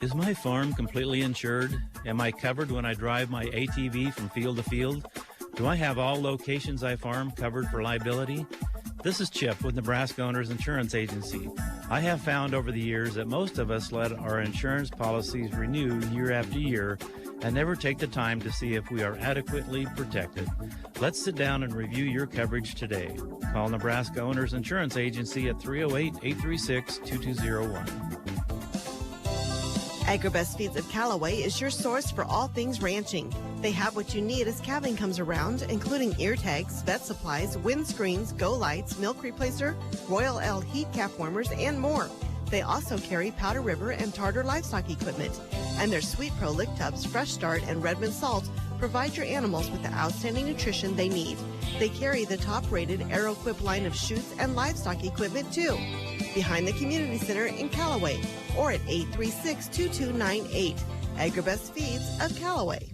Is my farm completely insured? Am I covered when I drive my ATV from field to field? Do I have all locations I farm covered for liability? This is Chip with Nebraska Owners Insurance Agency. I have found over the years that most of us let our insurance policies renew year after year and never take the time to see if we are adequately protected. Let's sit down and review your coverage today. Call Nebraska Owners Insurance Agency at 308-836-2201. Agri-Best Feeds of Callaway is your source for all things ranching. They have what you need as calving comes around, including ear tags, vet supplies, windscreens, go lights, milk replacer, Royal L heat cap warmers, and more. They also carry Powder River and Tartar livestock equipment. And their Sweet Pro Lick Tubs, Fresh Start, and Redmond Salt provide your animals with the outstanding nutrition they need. They carry the top-rated AeroQuip line of chutes and livestock equipment, too. Behind the Community Center in Callaway, or at 836-2298. Agri-Best Feeds of Callaway.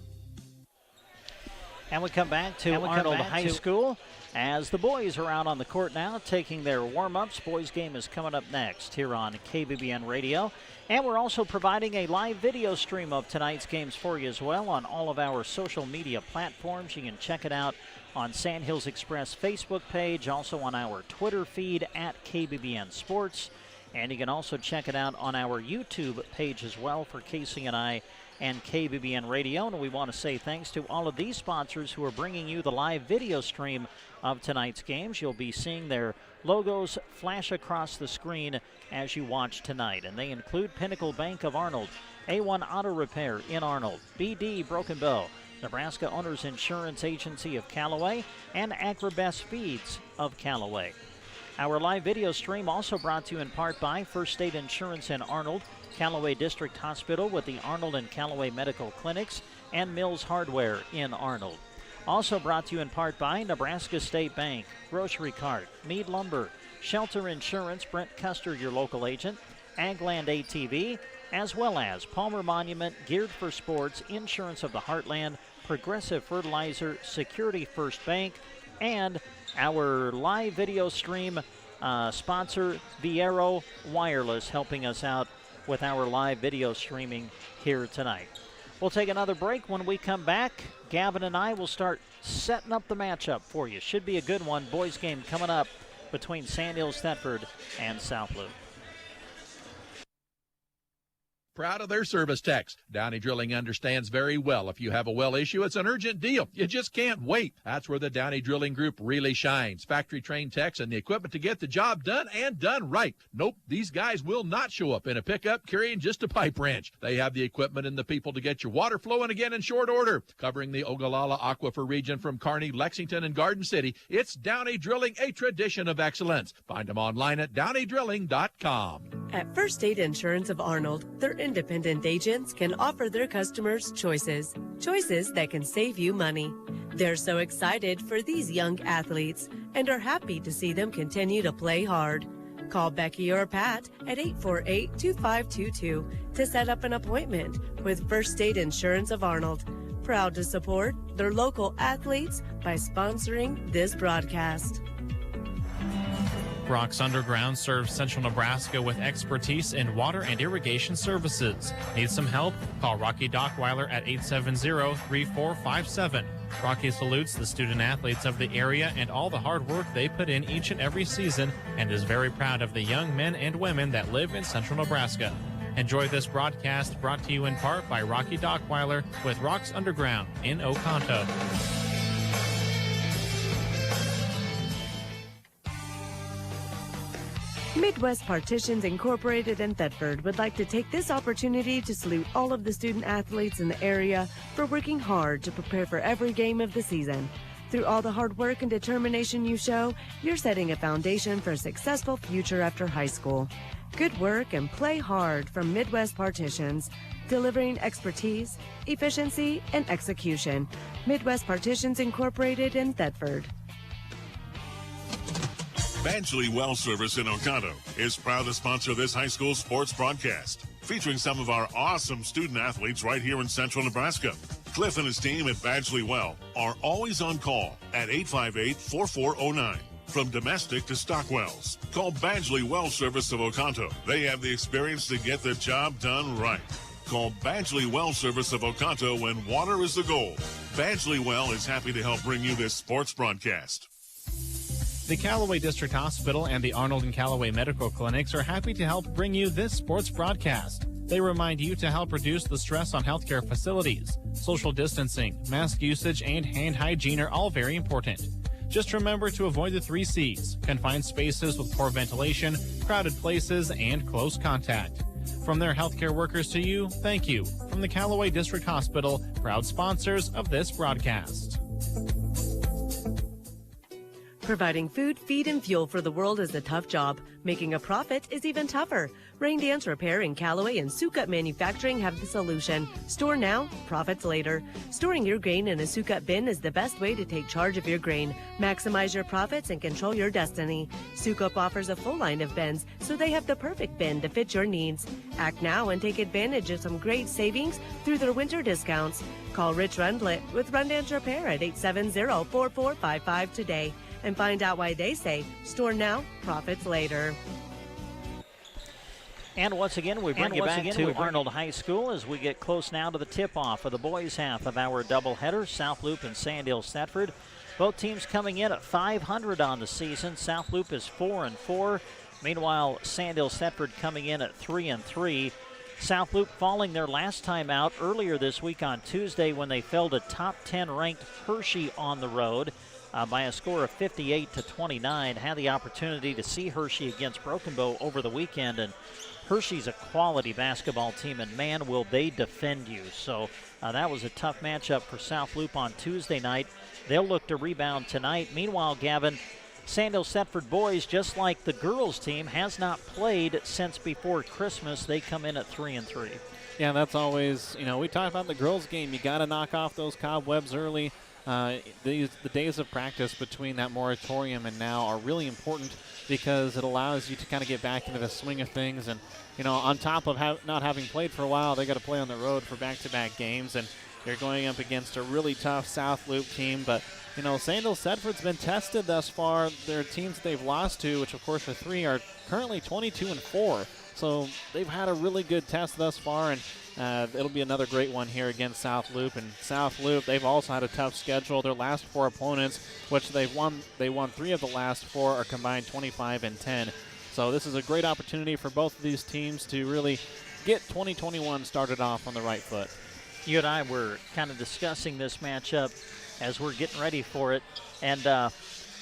And we come back to Arnold High School as the boys are out on the court now taking their warm-ups. Boys game is coming up next here on KBBN Radio. And we're also providing a live video stream of tonight's games for you as well on all of our social media platforms. You can check it out on Sandhills Express Facebook page, also on our Twitter feed at KBBN Sports. And you can also check it out on our YouTube page as well for Casey and I and KBBN Radio. And we want to say thanks to all of these sponsors who are bringing you the live video stream of tonight's games. You'll be seeing their logos flash across the screen as you watch tonight. And they include Pinnacle Bank of Arnold, A1 Auto Repair in Arnold, BD Broken Bow, Nebraska Owners Insurance Agency of Callaway, and Agri-Best Feeds of Callaway. Our live video stream also brought to you in part by First State Insurance in Arnold, Callaway District Hospital with the Arnold and Callaway Medical Clinics, and Mills Hardware in Arnold. Also brought to you in part by Nebraska State Bank, Grocery Cart, Mead Lumber, Shelter Insurance, Brent Custer, your local agent, Agland ATV, as well as Palmer Monument, Geared for Sports, Insurance of the Heartland, Progressive Fertilizer, Security First Bank, and our live video stream sponsor, Viero Wireless, helping us out with our live video streaming here tonight. We'll take another break. When we come back, Gavin and I will start setting up the matchup for you. Should be a good one. Boys game coming up between Sandhills, Thedford, and South Loup. Proud of their service techs. Downey Drilling understands very well if you have a well issue, it's an urgent deal. You just can't wait. That's where the Downey Drilling Group really shines. Factory-trained techs and the equipment to get the job done and done right. Nope, these guys will not show up in a pickup carrying just a pipe wrench. They have the equipment and the people to get your water flowing again in short order. Covering the Ogallala Aquifer region from Kearney, Lexington, and Garden City, it's Downey Drilling, a tradition of excellence. Find them online at DowneyDrilling.com. At First State Insurance of Arnold, their independent agents can offer their customers choices that can save you money. They're so excited for these young athletes and are happy to see them continue to play hard. Call Becky or Pat at 848-2522 to set up an appointment with First State Insurance of Arnold. Proud to support their local athletes by sponsoring this broadcast. Brock's Underground serves central Nebraska with expertise in water and irrigation services. Need some help? Call Rocky Dockweiler at 870-3457. Rocky salutes the student athletes of the area and all the hard work they put in each and every season and is very proud of the young men and women that live in central Nebraska. Enjoy this broadcast brought to you in part by Rocky Dockweiler with Rock's Underground in Oconto. Midwest Partitions Incorporated in Thedford would like to take this opportunity to salute all of the student athletes in the area for working hard to prepare for every game of the season. Through all the hard work and determination you show, you're setting a foundation for a successful future after high school. Good work and play hard from Midwest Partitions, delivering expertise, efficiency, and execution. Midwest Partitions Incorporated in Thedford. Badgley Well Service in Oconto is proud to sponsor this high school sports broadcast, featuring some of our awesome student athletes right here in central Nebraska. Cliff and his team at Badgley Well are always on call at 858-4409. From domestic to stock wells, call Badgley Well Service of Oconto. They have the experience to get the job done right. Call Badgley Well Service of Oconto when water is the goal. Badgley Well is happy to help bring you this sports broadcast. The Callaway District Hospital and the Arnold and Callaway Medical Clinics are happy to help bring you this sports broadcast. They remind you to help reduce the stress on healthcare facilities. Social distancing, mask usage, and hand hygiene are all very important. Just remember to avoid the 3 C's: confined spaces with poor ventilation, crowded places, and close contact. From their healthcare workers to you, thank you. From the Callaway District Hospital, proud sponsors of this broadcast. Providing food, feed, and fuel for the world is a tough job. Making a profit is even tougher. Rain Dance Repair in Callaway and Sukup Manufacturing have the solution. Store now, profits later. Storing your grain in a Sukup bin is the best way to take charge of your grain. Maximize your profits and control your destiny. Sukup offers a full line of bins, so they have the perfect bin to fit your needs. Act now and take advantage of some great savings through their winter discounts. Call Rich Rundlet with Run Dance Repair at 870-4455 today. And find out why they say, store now, profits later. And once again, we bring you back to Arnold High School as we get close now to the tip-off of the boys' half of our doubleheader, South Loup and Sandhills Thedford. Both teams coming in at 500 on the season. South Loup is 4-4. Meanwhile, Sandhills Thedford coming in at 3-3. South Loup falling their last time out earlier this week on Tuesday when they fell to top 10 ranked Hershey on the road by a score of 58-29. Had the opportunity to see Hershey against Broken Bow over the weekend, and Hershey's a quality basketball team, and man, will they defend you. So that was a tough matchup for South Loup on Tuesday night. They'll look to rebound tonight. Meanwhile, Gavin, Sandhills Thedford boys, just like the girls team, has not played since before Christmas. They come in at 3-3. Yeah, that's always, we talk about the girls game. You got to knock off those cobwebs early. The days of practice between that moratorium and now are really important because it allows you to kind of get back into the swing of things. And, on top of not having played for a while, they got to play on the road for back-to-back games. And you're going up against a really tough South Loup team. But, Sandhills Thedford's been tested thus far. Their teams that they've lost to, which of course are 3, are currently 22-4. So they've had a really good test thus far, and it'll be another great one here against South Loup. And South Loup, they've also had a tough schedule. Their last 4 opponents, which they won 3 of the last 4, are combined 25-10. So this is a great opportunity for both of these teams to really get 2021 started off on the right foot. You and I were kind of discussing this matchup as we're getting ready for it, and I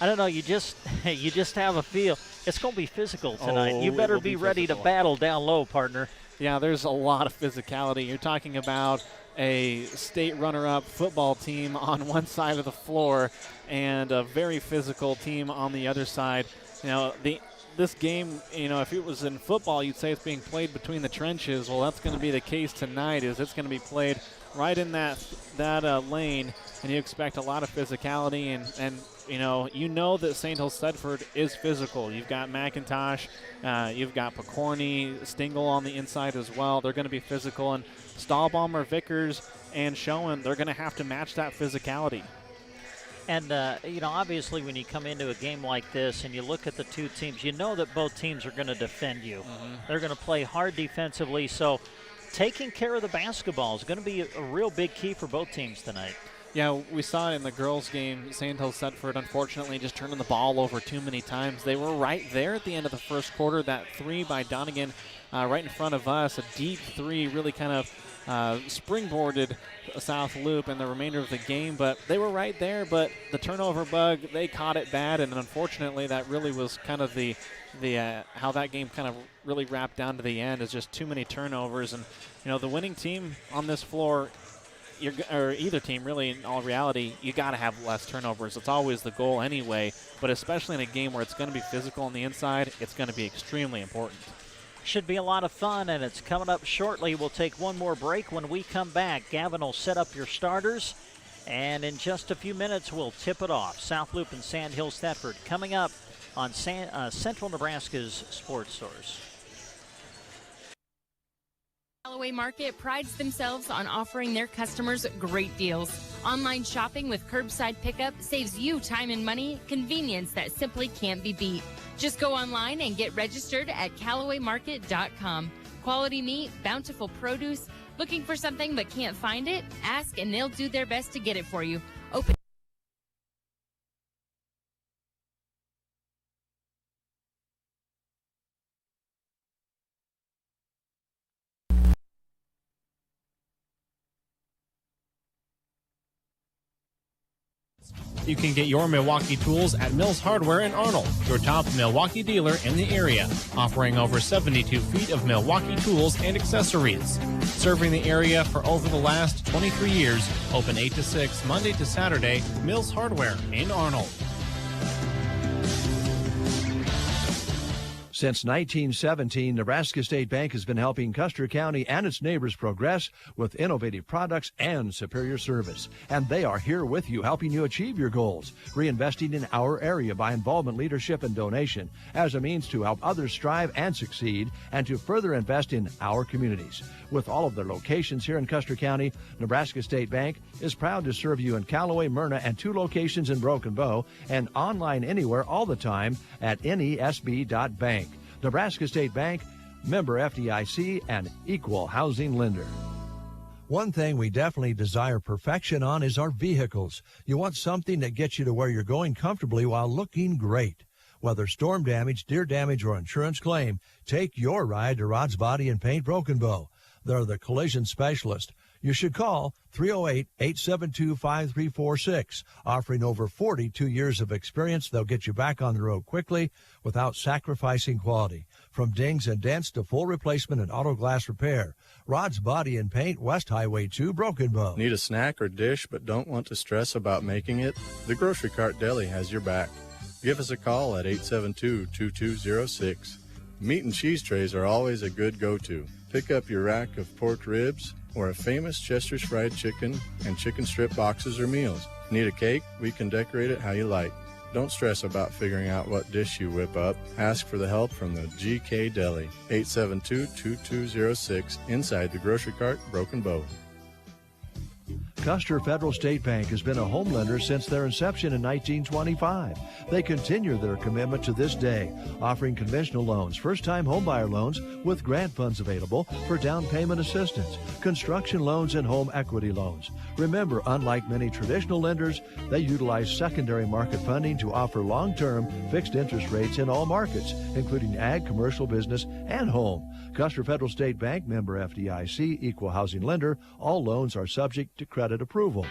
don't know, you just have a feel it's going to be physical tonight. You better be ready to battle down low, partner. Yeah, there's a lot of physicality. You're talking about a state runner-up football team on one side of the floor and a very physical team on the other side. This game, if it was in football, you'd say it's being played between the trenches. Well, that's going to be the case tonight. It's going to be played right in that lane, and you expect a lot of physicality. And you know that Sandhills Thedford is physical. You've got McIntosh, you've got Picorni, Stingle on the inside as well. They're going to be physical, and Stahlbaumer, Vickers, and Schoen, they're going to have to match that physicality. And, obviously when you come into a game like this and you look at the two teams, you know that both teams are going to defend you. Mm-hmm. They're going to play hard defensively. So taking care of the basketball is going to be a real big key for both teams tonight. Yeah, we saw it in the girls' game. Sandhills Thedford, unfortunately, just turning the ball over too many times. They were right there at the end of the first quarter. That 3 by Donegan right in front of us, a deep 3, really kind of springboarded South Loup in the remainder of the game, but they were right there. But the turnover bug, they caught it bad, and unfortunately, that really was kind of the how that game kind of really wrapped down to the end, is just too many turnovers. And the winning team on this floor, or either team really, in all reality, you got to have less turnovers. It's always the goal anyway, but especially in a game where it's going to be physical on the inside, it's going to be extremely important. Should be a lot of fun, and it's coming up shortly. We'll take one more break. When we come back, Gavin will set up your starters, and in just a few minutes, we'll tip it off. South Loup and Sandhills Thedford coming up on Central Nebraska's Sports Source. Callaway Market prides themselves on offering their customers great deals. Online shopping with curbside pickup saves you time and money, convenience that simply can't be beat. Just go online and get registered at CallawayMarket.com. Quality meat, bountiful produce. Looking for something but can't find it? Ask and they'll do their best to get it for you. Open. You can get your Milwaukee tools at Mills Hardware in Arnold, your top Milwaukee dealer in the area, offering over 72 feet of Milwaukee tools and accessories. Serving the area for over the last 23 years, open 8 to 6, Monday to Saturday, Mills Hardware in Arnold. Since 1917, Nebraska State Bank has been helping Custer County and its neighbors progress with innovative products and superior service. And they are here with you, helping you achieve your goals, reinvesting in our area by involvement, leadership, and donation as a means to help others strive and succeed and to further invest in our communities. With all of their locations here in Custer County, Nebraska State Bank is proud to serve you in Callaway, Myrna, and 2 locations in Broken Bow, and online anywhere all the time at nesb.bank. Nebraska State Bank, member FDIC, and equal housing lender. One thing we definitely desire perfection on is our vehicles. You want something that gets you to where you're going comfortably while looking great. Whether storm damage, deer damage, or insurance claim, take your ride to Rod's Body and Paint Broken Bow. They're the collision specialist. You should call 308-872-5346. Offering over 42 years of experience, they'll get you back on the road quickly without sacrificing quality. From dings and dents to full replacement and auto glass repair. Rod's Body and Paint, West Highway 2, Broken Bow. Need a snack or dish but don't want to stress about making it? The Grocery Cart Deli has your back. Give us a call at 872-2206. Meat and cheese trays are always a good go-to. Pick up your rack of pork ribs or a famous Chester's fried chicken and chicken strip boxes or meals. Need a cake? We can decorate it how you like. Don't stress about figuring out what dish you whip up. Ask for the help from the GK Deli. 872-2206 inside the Grocery Cart, Broken Bow. Custer Federal State Bank has been a home lender since their inception in 1925. They continue their commitment to this day, offering conventional loans, first-time homebuyer loans with grant funds available for down payment assistance, construction loans, and home equity loans. Remember, unlike many traditional lenders, they utilize secondary market funding to offer long-term fixed interest rates in all markets, including ag, commercial, business, and home. Custer Federal State Bank, member FDIC, equal housing lender. All loans are subject to credit approval.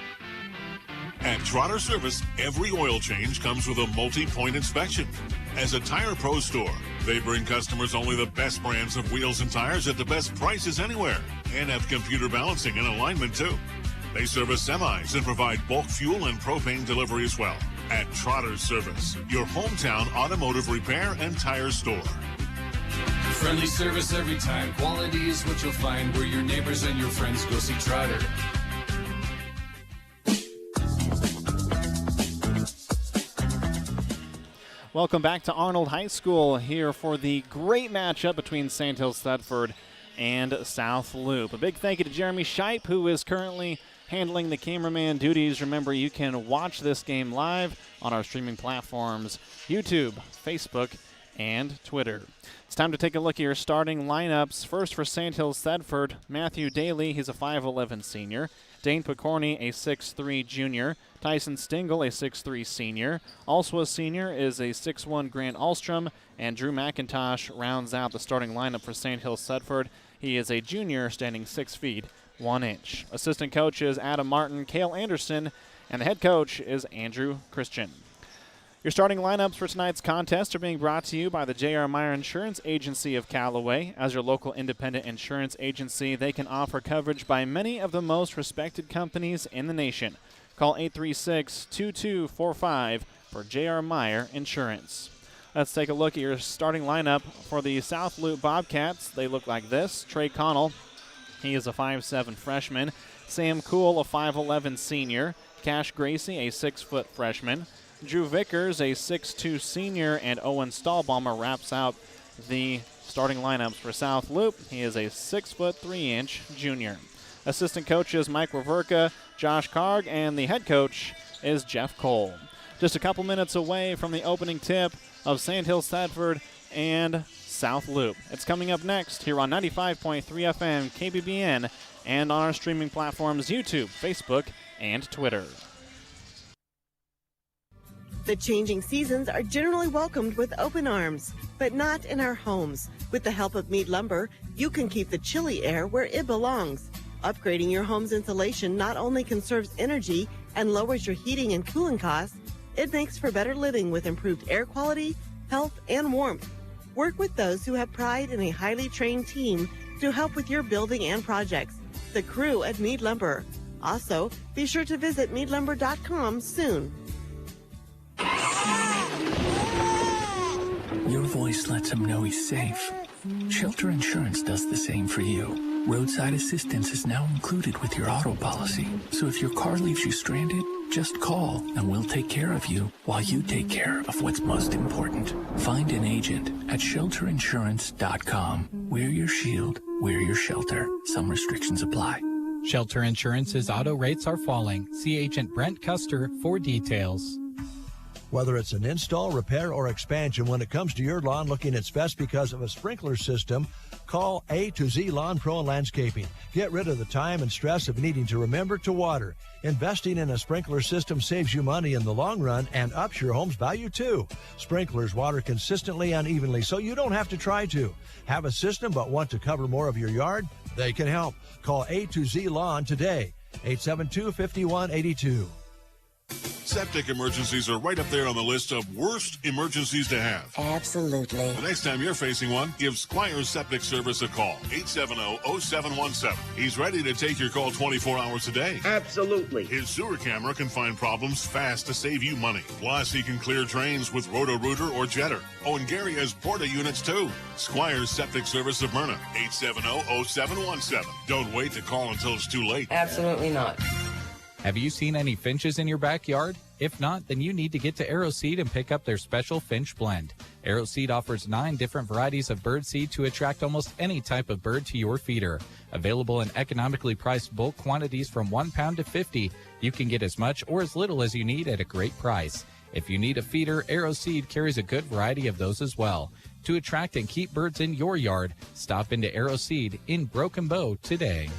At Trotter Service, every oil change comes with a multi-point inspection. As a Tire Pro store, they bring customers only the best brands of wheels and tires at the best prices anywhere, and have computer balancing and alignment too. They service semis and provide bulk fuel and propane delivery as well. At Trotter Service, your hometown automotive repair and tire store. Friendly service every time. Quality is what you'll find where your neighbors and your friends go see Trotter. Welcome back to Arnold High School here for the great matchup between Sandhills Thedford and South Loup. A big thank you to Jeremy Scheip, who is currently handling the cameraman duties. Remember, you can watch this game live on our streaming platforms, YouTube, Facebook, and Twitter. It's time to take a look at your starting lineups. First for Sandhills Thedford, Matthew Daly, he's a 5'11 senior. Dane Picorni, a 6'3 junior. Tyson Stingle, a 6'3 senior. Also a senior is a 6'1 Grant Alstrom. And Drew McIntosh rounds out the starting lineup for Sandhills Thedford. He is a junior, standing 6 feet 1 inch. Assistant coach is Adam Martin, Cale Anderson, and the head coach is Andrew Christian. Your starting lineups for tonight's contest are being brought to you by the J.R. Meyer Insurance Agency of Callaway. As your local independent insurance agency, they can offer coverage by many of the most respected companies in the nation. Call 836-2245 for J.R. Meyer Insurance. Let's take a look at your starting lineup for the South Loup Bobcats. They look like this. Trey Connell, he is a 5'7 freshman. Sam Kuhl, a 5'11 senior. Cash Gracie, a 6-foot freshman. Drew Vickers, a 6'2 senior, and Owen Stahlbaumer wraps out the starting lineups for South Loup. He is a 6'3" junior. Assistant coaches Mike Reverka, Josh Karg, and the head coach is Jeff Cole. Just a couple minutes away from the opening tip of Sandhills Thedford and South Loup. It's coming up next here on 95.3 FM KBBN and on our streaming platforms YouTube, Facebook, and Twitter. The changing seasons are generally welcomed with open arms, but not in our homes. With the help of Mead Lumber, you can keep the chilly air where it belongs. Upgrading your home's insulation not only conserves energy and lowers your heating and cooling costs, it makes for better living with improved air quality, health, and warmth. Work with those who have pride in a highly trained team to help with your building and projects. The crew at Mead Lumber. Also, be sure to visit meadlumber.com soon. Your voice lets him know he's safe. Shelter Insurance does the same for you. Roadside assistance is now included with your auto policy. So if your car leaves you stranded, just call and we'll take care of you while you take care of what's most important. Find an agent at shelterinsurance.com. Wear your shield, wear your shelter. Some restrictions apply. Shelter Insurance's auto rates are falling. See Agent Brent Custer for details. Whether it's an install, repair, or expansion, when it comes to your lawn looking its best because of a sprinkler system, call A to Z Lawn Pro and Landscaping. Get rid of the time and stress of needing to remember to water. Investing in a sprinkler system saves you money in the long run and ups your home's value too. Sprinklers water consistently and evenly, so you don't have to try to. Have a system but want to cover more of your yard? They can help. Call A to Z Lawn today. 872-5182. Septic emergencies are right up there on the list of worst emergencies to have. Absolutely. The next time you're facing one, give Squire Septic Service a call. 870-0717. He's ready to take your call 24 hours a day. Absolutely. His sewer camera can find problems fast to save you money. Plus, he can clear drains with Roto-Rooter or Jetter. Oh, and Gary has Porta units too. Squire Septic Service of Myrna. 870-0717. Don't wait to call until it's too late. Absolutely not. Have you seen any finches in your backyard? If not, then you need to get to Arrowseed and pick up their special finch blend. Arrowseed offers 9 different varieties of bird seed to attract almost any type of bird to your feeder. Available in economically priced bulk quantities from 1 pound to 50, you can get as much or as little as you need at a great price. If you need a feeder, Arrowseed carries a good variety of those as well. To attract and keep birds in your yard, stop into Arrowseed in Broken Bow today.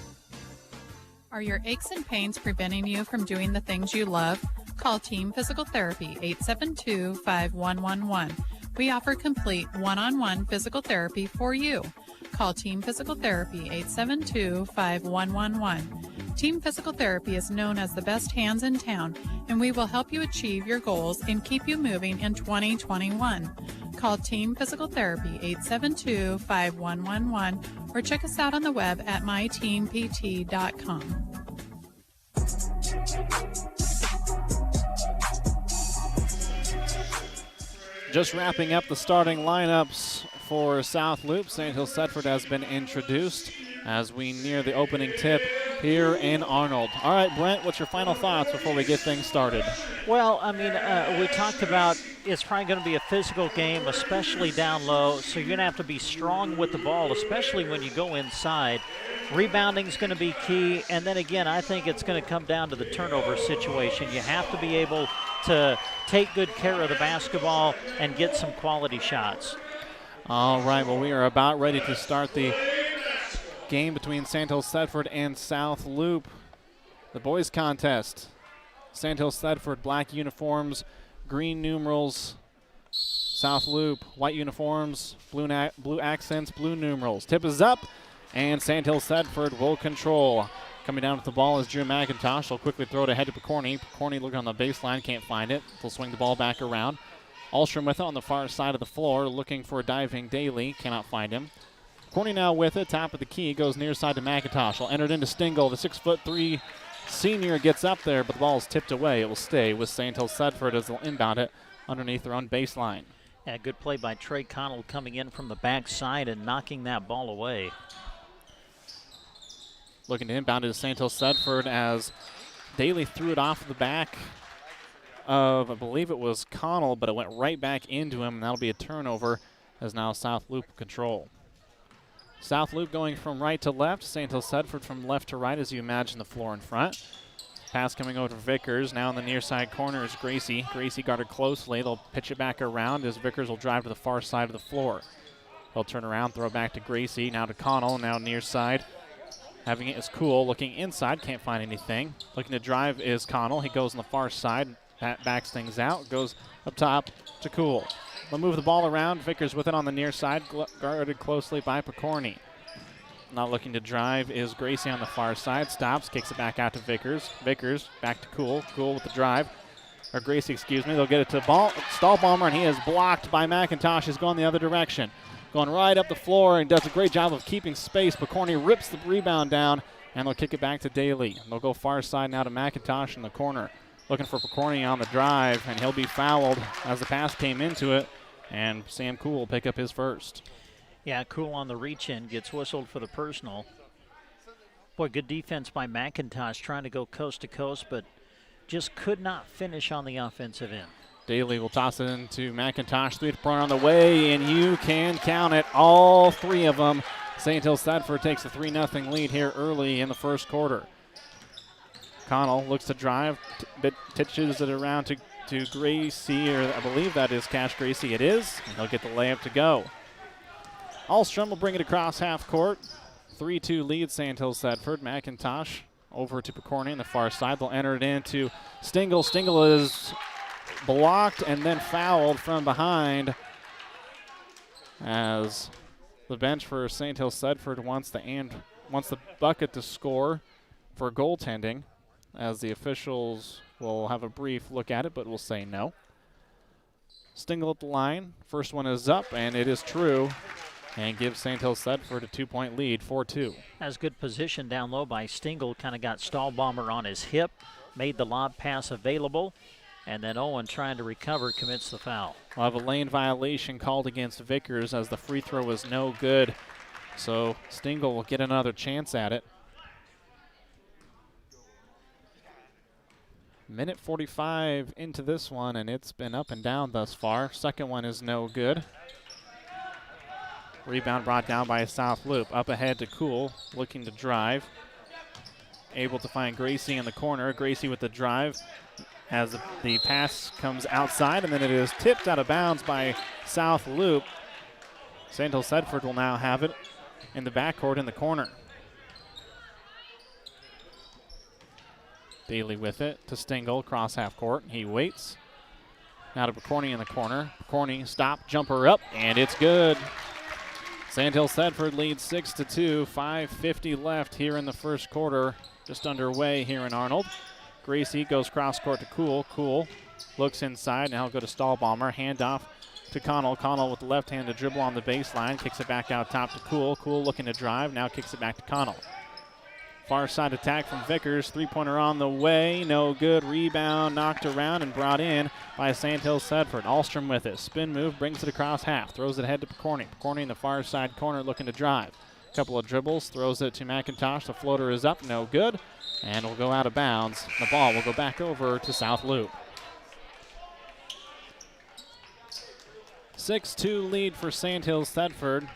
Are your aches and pains preventing you from doing the things you love? Call Team Physical Therapy 872-5111. We offer complete one-on-one physical therapy for you. Call Team Physical Therapy 872-5111. Team Physical Therapy is known as the best hands in town, and we will help you achieve your goals and keep you moving in 2021. Call Team Physical Therapy 872-5111 or check us out on the web at myteampt.com. Just wrapping up the starting lineups for South Loup. Sandhills Thedford has been introduced as we near the opening tip here in Arnold. All right, Brent, what's your final thoughts before we get things started? Well, I mean, we talked about it's probably going to be a physical game, especially down low, so you're going to have to be strong with the ball, especially when you go inside. Rebounding is going to be key, and then again, I think it's going to come down to the turnover situation. You have to be able to take good care of the basketball and get some quality shots. All right, well, we are about ready to start the game between Sandhills Thedford and South Loup. The boys contest. Sandhills Thedford, black uniforms, green numerals. South Loup, white uniforms, blue accents, blue numerals. Tip is up, and Sandhills Thedford will control. Coming down with the ball is Drew McIntosh. They'll quickly throw it ahead to Picorni. Picorni looking on the baseline, can't find it. They'll swing the ball back around. Allstrom with it on the far side of the floor, looking for a diving Daly. Cannot find him. Picorni now with it, top of the key, goes near side to McIntosh. Will enter it into Stingle. The 6'3" senior gets up there, but the ball is tipped away. It will stay with Sandhills Thedford as they'll inbound it underneath their own baseline. Yeah, good play by Trey Connell coming in from the backside and knocking that ball away. Looking to inbound it is Sandhills Thedford as Daly threw it off the back of, I believe it was Connell, but it went right back into him, and that'll be a turnover as now South Loup control. South Loup going from right to left, Sandhills Thedford from left to right as you imagine the floor in front. Pass coming over to Vickers. Now in the near side corner is Gracie. Gracie guarded closely. They'll pitch it back around as Vickers will drive to the far side of the floor. He'll turn around, throw back to Gracie. Now to Connell, now near side. Having it is Cool. Looking inside, can't find anything. Looking to drive is Connell. He goes on the far side, backs things out, goes up top to Cool. They'll move the ball around. Vickers with it on the near side, guarded closely by Picorni. Not looking to drive is Gracie on the far side. Stops, kicks it back out to Vickers. Vickers back to Cool. Cool with the drive. Or Gracie, excuse me. They'll get it to Stahlbaumer, and he is blocked by McIntosh. He's going the other direction. Going right up the floor and does a great job of keeping space. Picorni rips the rebound down, and they'll kick it back to Daly. They'll go far side now to McIntosh in the corner. Looking for Picorni on the drive, and he'll be fouled as the pass came into it, and Sam Cool will pick up his first. Yeah, Cool on the reach-in, gets whistled for the personal. Boy, good defense by McIntosh, trying to go coast to coast, but just could not finish on the offensive end. Daly will toss it into McIntosh. 3-point on the way, and you can count it. All three of them. Sandhills Thedford takes a 3-0 lead here early in the first quarter. Connell looks to drive, but pitches it around to to Gracie, or I believe that is Cash Gracie. It is, and he'll get the layup to go. Alstrom will bring it across half court. 3-2 lead, Sandhills Thedford. McIntosh over to Picorni on the far side. They'll enter it into Stingle. Stingle is blocked and then fouled from behind as the bench for Sandhills Thedford wants the bucket to score for goaltending, as the officials will have a brief look at it, but will say no. Stingle at the line. First one is up, and it is true, and gives Sandhills Thedford a 2-point lead, 4-2. Has good position down low by Stingle. Kind of got Stahlbomber on his hip, made the lob pass available, and then Owen, trying to recover, commits the foul. We'll have a lane violation called against Vickers as the free throw was no good. So Stingle will get another chance at it. Minute 45 into this one, and it's been up and down thus far. Second one is no good. Rebound brought down by South Loup. Up ahead to Cool, looking to drive. Able to find Gracie in the corner. Gracie with the drive as the pass comes outside, and then it is tipped out of bounds by South Loup. Sandhills Thedford will now have it in the backcourt in the corner. Daly with it to Stingle, cross half court. He waits. Now to Picorni in the corner. Picorni, stop, jumper up, and it's good. Sandhills Thedford leads 6-2. 5:50 left here in the first quarter. Just underway here in Arnold. Gracie goes cross court to Cool. Cool looks inside. Now he'll go to Stahlbomber. Handoff to Connell. Connell with the left-handed dribble on the baseline. Kicks it back out top to Cool. Cool looking to drive. Now kicks it back to Connell. Far side attack from Vickers. Three-pointer on the way. No good. Rebound knocked around and brought in by Sandhills Thedford. Alstrom with it. Spin move. Brings it across half. Throws it ahead to Picorni. Picorni in the far side corner looking to drive. Couple of dribbles. Throws it to McIntosh. The floater is up. No good. And will go out of bounds. The ball will go back over to South Loup. 6-2 lead for Sandhills Thedford.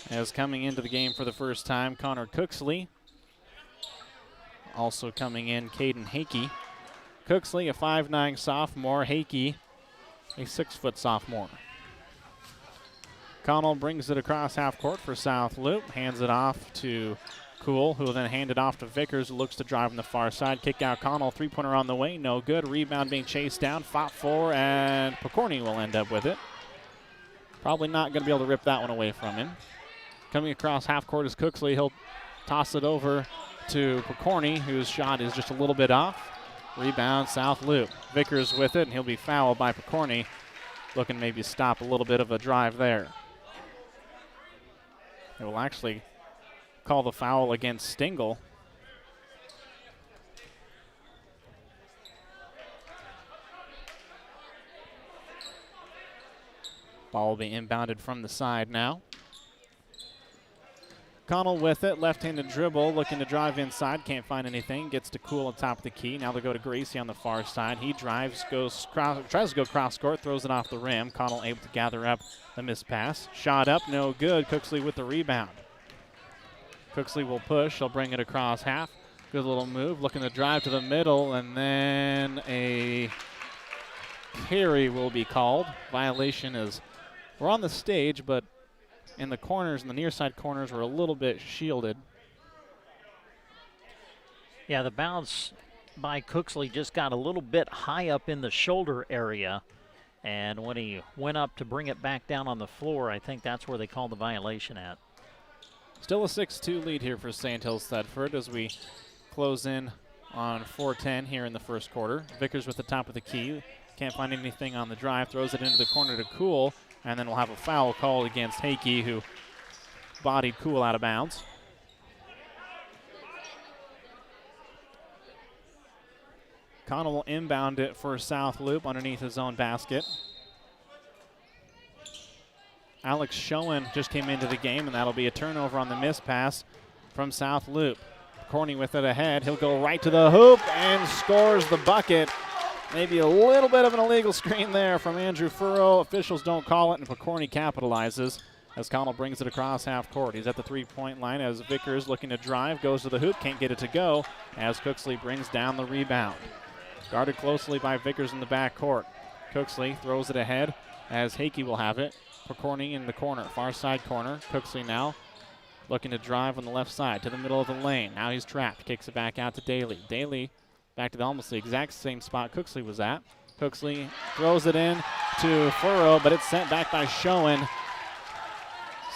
As coming into the game for the first time, Connor Cooksley. Also coming in, Caden Hakey. Cooksley, a 5'9" sophomore. Hakey, a 6-foot sophomore. Connell brings it across half court for South Loup. Hands it off to Cool, who will then hand it off to Vickers, who looks to drive on the far side. Kick out Connell, three-pointer on the way, no good. Rebound being chased down, fought for, and Picorni will end up with it. Probably not going to be able to rip that one away from him. Coming across half court is Cooksley. He'll toss it over to Picorni, whose shot is just a little bit off. Rebound, South Loup. Vickers with it, and he'll be fouled by Picorni. Looking to maybe stop a little bit of a drive there. They will actually call the foul against Stingle. Ball will be inbounded from the side now. Connell with it, left-handed dribble, looking to drive inside, can't find anything, gets to Cool on top of the key. Now they'll go to Gracie on the far side. He drives, tries to go cross-court, throws it off the rim. Connell able to gather up the missed pass. Shot up, no good. Cooksley with the rebound. Cooksley will push, he'll bring it across half. Good little move, looking to drive to the middle, and then a carry will be called. Violation is, we're on the stage, but in the corners, in the near side corners, were a little bit shielded. Yeah, the bounce by Cooksley just got a little bit high up in the shoulder area. And when he went up to bring it back down on the floor, I think that's where they called the violation at. Still a 6-2 lead here for Sandhills Thedford as we close in on 4:10 here in the first quarter. Vickers with the top of the key. Can't find anything on the drive. Throws it into the corner to Cool. And then we'll have a foul called against Hakey, who bodied Cool out of bounds. Connell will inbound it for South Loup underneath his own basket. Alex Schoen just came into the game, and that'll be a turnover on the missed pass from South Loup. Corney with it ahead. He'll go right to the hoop and scores the bucket. Maybe a little bit of an illegal screen there from Andrew Furrow. Officials don't call it, and Picorni capitalizes as Connell brings it across half court. He's at the three-point line as Vickers looking to drive, goes to the hoop, can't get it to go as Cooksley brings down the rebound. Guarded closely by Vickers in the backcourt. Cooksley throws it ahead as Hakey will have it. Pokorny in the corner, far side corner. Cooksley now looking to drive on the left side to the middle of the lane. Now he's trapped. Kicks it back out to Daly. Daly back to almost the exact same spot Cooksley was at. Cooksley throws it in to Furrow, but it's sent back by Schoen.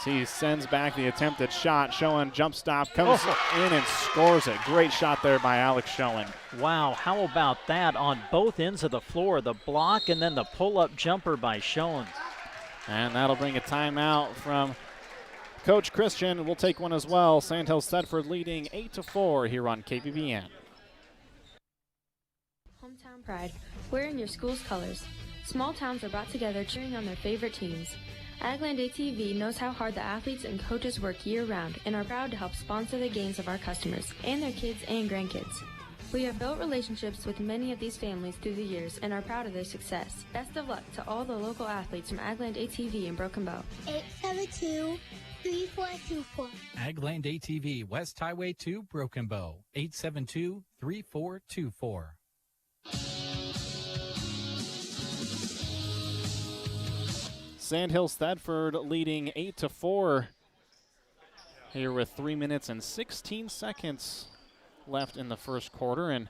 He sends back the attempted shot. Schoen jump stop, comes in and scores it. Great shot there by Alex Schoen. Wow, how about that on both ends of the floor? The block and then the pull-up jumper by Schoen. And that'll bring a timeout from Coach Christian. We'll take one as well. Sandhills Thedford leading 8-4 here on KBBN. Hometown pride. Wearing your school's colors. Small towns are brought together cheering on their favorite teams. Agland ATV knows how hard the athletes and coaches work year-round and are proud to help sponsor the games of our customers and their kids and grandkids. We have built relationships with many of these families through the years and are proud of their success. Best of luck to all the local athletes from Agland ATV in Broken Bow. 872-3424. Agland ATV, West Highway 2, Broken Bow. 872-3424. Sandhills Thedford leading 8-4 here with 3 minutes and 16 seconds left in the first quarter, and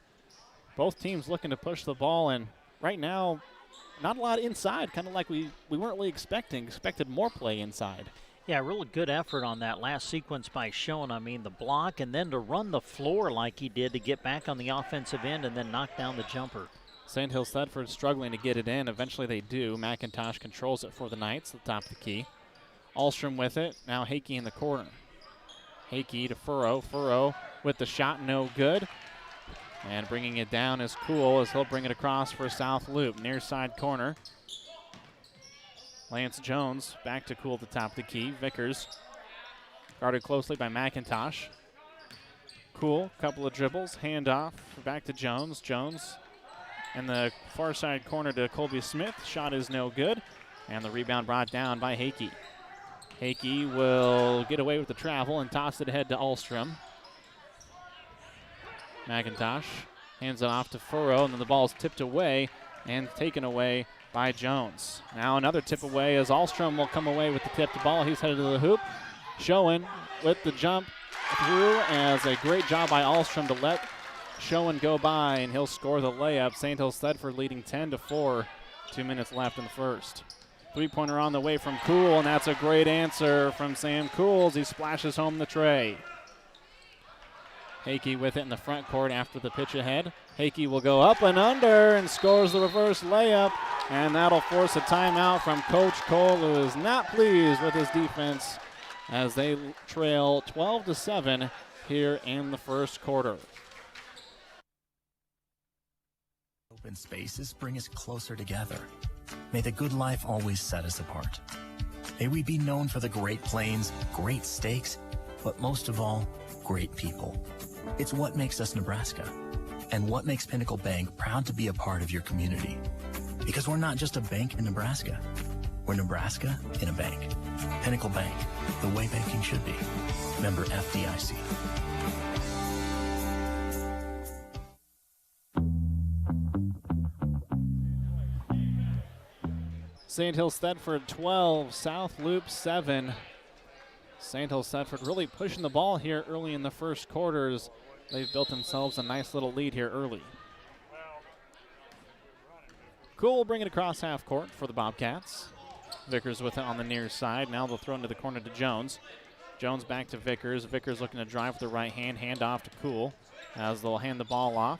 both teams looking to push the ball, and right now not a lot inside, kind of like we weren't really expected more play inside. Yeah, really good effort on that last sequence by Schoen. I mean, the block and then to run the floor like he did to get back on the offensive end and then knock down the jumper. Sandhills Thedford struggling to get it in. Eventually they do. McIntosh controls it for the Knights at the top of the key. Ahlstrom with it. Now Hakey in the corner. Hakey to Furrow. Furrow with the shot, no good. And bringing it down is Cool as he'll bring it across for South Loup. Near side corner. Lance Jones back to Cool at the top of the key. Vickers guarded closely by McIntosh. Cool, couple of dribbles. Handoff back to Jones. Jones in the far side corner to Colby Smith. Shot is no good. And the rebound brought down by Hakey. Hakey will get away with the travel and toss it ahead to Ahlstrom. McIntosh hands it off to Furrow, and then the ball is tipped away and taken away by Jones. Now another tip away as Ahlstrom will come away with the tipped ball. He's headed to the hoop. Schoen with the jump through as a great job by Ahlstrom to let Schoen go by, and he'll score the layup. Sandhills Thedford leading 10-4. 2 minutes left in the first. Three-pointer on the way from Cool, and that's a great answer from Sam Cools. He splashes home the tray. Hakey with it in the front court after the pitch ahead. Hakey will go up and under and scores the reverse layup, and that'll force a timeout from Coach Cole, who is not pleased with his defense as they trail 12-7 here in the first quarter. Open spaces bring us closer together. May the good life always set us apart. May we be known for the great plains, great steaks, but most of all, great people. It's what makes us Nebraska, and what makes Pinnacle Bank proud to be a part of your community. Because we're not just a bank in Nebraska, we're Nebraska in a bank. Pinnacle Bank, the way banking should be. Member FDIC. Sandhills Thedford 12, South Loup 7. Sandhills Thedford really pushing the ball here early in the first quarters. They've built themselves a nice little lead here early. Cool will bring it across half court for the Bobcats. Vickers with it on the near side. Now they'll throw into the corner to Jones. Jones back to Vickers. Vickers looking to drive with the right hand. Hand off to Cool as they'll hand the ball off.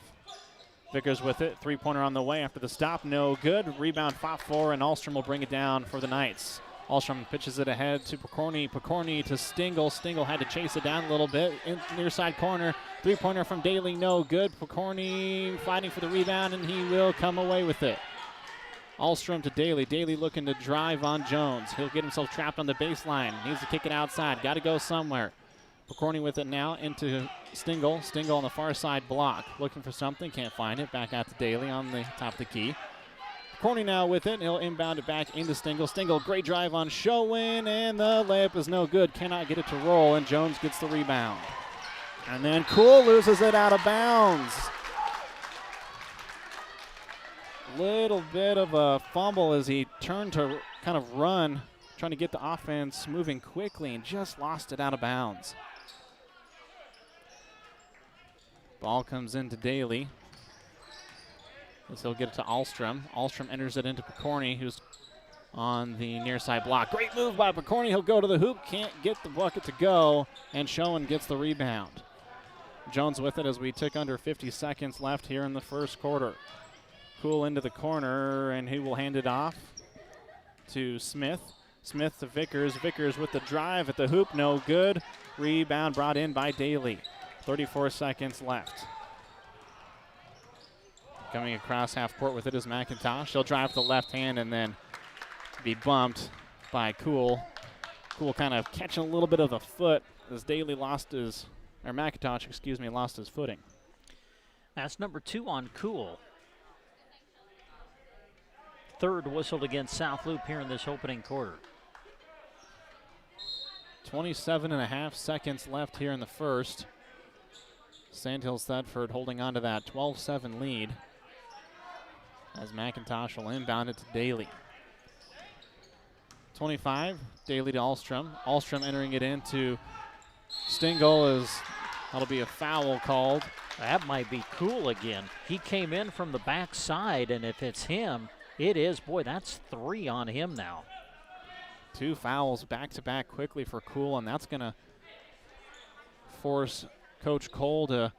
Vickers with it. Three-pointer on the way after the stop. No good. Rebound fought for, and Ahlstrom will bring it down for the Knights. Ahlstrom pitches it ahead to Pokorny. Pokorny to Stingle. Stingle had to chase it down a little bit. In near side corner. Three-pointer from Daly. No good. Pokorny fighting for the rebound, and he will come away with it. Ahlstrom to Daly. Daly looking to drive on Jones. He'll get himself trapped on the baseline. Needs to kick it outside. Got to go somewhere. Pokorny with it now into Stingle. Stingle on the far side block. Looking for something. Can't find it. Back out to Daly on the top of the key. Pokorny now with it. He'll inbound it back into Stingle. Stingle, great drive on Schoen, and the layup is no good. Cannot get it to roll, and Jones gets the rebound. And then Cool loses it out of bounds. Little bit of a fumble as he turned to kind of run, trying to get the offense moving quickly, and just lost it out of bounds. Ball comes into Daly. He'll get it to Ahlstrom. Ahlstrom enters it into Picorni, who's on the near side block. Great move by Picorni. He'll go to the hoop. Can't get the bucket to go, and Schoen gets the rebound. Jones with it as we tick under 50 seconds left here in the first quarter. Cool into the corner, and he will hand it off to Smith. Smith to Vickers. Vickers with the drive at the hoop. No good. Rebound brought in by Daly. 34 seconds left. Coming across half court with it is McIntosh. He'll drive to the left hand and then be bumped by Cool. Cool kind of catching a little bit of the foot as Daly lost his, or McIntosh, excuse me, lost his footing. That's number 2 on Cool. Third whistled against South Loup here in this opening quarter. 27.5 seconds left here in the first. Sandhills Thedford holding on to that 12-7 lead as McIntosh will inbound it to Daly. 25, Daly to Ahlstrom. Ahlstrom entering it into Stingle as that'll be a foul called. That might be Cool again. He came in from the backside, and if it's him, it is. Boy, that's 3 on him now. 2 fouls back-to-back quickly for Cool, and that's going to force Coach Cole to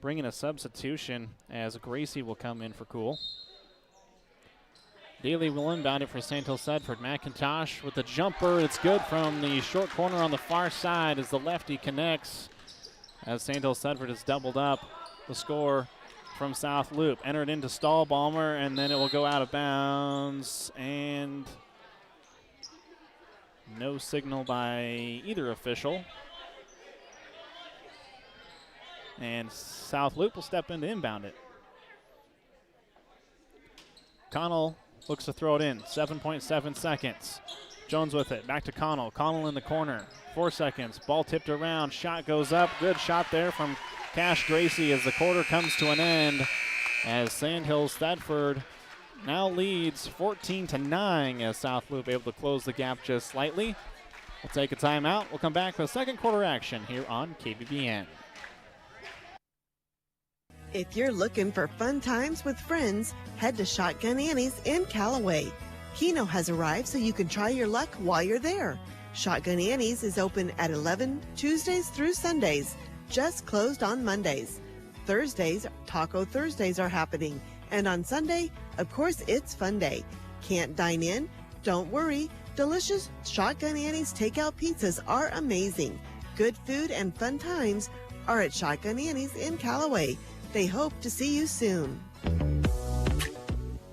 bring in a substitution as Gracie will come in for Cool. Daly will inbound it for Sandhills Thedford. McIntosh with the jumper. It's good from the short corner on the far side as the lefty connects as Sandhills Thedford is doubled up. The score from South Loup. Entered into Stahlbaumer, and then it will go out of bounds, and no signal by either official. And South Loup will step in to inbound it. Connell looks to throw it in. 7.7 seconds. Jones with it. Back to Connell. Connell in the corner. 4 seconds. Ball tipped around. Shot goes up. Good shot there from Cash Gracie as the quarter comes to an end. As Sandhills Thedford now leads 14-9 as South Loup able to close the gap just slightly. We'll take a timeout. We'll come back with second quarter action here on KBBN. If you're looking for fun times with friends, head to Shotgun Annie's in Callaway. Keno has arrived so you can try your luck while you're there. Shotgun Annie's is open at 11 Tuesdays through Sundays, just closed on Mondays. Thursdays, Taco Thursdays are happening, and on Sunday, of course, it's Fun Day. Can't dine in? Don't worry. Delicious Shotgun Annie's takeout pizzas are amazing. Good food and fun times are at Shotgun Annie's in Callaway. They hope to see you soon.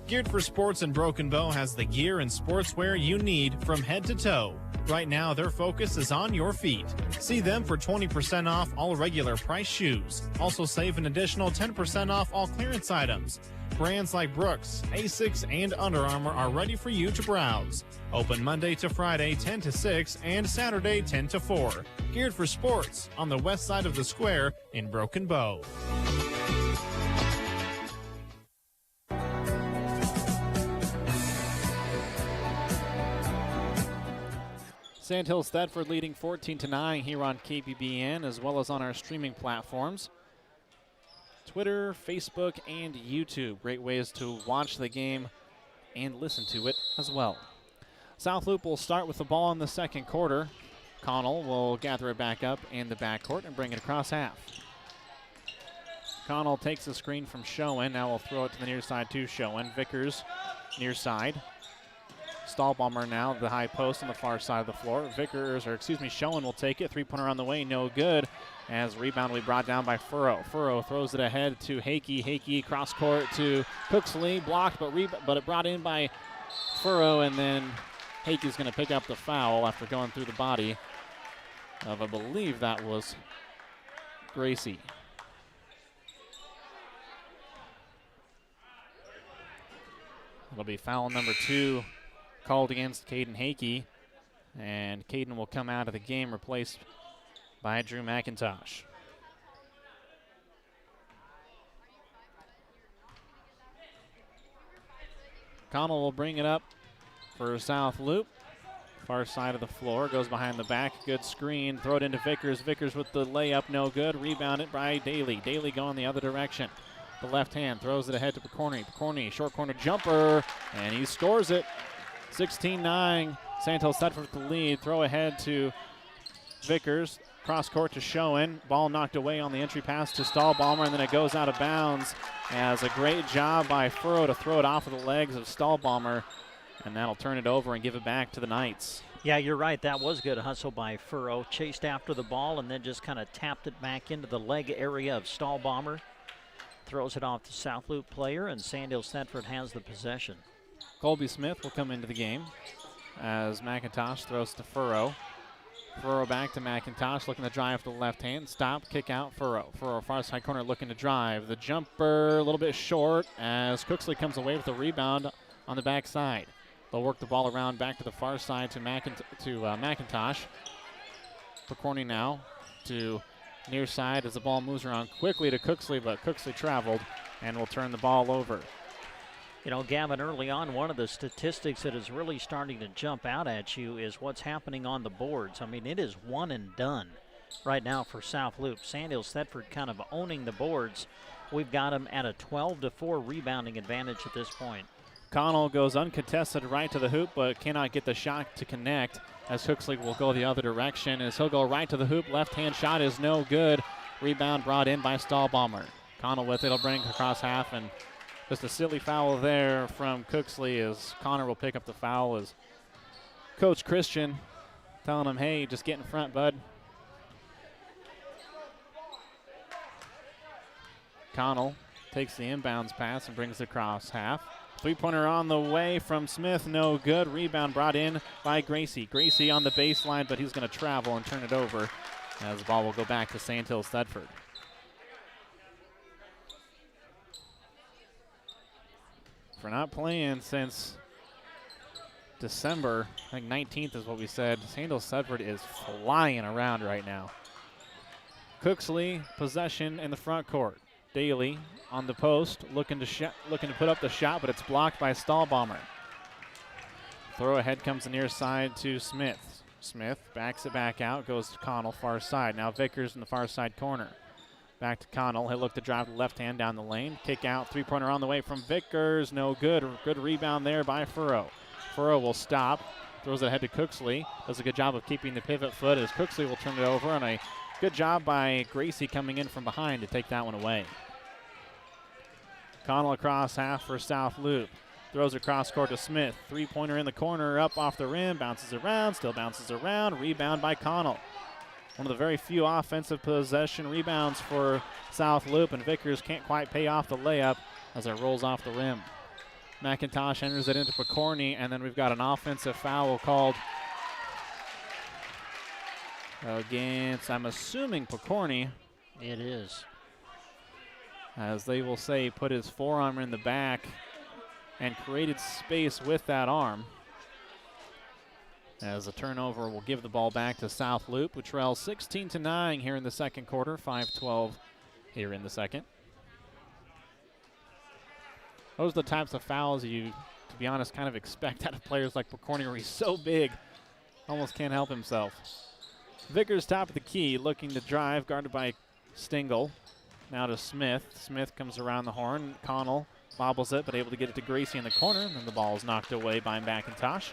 Geared for Sports and Broken Bow has the gear and sportswear you need from head to toe. Right now, their focus is on your feet. See them for 20% off all regular price shoes. Also save an additional 10% off all clearance items. Brands like Brooks, Asics, and Under Armour are ready for you to browse. Open Monday to Friday 10 to 6 and Saturday 10 to 4. Geared for Sports on the west side of the square in Broken Bow. Sandhills Thedford leading 14-9 here on KBBN as well as on our streaming platforms. Twitter, Facebook, and YouTube. Great ways to watch the game and listen to it as well. South Loup will start with the ball in the second quarter. Connell will gather it back up in the backcourt and bring it across half. Connell takes the screen from Schoen. Now will throw it to the near side to Schoen. Vickers near side. Stahlbaumer now the high post on the far side of the floor. Schoen will take it. Three-pointer on the way, no good. As rebound will be brought down by Furrow. Furrow throws it ahead to Hakey. Hakey cross court to Cooksley. Blocked, but it brought in by Furrow, and then Hakey's going to pick up the foul after going through the body of, I believe that was Gracie. It'll be foul number 2 called against Caden Hakey, and Caden will come out of the game replaced by Drew McIntosh. Connell will bring it up for South Loup. Far side of the floor, goes behind the back. Good screen, throw it into Vickers. Vickers with the layup, no good. Rebound it by Daly. Daly going the other direction. The left hand throws it ahead to Picorni. Picorni, short corner jumper, and he scores it. 16-9. Sandhills Thedford with the lead. Throw ahead to Vickers. Cross court to Schoen. Ball knocked away on the entry pass to Stahlbaumer, and then it goes out of bounds. As a great job by Furrow to throw it off of the legs of Stahlbaumer, and that'll turn it over and give it back to the Knights. Yeah, you're right. That was good hustle by Furrow. Chased after the ball and then just kind of tapped it back into the leg area of Stahlbaumer. Throws it off the South Loop player, and Sandhills Thedford has the possession. Colby Smith will come into the game as McIntosh throws to Furrow. Furrow back to McIntosh, looking to drive to the left hand. Stop, kick out, Furrow. Furrow far side corner looking to drive. The jumper a little bit short as Cooksley comes away with the rebound on the backside. They'll work the ball around back to the far side to McIntosh. Picorni now to near side as the ball moves around quickly to Cooksley, but Cooksley traveled and will turn the ball over. You know, Gavin, early on, one of the statistics that is really starting to jump out at you is what's happening on the boards. I mean, it is one and done right now for South Loop. Sandhills Thedford kind of owning the boards. We've got them at a 12-4 rebounding advantage at this point. Connell goes uncontested right to the hoop, but cannot get the shot to connect as Cooksley will go the other direction as he'll go right to the hoop. Left-hand shot is no good. Rebound brought in by Stahlbaumer. Connell with it. He'll bring it across half, and just a silly foul there from Cooksley as Connor will pick up the foul as Coach Christian telling him, hey, just get in front, bud. Connell takes the inbounds pass and brings it across half. Three-pointer on the way from Smith, no good. Rebound brought in by Gracie. Gracie on the baseline, but he's going to travel and turn it over as the ball will go back to Sandhills Thedford. For not playing since December, I think 19th is what we said, Sandhills Thedford is flying around right now. Cooksley, possession in the front court. Daly on the post, looking to put up the shot, but it's blocked by Stahlbaumer. Throw ahead comes the near side to Smith. Smith backs it back out, goes to Connell, far side. Now Vickers in the far side corner. Back to Connell. He'll look to drive the left hand down the lane. Kick out, three-pointer on the way from Vickers. No good. Good rebound there by Furrow. Furrow will stop. Throws it ahead to Cooksley. Does a good job of keeping the pivot foot as Cooksley will turn it over. And a good job by Gracie coming in from behind to take that one away. Connell across half for South Loop. Throws across court to Smith. Three-pointer in the corner, up off the rim. Bounces around, still bounces around. Rebound by Connell. One of the very few offensive possession rebounds for South Loop, and Vickers can't quite pay off the layup as it rolls off the rim. McIntosh enters it into Picorni, and then we've got an offensive foul called against, I'm assuming, Picorni. It is. As they will say, put his forearm in the back and created space with that arm. As a turnover will give the ball back to South Loop, who trails 16-9 here in the second quarter, 5-12 here in the second. Those are the types of fouls you, to be honest, kind of expect out of players like Picorni, where he's so big, almost can't help himself. Vickers top of the key, looking to drive, guarded by Stengel. Now to Smith. Smith comes around the horn. Connell bobbles it, but able to get it to Gracie in the corner, and then the ball is knocked away by McIntosh.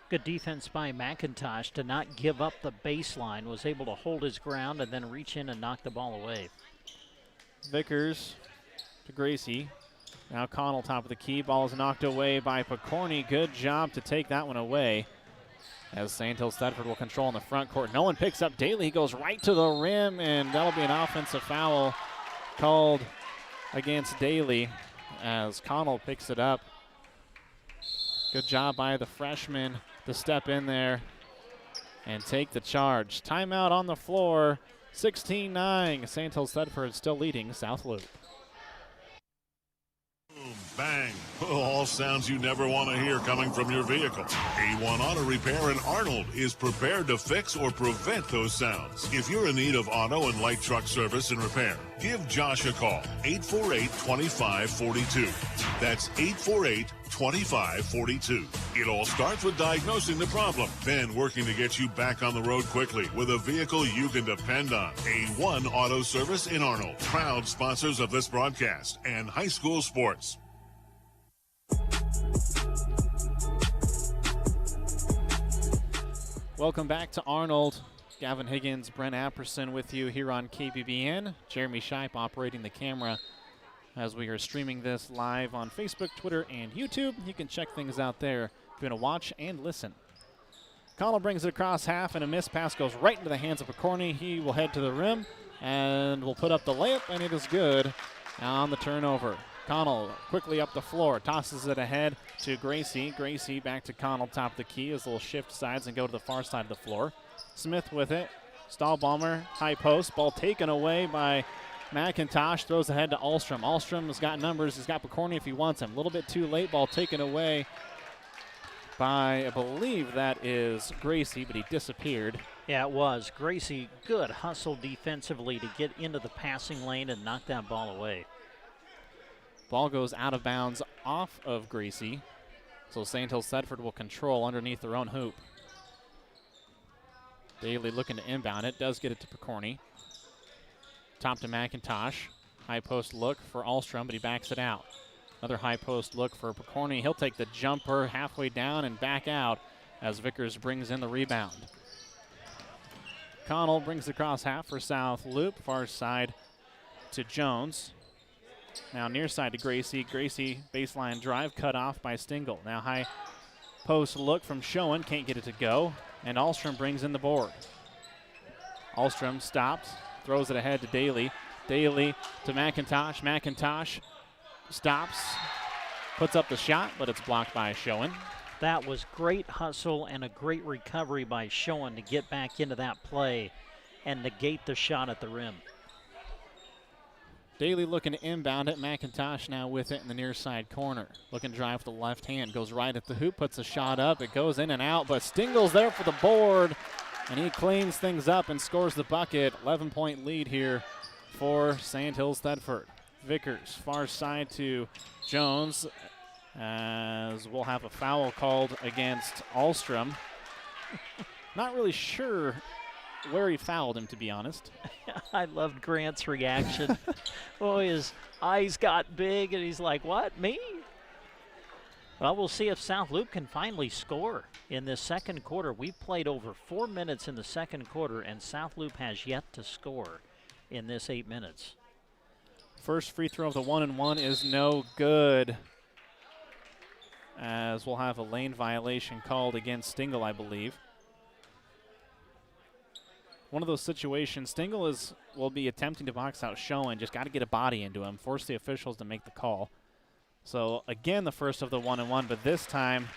Good defense by McIntosh to not give up the baseline. Was able to hold his ground and then reach in and knock the ball away. Vickers to Gracie. Now Connell top of the key. Ball is knocked away by Picorni. Good job to take that one away. As Sandhills Thedford will control in the front court. No one picks up Daly. He goes right to the rim, and that'll be an offensive foul called against Daly as Connell picks it up. Good job by the freshman to step in there and take the charge. Timeout on the floor, 16-9. Sandhills Thedford still leading South Loop. bang. All sounds you never want to hear coming from your vehicle. A1 Auto Repair in Arnold is prepared to fix or prevent those sounds. If you're in need of auto and light truck service and repair, give Josh a call, 848-2542. That's 848-2542. It all starts with diagnosing the problem, then working to get you back on the road quickly with a vehicle you can depend on. A1 Auto Service in Arnold, proud sponsors of this broadcast and high school sports. Welcome back to Arnold. Gavin Higgins, Brent Apperson with you here on KBBN. Jeremy Scheib operating the camera as we are streaming this live on Facebook, Twitter, and YouTube. You can check things out there if you want to watch and listen. Connell brings it across half, and a missed pass goes right into the hands of Picorni. He will head to the rim and will put up the layup, and it is good on the turnover. Connell quickly up the floor, tosses it ahead to Gracie. Gracie back to Connell, top of the key, as they'll shift sides and go to the far side of the floor. Smith with it. Stahlbaumer, high post. Ball taken away by McIntosh. Throws ahead to Ahlstrom. Ahlstrom has got numbers. He's got Picorni if he wants him. A little bit too late. Ball taken away by, I believe that is Gracie, but he disappeared. Yeah, it was. Gracie, good hustle defensively to get into the passing lane and knock that ball away. Ball goes out of bounds off of Gracie. So Sandhills Thedford will control underneath their own hoop. Daly looking to inbound it. Does get it to Picorni. Top to McIntosh. High post look for Ahlstrom, but he backs it out. Another high post look for Picorni. He'll take the jumper halfway down and back out as Vickers brings in the rebound. Connell brings it across half for South Loup. Far side to Jones. Now near side to Gracie. Gracie baseline drive cut off by Stingle. Now high post look from Schoen. Can't get it to go. And Ahlstrom brings in the board. Ahlstrom stops. Throws it ahead to Daly. Daly to McIntosh. McIntosh stops. Puts up the shot, but it's blocked by Schoen. That was great hustle and a great recovery by Schoen to get back into that play and negate the shot at the rim. Daly looking to inbound it. McIntosh now with it in the near side corner. Looking to drive with the left hand. Goes right at the hoop. Puts a shot up. It goes in and out, but Stingle's there for the board. And he cleans things up and scores the bucket. 11-point lead here for Sandhills Thedford. Vickers far side to Jones as we'll have a foul called against Ahlstrom. Not really sure where he fouled him, to be honest. I loved Grant's reaction. Oh, his eyes got big, and he's like, what, me? Well, we'll see if South Loup can finally score in this second quarter. We've played over 4 minutes in the second quarter, and South Loup has yet to score in this 8 minutes. First free throw of the 1-and-1 is no good, as we'll have a lane violation called against Stingle, I believe. One of those situations, Stingle will be attempting to box out Schoen, just got to get a body into him, force the officials to make the call. So again, the first of the 1-and-1, but this time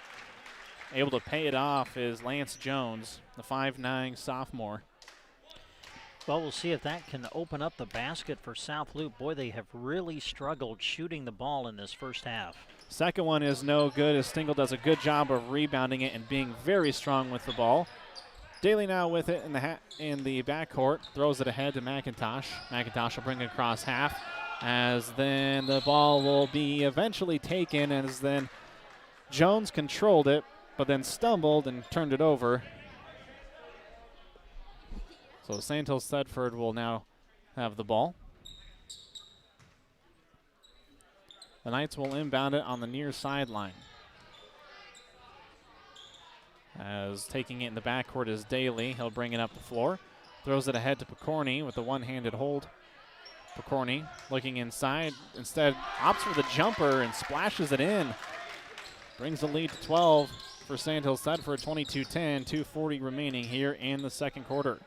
able to pay it off is Lance Jones, the 5'9" sophomore. Well, we'll see if that can open up the basket for South Loup. Boy, they have really struggled shooting the ball in this first half. Second one is no good as Stingle does a good job of rebounding it and being very strong with the ball. Daly now with it in the backcourt, throws it ahead to McIntosh. McIntosh will bring it across half, as then the ball will be eventually taken, as then Jones controlled it, but then stumbled and turned it over. So Sandhills Thedford will now have the ball. The Knights will inbound it on the near sideline. As taking it in the backcourt is Daly. He'll bring it up the floor. Throws it ahead to Picorni with a one-handed hold. Picorni looking inside. Instead, opts for the jumper and splashes it in. Brings the lead to 12 for Sandhills Thedford. 22-10, 2:40 remaining here in the second quarter.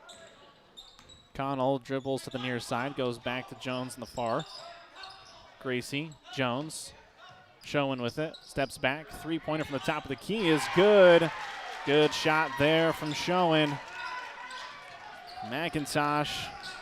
Connell dribbles to the near side, goes back to Jones in the far. Gracie, Jones, Schoen with it, steps back. Three-pointer from the top of the key is good. Good shot there from Schoen. McIntosh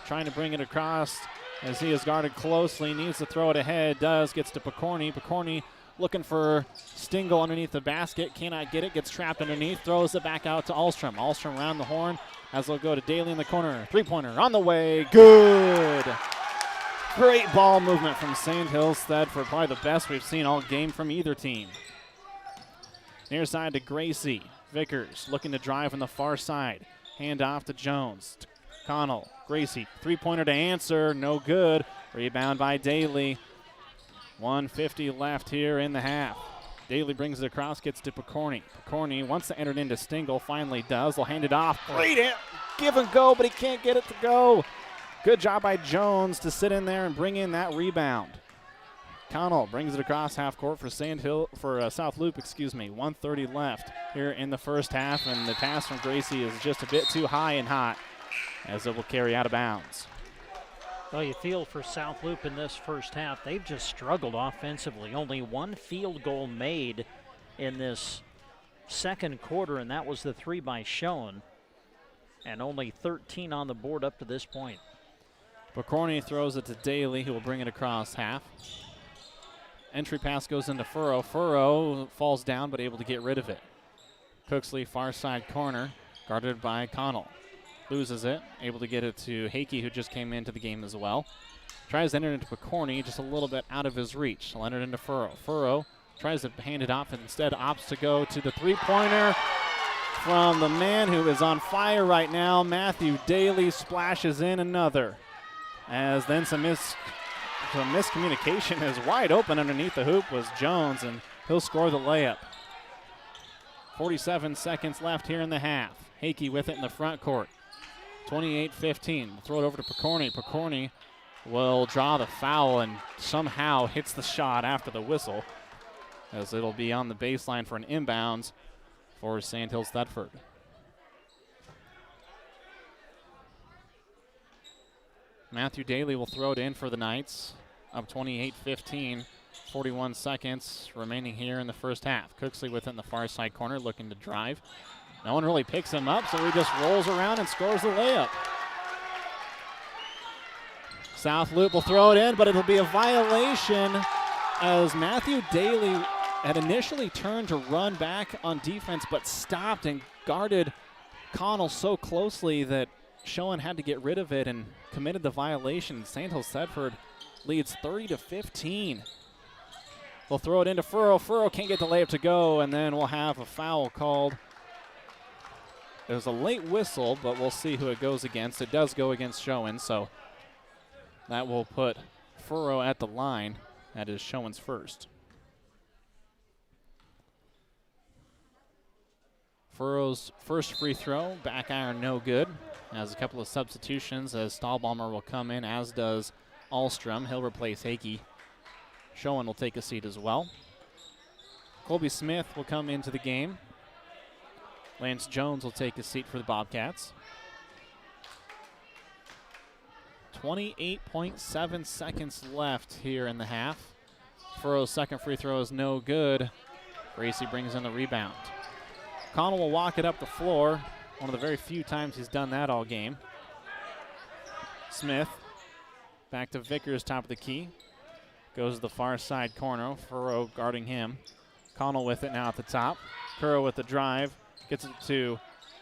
trying to bring it across as he is guarded closely. Needs to throw it ahead. Does. Gets to Picorni. Picorni looking for Stingle underneath the basket. Cannot get it. Gets trapped underneath. Throws it back out to Ahlstrom. Ahlstrom around the horn as they'll go to Daly in the corner. Three-pointer on the way. Good. Great ball movement from Sandhills. Thedford, probably the best we've seen all game from either team. Near side to Gracie. Vickers looking to drive from the far side. Hand off to Jones. Connell. Gracie. Three-pointer to answer. No good. Rebound by Daly. 1:50 left here in the half. Daly brings it across, gets to Picorni. Picorni wants to enter it into Stingle, finally does. They'll hand it off. Great give and go, but he can't get it to go. Good job by Jones to sit in there and bring in that rebound. Connell brings it across half court for South Loup, 1:30 left here in the first half, and the pass from Gracie is just a bit too high and hot as it will carry out of bounds. Well, you feel for South Loup in this first half. They've just struggled offensively. Only one field goal made in this second quarter, and that was the three by Schoen. And only 13 on the board up to this point. Picorni throws it to Daly, who will bring it across half. Entry pass goes into Furrow. Furrow falls down, but able to get rid of it. Cooksley, far side corner, guarded by Connell. Loses it, able to get it to Hakey, who just came into the game as well. Tries to enter it into Picorni, just a little bit out of his reach. He'll enter it into Furrow. Furrow tries to hand it off and instead opts to go to the three-pointer from the man who is on fire right now. Matthew Daly splashes in another. As then some miscommunication is wide open underneath the hoop was Jones, and he'll score the layup. 47 seconds left here in the half. Hakey with it in the front court. 28-15. Throw it over to Picorni. Picorni will draw the foul and somehow hits the shot after the whistle, as it'll be on the baseline for an inbounds for Sandhills Thedford. Matthew Daly will throw it in for the Knights. Up 28-15. 41 seconds remaining here in the first half. Cooksley within the far side corner looking to drive. No one really picks him up, so he just rolls around and scores the layup. South Loup will throw it in, but it'll be a violation as Matthew Daly had initially turned to run back on defense, but stopped and guarded Connell so closely that Schoen had to get rid of it and committed the violation. Sandhills Thedford leads 30-15. They'll throw it into Furrow. Furrow can't get the layup to go, and then we'll have a foul called. It was a late whistle, but we'll see who it goes against. It does go against Schoen, so that will put Furrow at the line. That is Schoen's first. Furrow's first free throw, back iron no good. Has a couple of substitutions as Stahlbaumer will come in, as does Ahlstrom. He'll replace Hakey. Schoen will take a seat as well. Colby Smith will come into the game. Lance Jones will take a seat for the Bobcats. 28.7 seconds left here in the half. Furrow's second free throw is no good. Gracie brings in the rebound. Connell will walk it up the floor. One of the very few times he's done that all game. Smith back to Vickers, top of the key. Goes to the far side corner. Furrow guarding him. Connell with it now at the top. Currow with the drive. Gets it to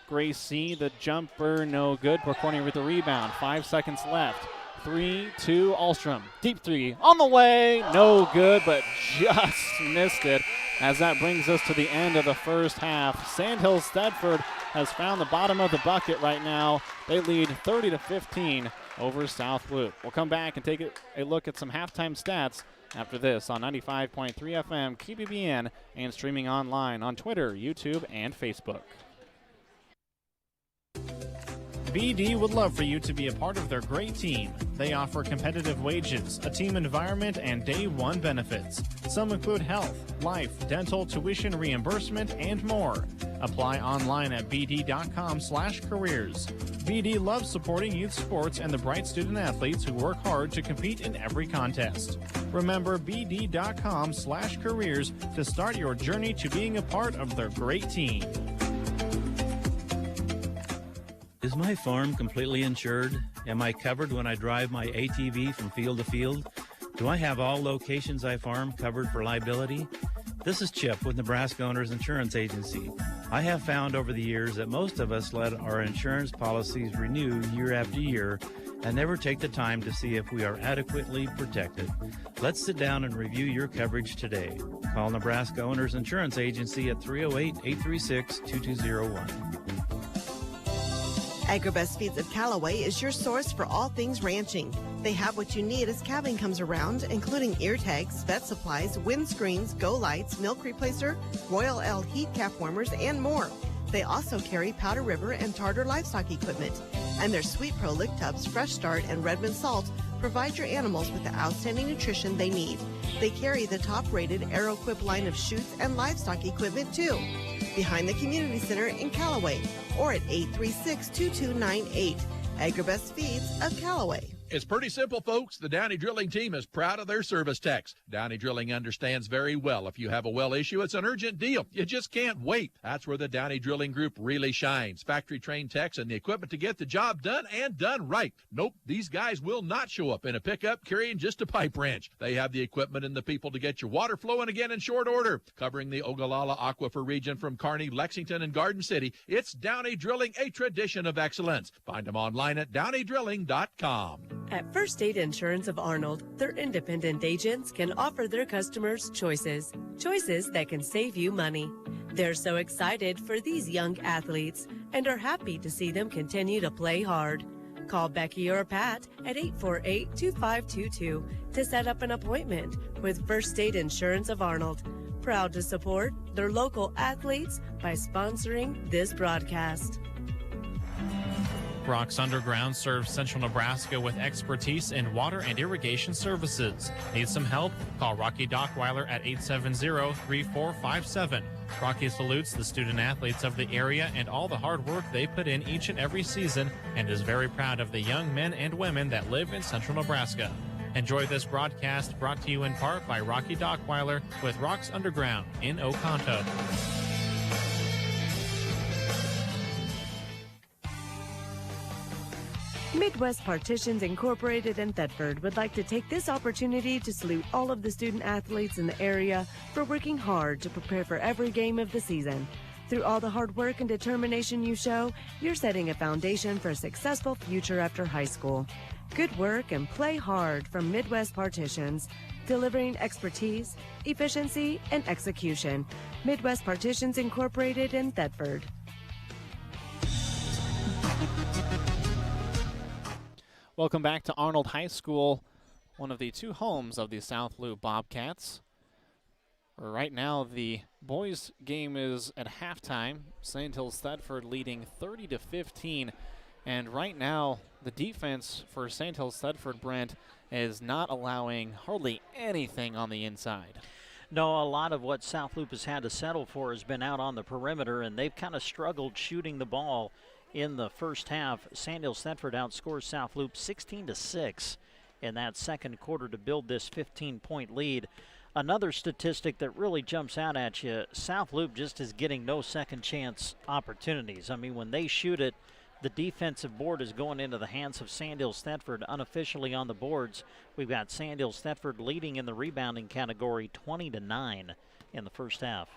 Gracie. The jumper, no good. Picorni with the rebound. 5 seconds left. 3-2, Ahlstrom. Deep three on the way. No good, but just missed it. As that brings us to the end of the first half. Sandhills Thedford has found the bottom of the bucket right now. They lead 30-15 over South Loup. We'll come back and take a look at some halftime stats after this on 95.3 FM, KBBN, and streaming online on Twitter, YouTube, and Facebook. BD would love for you to be a part of their great team. They offer competitive wages, a team environment, and day one benefits. Some include health, life, dental, tuition reimbursement, and more. Apply online at bd.com/careers. BD loves supporting youth sports and the bright student athletes who work hard to compete in every contest. Remember bd.com/careers to start your journey to being a part of their great team. Is my farm completely insured? Am I covered when I drive my ATV from field to field? Do I have all locations I farm covered for liability? This is Chip with Nebraska Owners Insurance Agency. I have found over the years that most of us let our insurance policies renew year after year and never take the time to see if we are adequately protected. Let's sit down and review your coverage today. Call Nebraska Owners Insurance Agency at 308-836-2201. Agri-Best Feeds of Callaway is your source for all things ranching. They have what you need as calving comes around, including ear tags, vet supplies, windscreens, go lights, milk replacer, Royal L heat cap warmers, and more. They also carry Powder River and Tartar livestock equipment. And their Sweet Pro lick tubs, Fresh Start, and Redmond Salt provide your animals with the outstanding nutrition they need. They carry the top-rated AeroQuip line of chutes and livestock equipment, too. Behind the Community Center in Callaway, or at 836-2298. Agri-Best Feeds of Callaway. It's pretty simple, folks. The Downey Drilling team is proud of their service techs. Downey Drilling understands very well if you have a well issue, it's an urgent deal. You just can't wait. That's where the Downey Drilling Group really shines. Factory-trained techs and the equipment to get the job done and done right. Nope, these guys will not show up in a pickup carrying just a pipe wrench. They have the equipment and the people to get your water flowing again in short order. Covering the Ogallala Aquifer region from Kearney, Lexington, and Garden City, it's Downey Drilling, a tradition of excellence. Find them online at downeydrilling.com. At First State Insurance of Arnold, their independent agents can offer their customers choices that can save you money. They're so excited for these young athletes and are happy to see them continue to play hard. Call Becky or Pat at 848-2522 to set up an appointment with First State Insurance of Arnold. Proud to support their local athletes by sponsoring this broadcast. Brock's Underground serves central Nebraska with expertise in water and irrigation services. Need some help? Call Rocky Dockweiler at 870-3457. Rocky salutes the student athletes of the area and all the hard work they put in each and every season and is very proud of the young men and women that live in central Nebraska. Enjoy this broadcast brought to you in part by Rocky Dockweiler with Rock's Underground in Oconto. Midwest Partitions Incorporated in Thedford would like to take this opportunity to salute all of the student athletes in the area for working hard to prepare for every game of the season. Through all the hard work and determination you show, you're setting a foundation for a successful future after high school. Good work and play hard from Midwest Partitions, delivering expertise, efficiency, and execution. Midwest Partitions Incorporated in Thedford. Welcome back to Arnold High School, one of the two homes of the South Loup Bobcats. Right now, the boys' game is at halftime. Sandhills Thedford leading 30-15. And right now, the defense for Sandhills Thedford, Brent, is not allowing hardly anything on the inside. No, a lot of what South Loup has had to settle for has been out on the perimeter, and they've kind of struggled shooting the ball in the first half. Sandhills Thedford outscores South Loup 16-6 in that second quarter to build this 15-point lead. Another statistic that really jumps out at you, South Loup just is getting no second chance opportunities. I mean, when they shoot it, the defensive board is going into the hands of Sandhills Thedford unofficially on the boards. We've got Sandhills Thedford leading in the rebounding category 20-9 in the first half.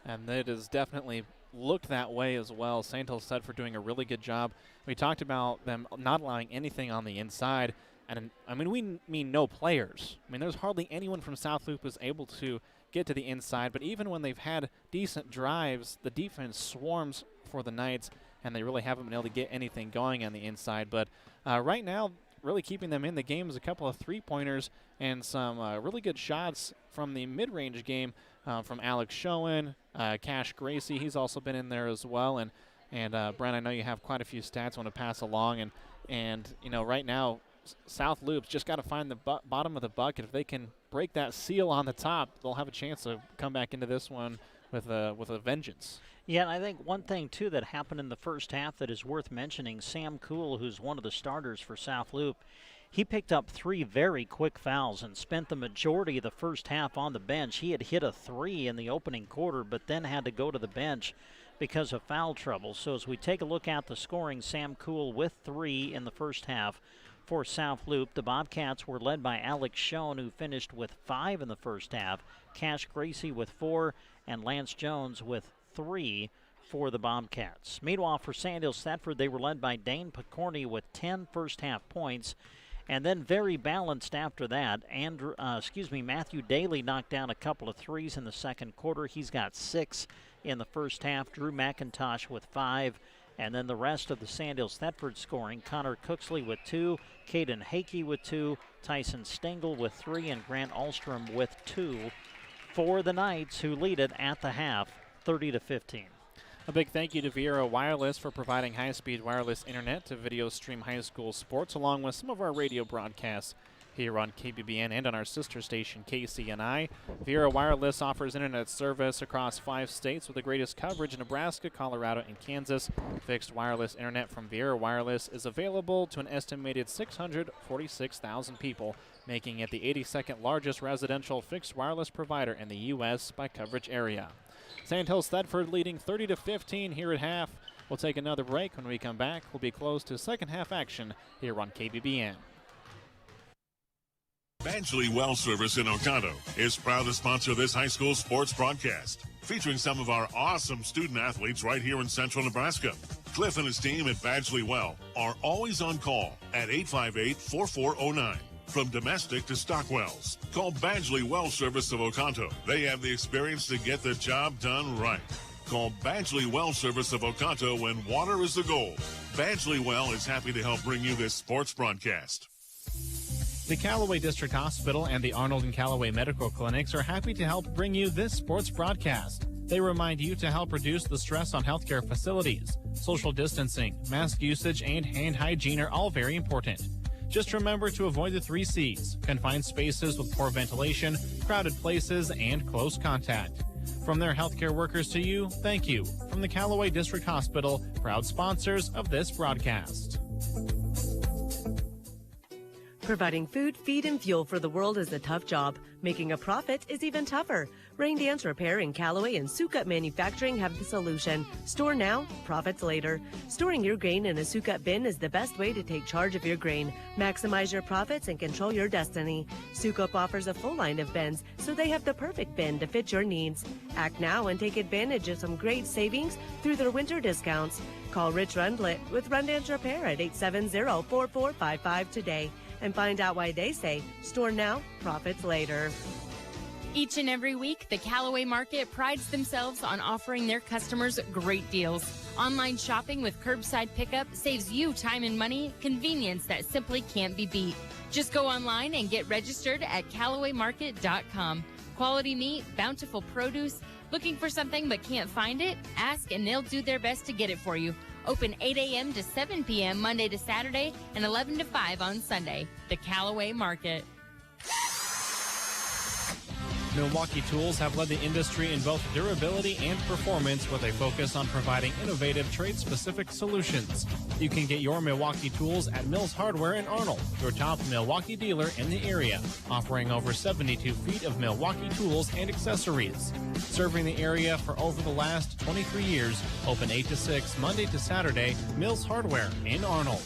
And it is definitely looked that way as well. Sandhills Thedford doing a really good job. We talked about them not allowing anything on the inside, and I mean, we mean no players. I mean, there's hardly anyone from South Loup who's able to get to the inside, but even when they've had decent drives, the defense swarms for the Knights, and they really haven't been able to get anything going on the inside. But right now, really keeping them in the game is a couple of three-pointers and some really good shots from the mid-range game from Alex Schoen, Cash Gracie. He's also been in there as well. And Brent, I know you have quite a few stats I want to pass along. And you know, right now, South Loup's just got to find the bottom of the bucket. If they can break that seal on the top, they'll have a chance to come back into this one with a vengeance. Yeah, and I think one thing, too, that happened in the first half that is worth mentioning, Sam Kuhl, who's one of the starters for South Loup, he picked up 3 very quick fouls and spent the majority of the first half on the bench. He had hit a 3 in the opening quarter, but then had to go to the bench because of foul trouble. So as we take a look at the scoring, Sam Kuhl with 3 in the first half For South Loup, the Bobcats were led by Alex Schoen, who finished with 5 in the first half, Cash Gracie with 4, and Lance Jones with 3 for the Bobcats. Meanwhile, for Sandhills Thedford, they were led by Dane Picorni with 10 first-half points, and then very balanced after that. Matthew Daly knocked down a couple of threes in the second quarter. He's got 6 in the first half. Drew McIntosh with 5. And then the rest of the Sandhills Thedford scoring, Connor Cooksley with 2, Caden Hakey with 2, Tyson Stengel with 3, and Grant Alstrom with 2 for the Knights, who lead it at the half, 30-15. A big thank you to Viera Wireless for providing high-speed wireless internet to video stream high school sports, along with some of our radio broadcasts here on KBBN and on our sister station, KCNI. Viera Wireless offers internet service across 5 states with the greatest coverage in Nebraska, Colorado, and Kansas. Fixed wireless internet from Viera Wireless is available to an estimated 646,000 people, making it the 82nd largest residential fixed wireless provider in the U.S. by coverage area. Sandhills Thedford leading 30-15 here at half. We'll take another break. When we come back, we'll be close to second half action here on KBBN. Badgley Well Service in Oconto is proud to sponsor this high school sports broadcast, featuring some of our awesome student athletes right here in central Nebraska. Cliff and his team at Badgley Well are always on call at 858-4409. From domestic to stock wells, call Badgley Well Service of Oconto. They have the experience to get the job done right. Call Badgley Well Service of Oconto when water is the goal. Badgley Well is happy to help bring you this sports broadcast. The Callaway District Hospital and the Arnold and Callaway Medical Clinics are happy to help bring you this sports broadcast. They remind you to help reduce the stress on healthcare facilities. Social distancing, mask usage, and hand hygiene are all very important. Just remember to avoid the 3 C's: confined spaces with poor ventilation, crowded places, and close contact. From their healthcare workers to you, thank you. From the Callaway District Hospital, proud sponsors of this broadcast. Providing food, feed, and fuel for the world is a tough job. Making a profit is even tougher. Rain Dance Repair in Callaway and Sukup Manufacturing have the solution. Store now, profits later. Storing your grain in a Sukup bin is the best way to take charge of your grain. Maximize your profits and control your destiny. Sukup offers a full line of bins, so they have the perfect bin to fit your needs. Act now and take advantage of some great savings through their winter discounts. Call Rich Rundlet with Run Dance Repair at 870-4455 today. And find out why they say, store now, profits later. Each and every week, the Callaway Market prides themselves on offering their customers great deals. Online shopping with curbside pickup saves you time and money, convenience that simply can't be beat. Just go online and get registered at CallawayMarket.com. Quality meat, bountiful produce. Looking for something but can't find it? Ask and they'll do their best to get it for you. Open 8 a.m. to 7 p.m. Monday to Saturday and 11 to 5 on Sunday. The Callaway Market. Milwaukee Tools have led the industry in both durability and performance with a focus on providing innovative trade-specific solutions. You can get your Milwaukee Tools at Mills Hardware in Arnold, your top Milwaukee dealer in the area, offering over 72 feet of Milwaukee tools and accessories. Serving the area for over the last 23 years, open 8 to 6 Monday to Saturday, Mills Hardware in Arnold.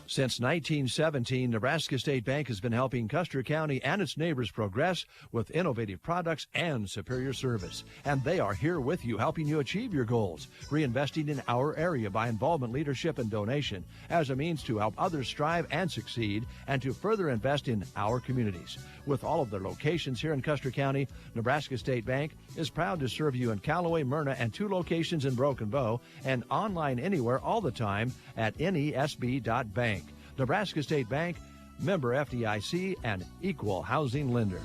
Since 1917, Nebraska State Bank has been helping Custer County and its neighbors progress with innovative products and superior service. And they are here with you, helping you achieve your goals, reinvesting in our area by involvement, leadership, and donation as a means to help others strive and succeed and to further invest in our communities. With all of their locations here in Custer County, Nebraska State Bank is proud to serve you in Callaway, Myrna, and 2 locations in Broken Bow, and online anywhere all the time at nesb.bank. Nebraska State Bank, member FDIC, and equal housing lender.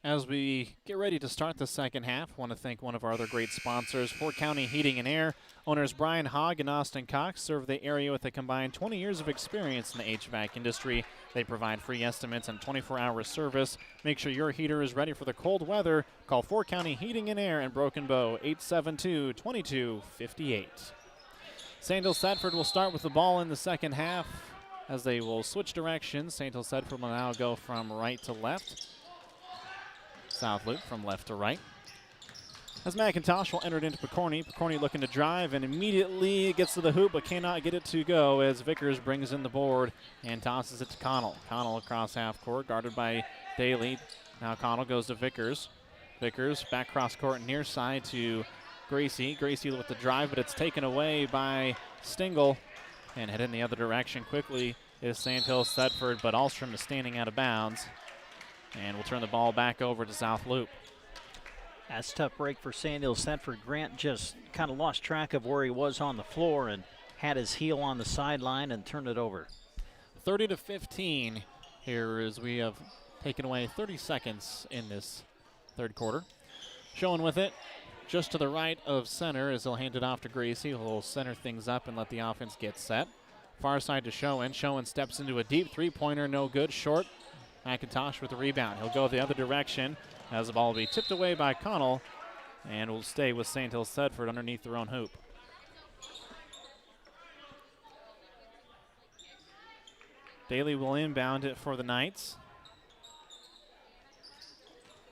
As we get ready to start the second half, I want to thank one of our other great sponsors, Fort County Heating and Air. Owners Brian Hogg and Austin Cox serve the area with a combined 20 years of experience in the HVAC industry. They provide free estimates and 24-hour service. Make sure your heater is ready for the cold weather. Call Fort County Heating and Air in Broken Bow, 872-2258. Sandhills Thedford will start with the ball in the second half as they will switch directions. Sandhills Thedford will now go from right to left. South Loup from left to right. As McIntosh will enter it into Picorni. Picorni looking to drive and immediately gets to the hoop but cannot get it to go as Vickers brings in the board and tosses it to Connell. Connell across half court, guarded by Daly. Now Connell goes to Vickers. Vickers back cross court near side to Gracie. Gracie with the drive, but it's taken away by Stingle. And head in the other direction quickly is Sandhills Thedford, but Alstrom is standing out of bounds. And we'll turn the ball back over to South Loup. That's a tough break for Sandhills Thedford. Grant just kind of lost track of where he was on the floor and had his heel on the sideline and turned it over. 30-15 here as we have taken away 30 seconds in this third quarter. Showing with it just to the right of center as he'll hand it off to Gracie. He'll center things up and let the offense get set. Far side to Schoen. Schoen steps into a deep three-pointer, no good, short. McIntosh with the rebound. He'll go the other direction as the ball will be tipped away by Connell and will stay with Sandhills Thedford underneath their own hoop. Daly will inbound it for the Knights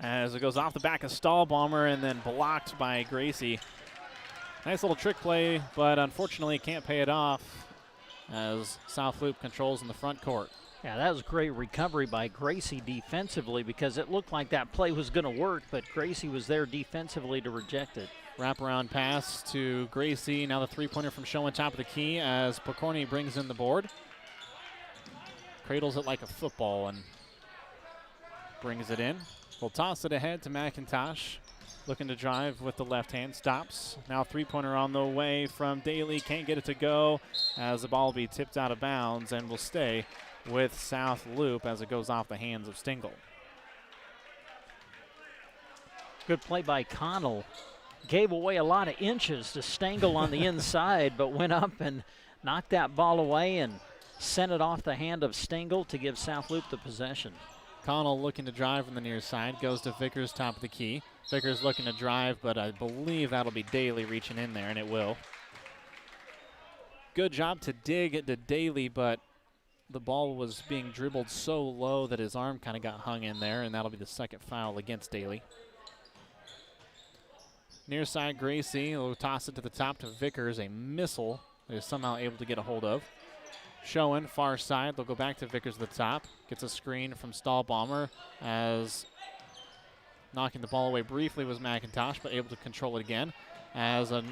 as it goes off the back of Stahlbomber and then blocked by Gracie. Nice little trick play, but unfortunately can't pay it off as South Loup controls in the front court. Yeah, that was great recovery by Gracie defensively because it looked like that play was going to work, but Gracie was there defensively to reject it. Wraparound pass to Gracie. Now the three-pointer from Schoen top of the key as Picorni brings in the board. Cradles it like a football and brings it in. We'll toss it ahead to McIntosh. Looking to drive with the left hand. Stops. Now three-pointer on the way from Daly. Can't get it to go as the ball will be tipped out of bounds and will stay with South Loup as it goes off the hands of Stingle. Good play by Connell. Gave away a lot of inches to Stengel on the inside, but went up and knocked that ball away and sent it off the hand of Stengel to give South Loup the possession. Connell looking to drive from the near side. Goes to Vickers, top of the key. Vickers looking to drive, but I believe that'll be Daly reaching in there, and it will. Good job to dig at the Daly, but the ball was being dribbled so low that his arm kind of got hung in there, and that'll be the second foul against Daly. Near side, Gracie will toss it to the top to Vickers. A missile that is somehow able to get a hold of. Schoen, far side. They'll go back to Vickers at the top. Gets a screen from Stahlbomber as knocking the ball away briefly was McIntosh, but able to control it again. As a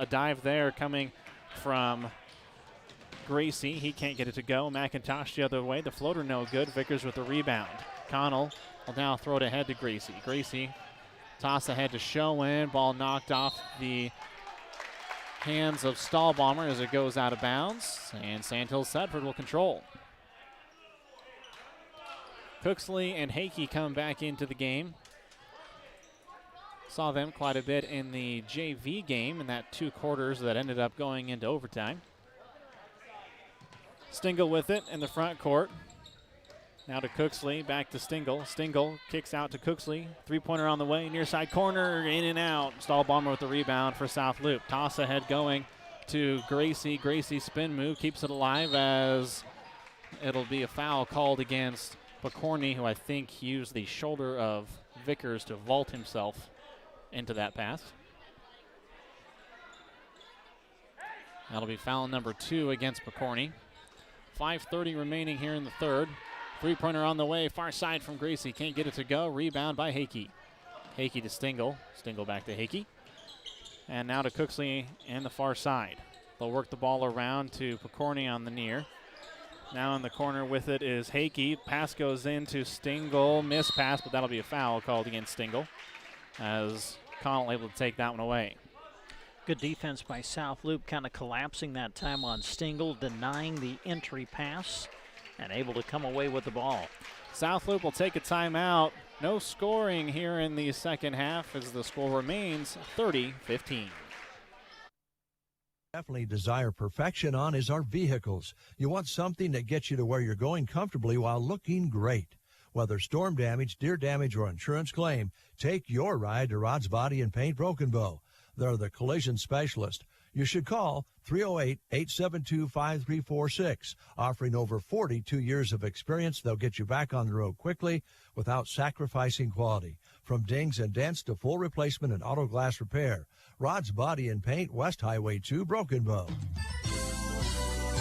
dive there coming from Gracie. He can't get it to go. McIntosh the other way. The floater no good. Vickers with the rebound. Connell will now throw it ahead to Gracie. Gracie toss ahead to Schoen. Ball knocked off the hands of Stahlbomber as it goes out of bounds. And Sandhills Thedford will control. Cooksley and Hakey come back into the game. Saw them quite a bit in the JV game in that 2 quarters that ended up going into overtime. Stingle with it in the front court. Now to Cooksley, back to Stingle. Stingle kicks out to Cooksley. Three-pointer on the way, near side corner, in and out. Stahlbomber with the rebound for South Loup. Toss ahead going to Gracie. Gracie spin move, keeps it alive as it'll be a foul called against Picorni, who I think used the shoulder of Vickers to vault himself into that pass. That'll be foul number 2 against Picorni. 5:30 remaining here in the third. Three-pointer on the way, far side from Gracie. Can't get it to go. Rebound by Hakey. Hakey to Stingle. Stingle back to Hakey. And now to Cooksley and the far side. They'll work the ball around to Picorni on the near. Now in the corner with it is Hakey. Pass goes into Stingle. Miss pass, but that'll be a foul called against Stingle as Connell able to take that one away. Good defense by South Loup, kind of collapsing that time on Stingle, denying the entry pass, and able to come away with the ball. South Loup will take a timeout. No scoring here in the second half as the score remains 30-15. Definitely desire perfection on is our vehicles. You want something that gets you to where you're going comfortably while looking great. Whether storm damage, deer damage, or insurance claim, take your ride to Rod's Body and Paint Broken Bow. They're the collision specialist. You should call 308-872-5346. Offering over 42 years of experience, they'll get you back on the road quickly without sacrificing quality. From dings and dents to full replacement and auto glass repair. Rod's Body and Paint, West Highway 2, Broken Bow.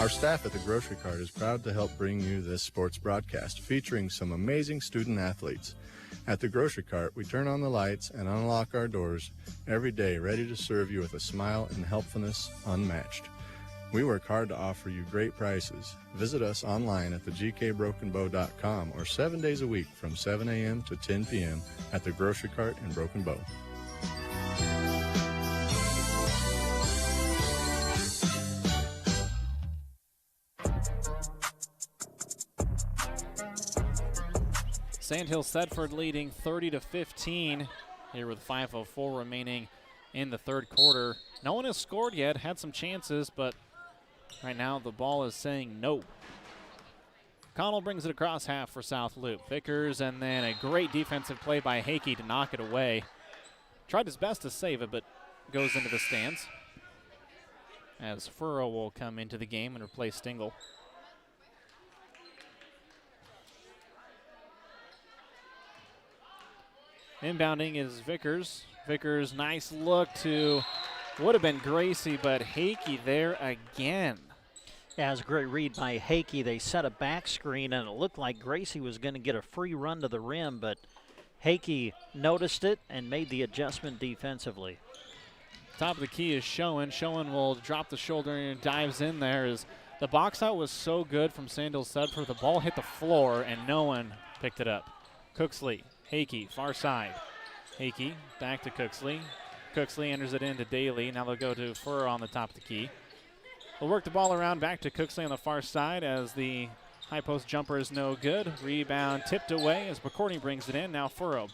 Our staff at the Grocery Cart is proud to help bring you this sports broadcast featuring some amazing student athletes. At the Grocery Cart, we turn on the lights and unlock our doors every day, ready to serve you with a smile and helpfulness unmatched. We work hard to offer you great prices. Visit us online at thegkbrokenbow.com or 7 days a week from 7 a.m. to 10 p.m. at the Grocery Cart in Broken Bow. Sandhills Thedford leading 30-15 here with 5:04 remaining in the third quarter. No one has scored yet, had some chances, but right now the ball is saying no. Connell brings it across half for South Loup. Vickers, and then a great defensive play by Hakey to knock it away. Tried his best to save it, but goes into the stands. As Furrow will come into the game and replace Stingle. Inbounding is Vickers. Vickers, nice look to, would have been Gracie, but Hakey there again. Yeah, it was a great read by Hakey. They set a back screen, and it looked like Gracie was going to get a free run to the rim, but Hakey noticed it and made the adjustment defensively. Top of the key is Schoen. Schoen will drop the shoulder and dives in there. As the box out was so good from Sandhills Thedford, the ball hit the floor, and no one picked it up. Cooksley. Hakey, far side. Hakey, back to Cooksley. Cooksley enters it into Daly. Now they'll go to Furrow on the top of the key. They'll work the ball around back to Cooksley on the far side as the high post jumper is no good. Rebound tipped away as McCourtney brings it in. Now Furrow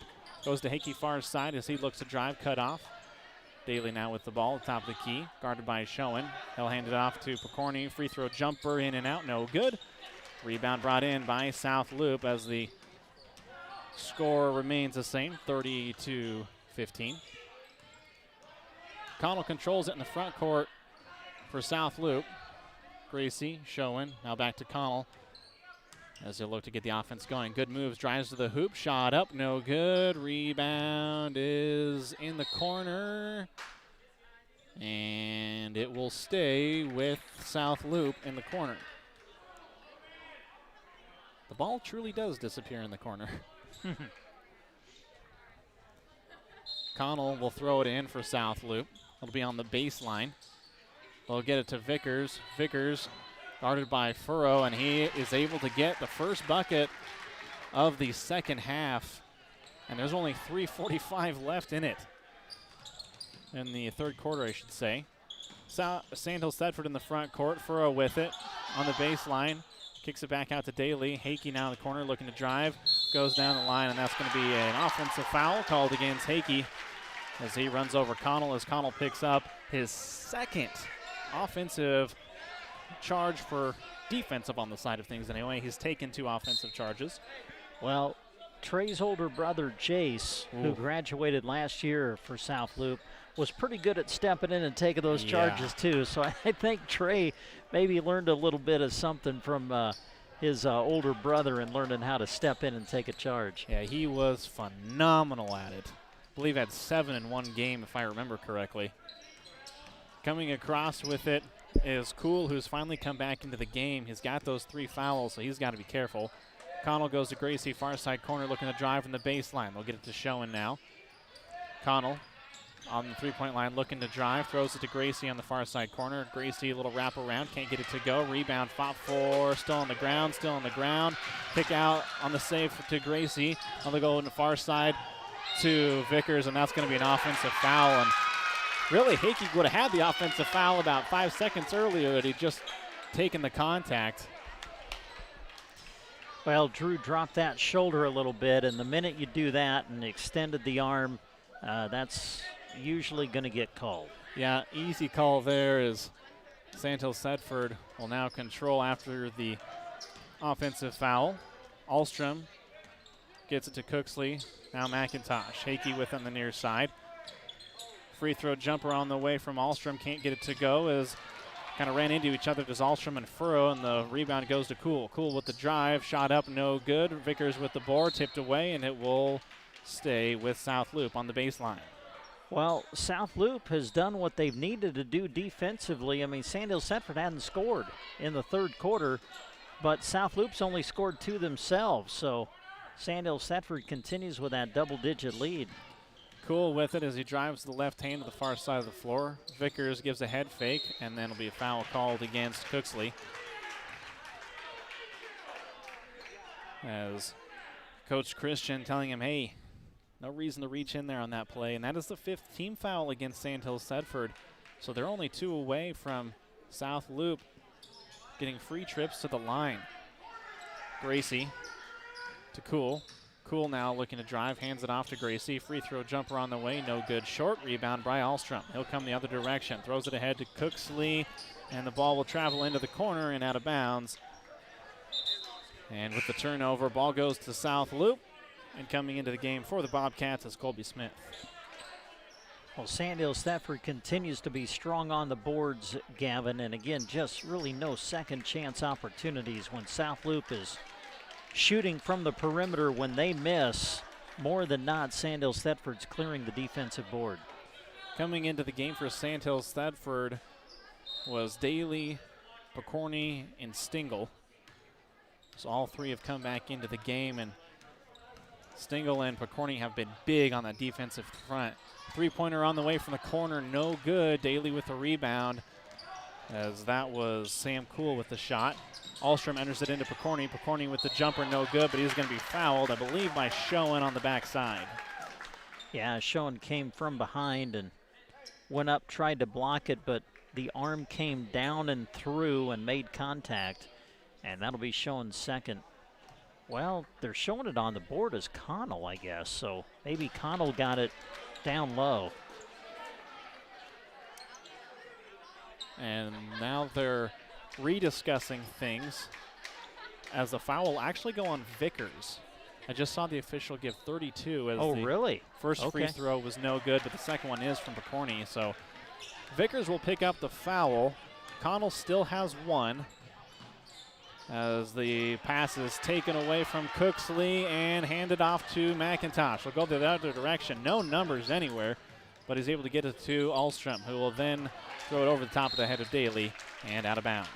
goes to Hakey far side as he looks to drive, cut off. Daly now with the ball at the top of the key, guarded by Schoen. He'll hand it off to McCourtney. Free throw jumper in and out, no good. Rebound brought in by South Loup as the score remains the same, 30-15. Connell controls it in the front court for South Loup. Gracie, Schoen, now back to Connell as he'll look to get the offense going. Good moves, drives to the hoop, shot up, no good. Rebound is in the corner, and it will stay with South Loup in the corner. The ball truly does disappear in the corner. Connell will throw it in for South Loup. It'll be on the baseline. They'll get it to Vickers. Vickers guarded by Furrow, and he is able to get the first bucket of the second half. And there's only 3:45 left in it. In the third quarter, I should say. Sandhills Thedford in the front court. Furrow with it on the baseline. Kicks it back out to Daly. Hakey now in the corner looking to drive. Goes down the line, and that's going to be an offensive foul called against Hakey as he runs over Connell as Connell picks up his second offensive charge for defensive on the side of things anyway. He's taken 2 offensive charges. Well, Trey's older brother, Jace, who graduated last year for South Loup, was pretty good at stepping in and taking those charges too. So I think Trey maybe learned a little bit of something from his older brother in learning how to step in and take a charge. Yeah, he was phenomenal at it. I believe had 7 in one game, if I remember correctly. Coming across with it is Cool, who's finally come back into the game. He's got those 3 fouls, so he's got to be careful. Connell goes to Gracie, far side corner, looking to drive from the baseline. They'll get it to Schoen now. Connell on the three-point line, looking to drive, throws it to Gracie on the far side corner. Gracie, a little wrap around, can't get it to go. Rebound, fought for, still on the ground. Kick out on the save to Gracie. On the go on the far side to Vickers, and that's going to be an offensive foul. And really, Hakey would have had the offensive foul about 5 seconds earlier, but he just taken the contact. Well, Drew dropped that shoulder a little bit, and the minute you do that and extended the arm, that's usually going to get called. Yeah, easy call there as Sandhills Thedford will now control after the offensive foul. Ahlstrom gets it to Cooksley. Now McIntosh. Hakey with on the near side. Free throw jumper on the way from Ahlstrom. Can't get it to go as kind of ran into each other. There's Ahlstrom and Furrow, and the rebound goes to Cool. Cool with the drive. Shot up, no good. Vickers with the board. Tipped away, and it will stay with South Loup on the baseline. Well, South Loup has done what they've needed to do defensively. I mean, Sandhills Thedford hadn't scored in the third quarter, but South Loup's only scored 2 themselves. So Sandhills Thedford continues with that double-digit lead. Cool with it as he drives to the left hand to the far side of the floor. Vickers gives a head fake, and then it'll be a foul called against Cooksley. As Coach Christian telling him, hey, no reason to reach in there on that play. And that is the 5th team foul against Sandhills Thedford. So they're only 2 away from South Loup getting free trips to the line. Gracie to Cool. Cool now looking to drive, hands it off to Gracie. Free throw jumper on the way, no good. Short rebound by Ahlstrom. He'll come the other direction. Throws it ahead to Cooksley, and the ball will travel into the corner and out of bounds. And with the turnover, ball goes to South Loup. And coming into the game for the Bobcats is Colby Smith. Well, Sandhills Thedford continues to be strong on the boards, Gavin, and again, just really no second chance opportunities when South Loup is shooting from the perimeter. When they miss, more than not, Sandhills Thedford's clearing the defensive board. Coming into the game for Sandhills Thedford was Daly, Picorni, and Stingle. So all 3 have come back into the game, and Stingle and Picorni have been big on that defensive front. 3-pointer on the way from the corner, no good. Daly with the rebound, as that was Sam Cool with the shot. Ahlstrom enters it into Picorni. Picorni with the jumper, no good, but he's going to be fouled, I believe, by Schoen on the backside. Yeah, Schoen came from behind and went up, tried to block it, but the arm came down and through and made contact, and that'll be Schoen's second. Well, they're showing it on the board as Connell, I guess, so maybe Connell got it down low. And now they're rediscussing things as the foul will actually go on Vickers. I just saw the official give 32 as the really? First free throw was no good, but the second one is from Picorni. So Vickers will pick up the foul. Connell still has 1. As the pass is taken away from Cooksley and handed off to McIntosh. He'll go the other direction. No numbers anywhere, but he's able to get it to Ahlstrom, who will then throw it over the top of the head of Daly and out of bounds.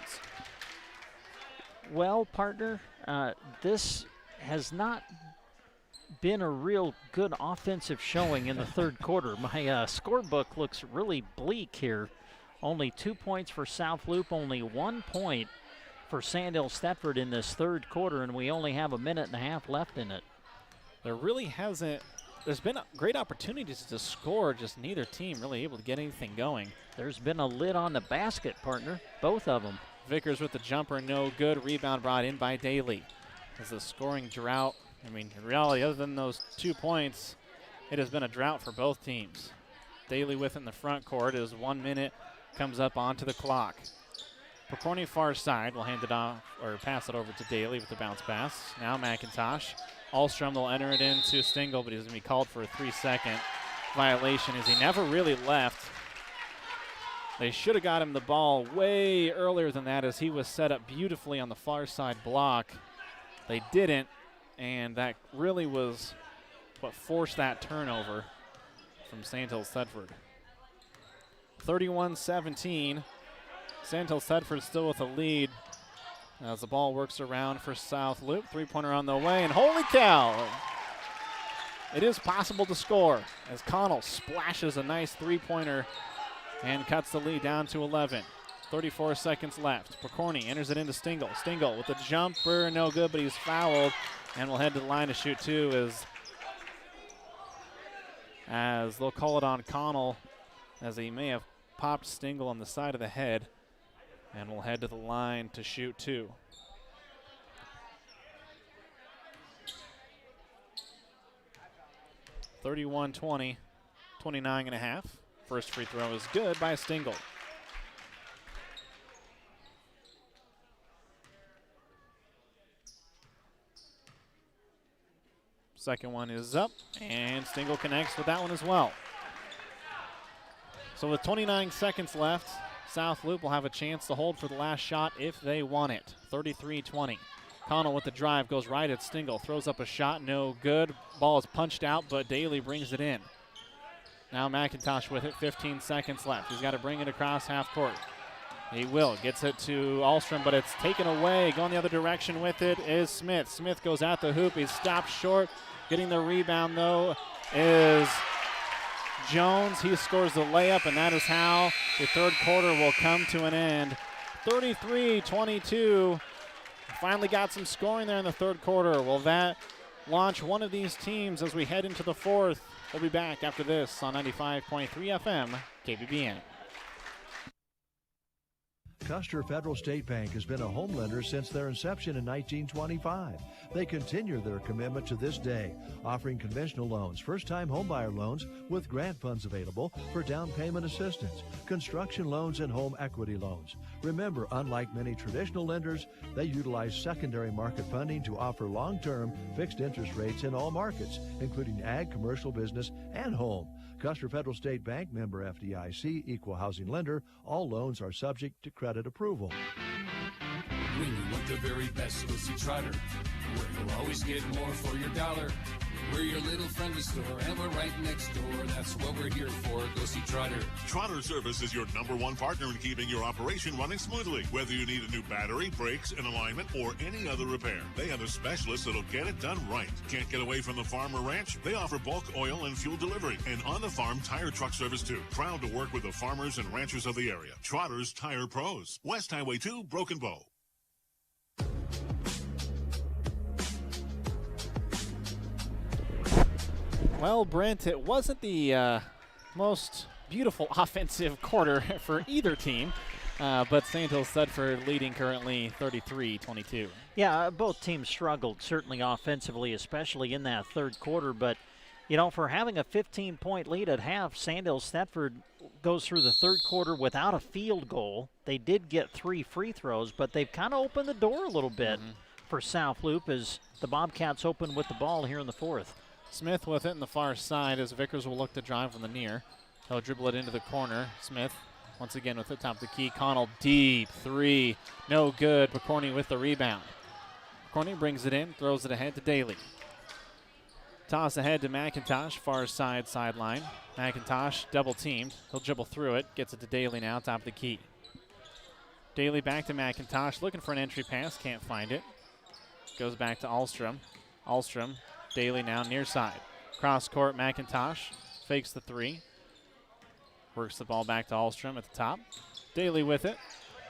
Well, partner, this has not been a real good offensive showing in the third quarter. My scorebook looks really bleak here. Only 2 points for South Loup, only 1 point for Sandhills Thedford in this third quarter, and we only have a minute and a half left in it. There really hasn't, there's been great opportunities to score, just neither team really able to get anything going. There's been a lid on the basket, partner, both of them. Vickers with the jumper, no good. Rebound brought in by Daly. As the scoring drought, I mean, in reality, other than those 2 points, it has been a drought for both teams. Daly with it in the front court as 1 minute comes up onto the clock. Picorni far side will hand it off or pass it over to Daly with the bounce pass. Now McIntosh. Ahlstrom will enter it into Stingle, but he's going to be called for a 3-second violation as he never really left. They should have got him the ball way earlier than that as he was set up beautifully on the far side block. They didn't, and that really was what forced that turnover from Sandhills Thedford. 31-17. Sandhills Thedford still with a lead as the ball works around for South Loup. 3-pointer on the way, and holy cow! It is possible to score as Connell splashes a nice 3-pointer and cuts the lead down to 11. 34 seconds left. Picorni enters it into Stingle. Stingle with a jumper, no good, but he's fouled, and will head to the line to shoot 2 as they'll call it on Connell as he may have popped Stingle on the side of the head. And we'll head to the line to shoot 2. (31-20), 29.5. First free throw is good by Stingle. Second one is up, and Stingle connects with that one as well. So with 29 seconds left, South Loup will have a chance to hold for the last shot if they want it. 33-20. Connell with the drive, goes right at Stingle, throws up a shot, no good. Ball is punched out, but Daly brings it in. Now McIntosh with it, 15 seconds left. He's got to bring it across half court. He will, gets it to Ahlstrom, but it's taken away. Going the other direction with it is Smith. Smith goes at the hoop, he's stopped short. Getting the rebound, though, is Jones. He scores the layup, and that is how the third quarter will come to an end. 33-22. Finally got some scoring there in the third quarter. Will that launch one of these teams as we head into the fourth? We'll be back after this on 95.3 FM, KBBN. Custer Federal State Bank has been a home lender since their inception in 1925. They continue their commitment to this day, offering conventional loans, first-time homebuyer loans with grant funds available for down payment assistance, construction loans, and home equity loans. Remember, unlike many traditional lenders, they utilize secondary market funding to offer long-term fixed interest rates in all markets, including ag, commercial, business, and home. Custer Federal State Bank, member FDIC, equal housing lender. All loans are subject to credit approval. When you want the very best, go see Trotter, where you'll always get more for your dollar. We're your little friendly store, and we're right next door. That's what we're here for. Go see Trotter. Trotter Service is your #1 partner in keeping your operation running smoothly. Whether you need a new battery, brakes, an alignment, or any other repair, they have a specialist that'll get it done right. Can't get away from the farm or ranch? They offer bulk oil and fuel delivery, and on-the-farm tire truck service too. Proud to work with the farmers and ranchers of the area. Trotter's Tire Pros. West Highway 2, Broken Bow. Well, Brent, it wasn't the most beautiful offensive quarter for either team, but Sandhills Thedford leading currently 33-22. Yeah, both teams struggled, certainly offensively, especially in that third quarter. But, you know, for having a 15-point lead at half, Sandhills Thedford goes through the third quarter without a field goal. They did get 3 free throws, but they've kind of opened the door a little bit for South Loup as the Bobcats open with the ball here in the fourth. Smith with it in the far side as Vickers will look to drive from the near. He'll dribble it into the corner. Smith once again with the top of the key. Connell deep 3. No good. McCorney with the rebound. McCorney brings it in, throws it ahead to Daly. Toss ahead to McIntosh, far side sideline. McIntosh double teamed. He'll dribble through it. Gets it to Daly now, top of the key. Daly back to McIntosh, looking for an entry pass. Can't find it. Goes back to Ahlstrom. Ahlstrom. Daly now near side. Cross court, McIntosh fakes the 3. Works the ball back to Ahlstrom at the top. Daly with it.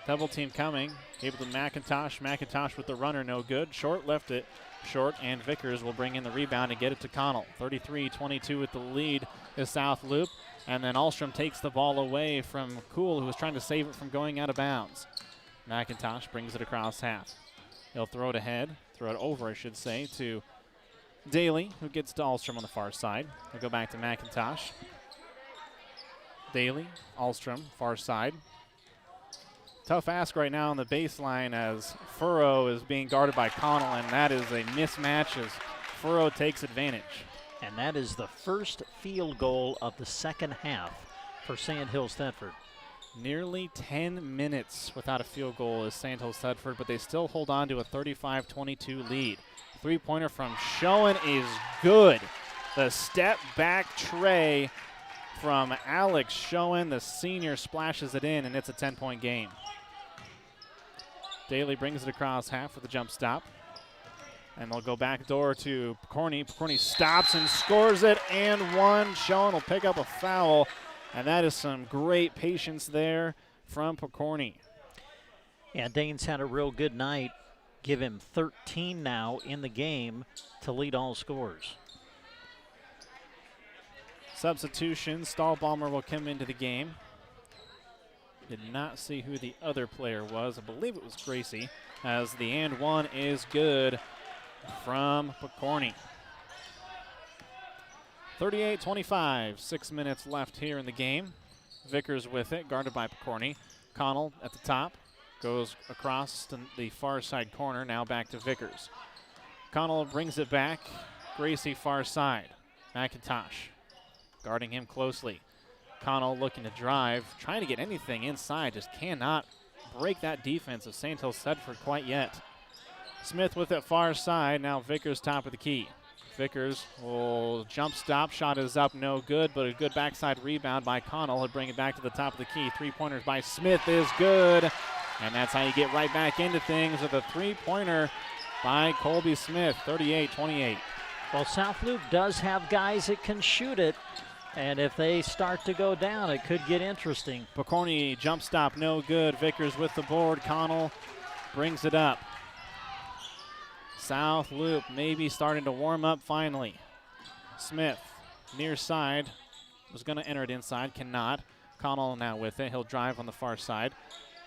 Double team coming. Able to McIntosh. McIntosh with the runner, no good. Short left it short, and Vickers will bring in the rebound and get it to Connell. 33-22 with the lead is South Loup. And then Ahlstrom takes the ball away from Kuhl, who was trying to save it from going out of bounds. McIntosh brings it across half. He'll throw it ahead. Throw it over, I should say, to Daly, who gets to Ahlstrom on the far side. We'll go back to McIntosh. Daly, Ahlstrom, far side. Tough ask right now on the baseline as Furrow is being guarded by Connell, and that is a mismatch as Furrow takes advantage. And that is the first field goal of the second half for Sandhills Thedford. Nearly 10 minutes without a field goal is Sandhills Thedford, but they still hold on to a 35-22 lead. Three-pointer from Schoen is good. The step-back tray from Alex Schoen. The senior splashes it in, and it's a 10-point game. Daly brings it across half with a jump stop. And they'll go back door to Picorni. Picorni stops and scores it, and one. Schoen will pick up a foul, and that is some great patience there from Picorni. Yeah, Dane's had a real good night. Give him 13 now in the game to lead all scorers. Substitution. Stahlbaumer will come into the game. Did not see who the other player was. I believe it was Gracie, as the and one is good from Picorni. 38-25. 6 minutes left here in the game. Vickers with it, guarded by Picorni. Connell at the top. Goes across to the far side corner, now back to Vickers. Connell brings it back. Gracie far side. McIntosh guarding him closely. Connell looking to drive, trying to get anything inside, just cannot break that defense of Sandhills Thedford quite yet. Smith with it far side. Now Vickers top of the key. Vickers will jump stop. Shot is up, no good, but a good backside rebound by Connell. He'll bring it back to the top of the key. 3-pointers by Smith is good. And that's how you get right back into things with a 3-pointer by Colby Smith, 38-28. Well, South Loup does have guys that can shoot it. And if they start to go down, it could get interesting. Pokorny jump stop, no good. Vickers with the board. Connell brings it up. South Loup maybe starting to warm up finally. Smith, near side, was going to enter it inside, cannot. Connell now with it. He'll drive on the far side.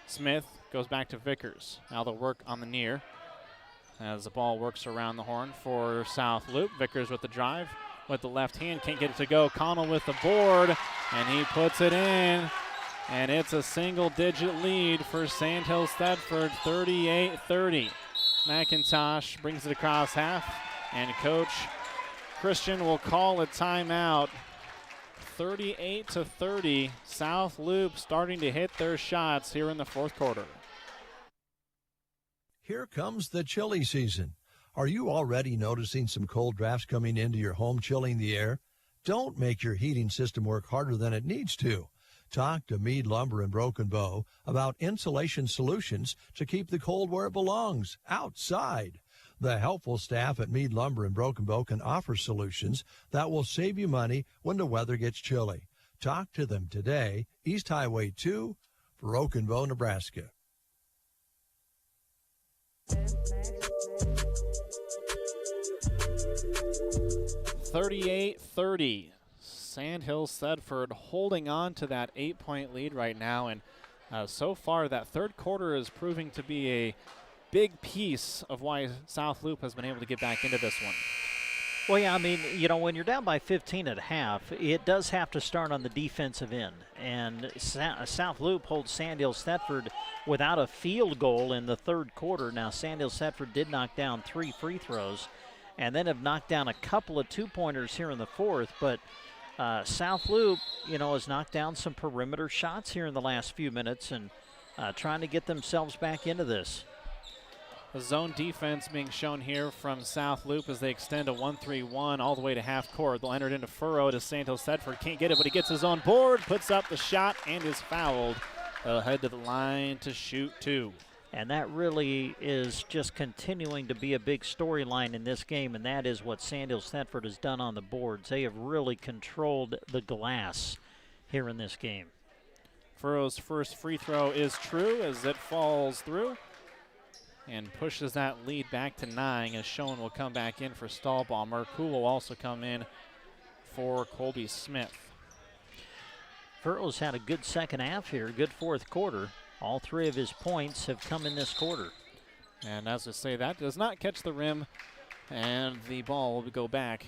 Smith goes back to Vickers. Now they'll work on the near as the ball works around the horn for South Loup. Vickers with the drive. With the left hand, can't get it to go. Connell with the board, and he puts it in. And it's a single-digit lead for Sandhills Thedford, 38-30. McIntosh brings it across half, and Coach Christian will call a timeout. 38-30. South Loup starting to hit their shots here in the fourth quarter. Here comes the chilly season. Are you already noticing some cold drafts coming into your home, chilling the air? Don't make your heating system work harder than it needs to. Talk to Mead Lumber in Broken Bow about insulation solutions to keep the cold where it belongs, outside. The helpful staff at Mead Lumber in Broken Bow can offer solutions that will save you money when the weather gets chilly. Talk to them today, East Highway 2, Broken Bow, Nebraska. 38-30. Sandhills Thedford holding on to that 8-point lead right now, and so far that third quarter is proving to be a big piece of why South Loup has been able to get back into this one. Well, yeah, I mean, you know, when you're down by 15 at half, it does have to start on the defensive end. And South Loup holds Sandhills Thedford without a field goal in the third quarter. Now, Sandhills Thedford did knock down 3 free throws and then have knocked down a couple of 2-pointers here in the fourth. But South Loup, you know, has knocked down some perimeter shots here in the last few minutes and trying to get themselves back into this. The zone defense being shown here from South Loup as they extend a 1-3-1 all the way to half court. They'll enter it into furrow to Sandhills Thedford. Can't get it, but he gets his own board, puts up the shot, and is fouled. They'll head to the line to shoot 2. And that really is just continuing to be a big storyline in this game, and that is what Sandhills Thedford has done on the boards. They have really controlled the glass here in this game. Furrow's first free throw is true as it falls through and pushes that lead back to 9 as Schoen will come back in for Stahlbaumer. Kuhl will also come in for Colby Smith. Furrow's had a good second half here, good fourth quarter. All 3 of his points have come in this quarter. And as I say, that does not catch the rim, and the ball will go back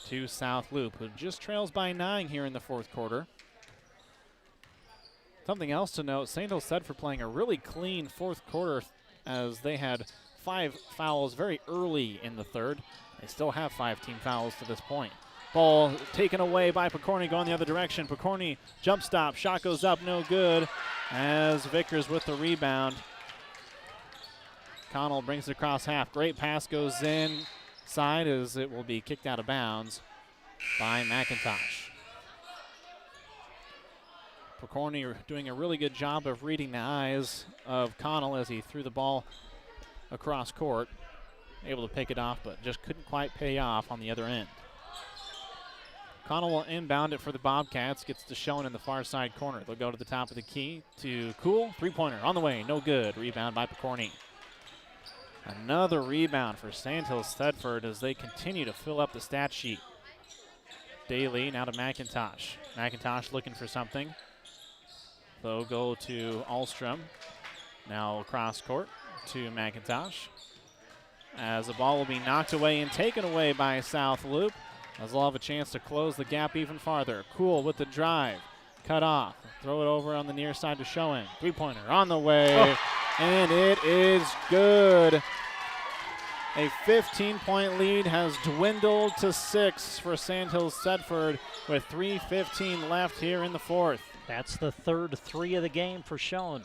to South Loup, who just trails by 9 here in the fourth quarter. Something else to note, Sandhills Thedford playing a really clean fourth quarter as they had 5 fouls very early in the third. They still have 5 team fouls to this point. Ball taken away by Pokorny going the other direction. Pokorny jump stop, shot goes up, no good as Vickers with the rebound. Connell brings it across half. Great pass goes inside as it will be kicked out of bounds by McIntosh. Pokorny doing a really good job of reading the eyes of Connell as he threw the ball across court. Able to pick it off, but just couldn't quite pay off on the other end. Connell will inbound it for the Bobcats. Gets to Schoen in the far side corner. They'll go to the top of the key to Kuhl. 3-pointer on the way, no good. Rebound by Pokorny. Another rebound for Sandhills Thedford as they continue to fill up the stat sheet. Daly now to McIntosh. McIntosh looking for something. They'll go to Ahlstrom. Now across court to McIntosh. As the ball will be knocked away and taken away by South Loup. As they'll have a chance to close the gap even farther. Kuhl with the drive. Cut off. Throw it over on the near side to Schoen. 3-pointer on the way. And it is good. A 15-point lead has dwindled to 6 for Sandhills Thedford with 3:15 left here in the fourth. That's the third 3 of the game for Schoen.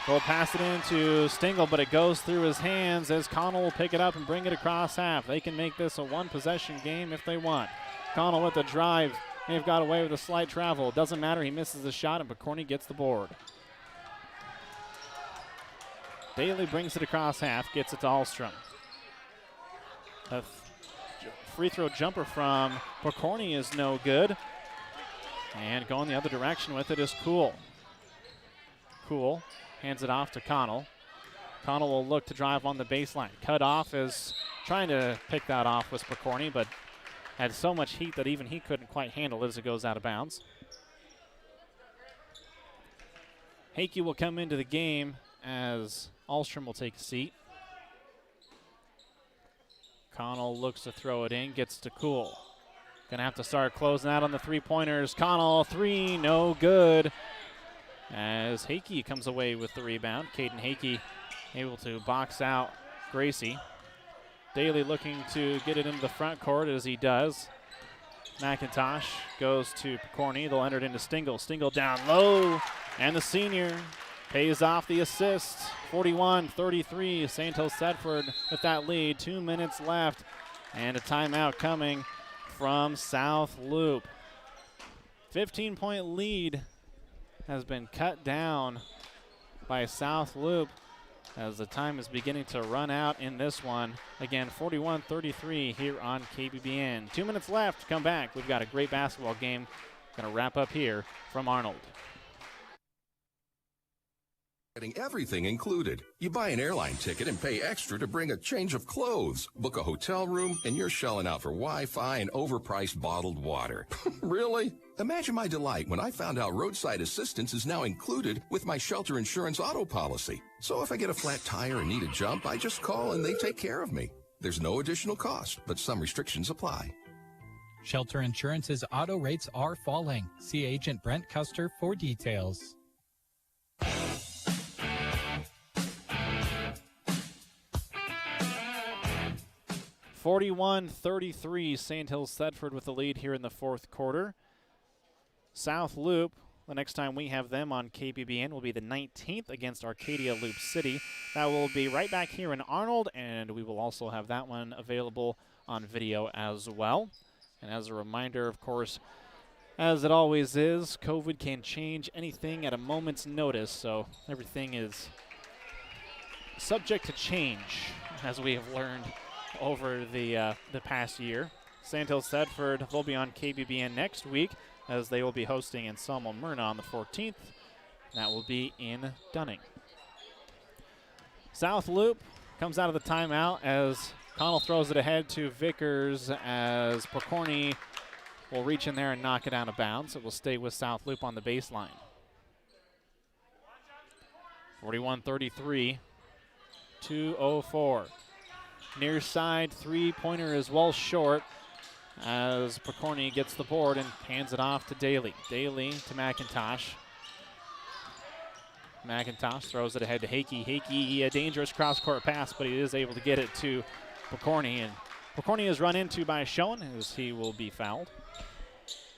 He'll pass it into Stingle, but it goes through his hands as Connell will pick it up and bring it across half. They can make this a one-possession game if they want. Connell with the drive. They've got away with a slight travel. It doesn't matter. He misses the shot, and Picorni gets the board. Daly brings it across half, gets it to Ahlstrom. A free throw jumper from Picorni is no good. And going the other direction with it is Cool. Cool hands it off to Connell. Connell will look to drive on the baseline. Cut off is trying to pick that off with Picorni, but had so much heat that even he couldn't quite handle it as it goes out of bounds. Hakey will come into the game as Ahlstrom will take a seat. Connell looks to throw it in, gets to Cool. Gonna have to start closing out on the three-pointers. Connell, three, no good. As Hakey comes away with the rebound. Caden Hakey able to box out Gracie. Daly looking to get it into the front court as he does. McIntosh goes to Picorni. They'll enter it into Stingle. Stingle down low, and the senior pays off the assist. 41-33, Sandhills Thedford with that lead. 2 minutes left, and a timeout coming from South Loup. 15-point lead has been cut down by South Loup as the time is beginning to run out in this one. Again, 41-33 here on KBBN. 2 minutes left. Come back. We've got a great basketball game. Going to wrap up here from Arnold. Getting everything included. You buy an airline ticket and pay extra to bring a change of clothes, book a hotel room, and you're shelling out for Wi-Fi and overpriced bottled water. Really? Imagine my delight when I found out roadside assistance is now included with my shelter insurance auto policy. So if I get a flat tire and need a jump, I just call and they take care of me. There's no additional cost, but some restrictions apply. Shelter Insurance's auto rates are falling. See Agent Brent Custer for details. 41-33, Sandhills Thedford with the lead here in the fourth quarter. South Loup, the next time we have them on KBBN will be the 19th against Arcadia Loup City. That will be right back here in Arnold, and we will also have that one available on video as well. And as a reminder, of course, as it always is, COVID can change anything at a moment's notice, so everything is subject to change, as we have learned over the past year. Sandhills Thedford will be on KBBN next week as they will be hosting Anselmo Myrna on the 14th. That will be in Dunning. South Loup comes out of the timeout as Connell throws it ahead to Vickers as Picorni will reach in there and knock it out of bounds. It will stay with South Loup on the baseline. 41-33, 2:04. Near side three-pointer is well short as Picorni gets the board and hands it off to Daly. Daly to McIntosh. McIntosh throws it ahead to Hakey. Hakey, a dangerous cross-court pass, but he is able to get it to Picorni. And Picorni is run into by Schoen as he will be fouled.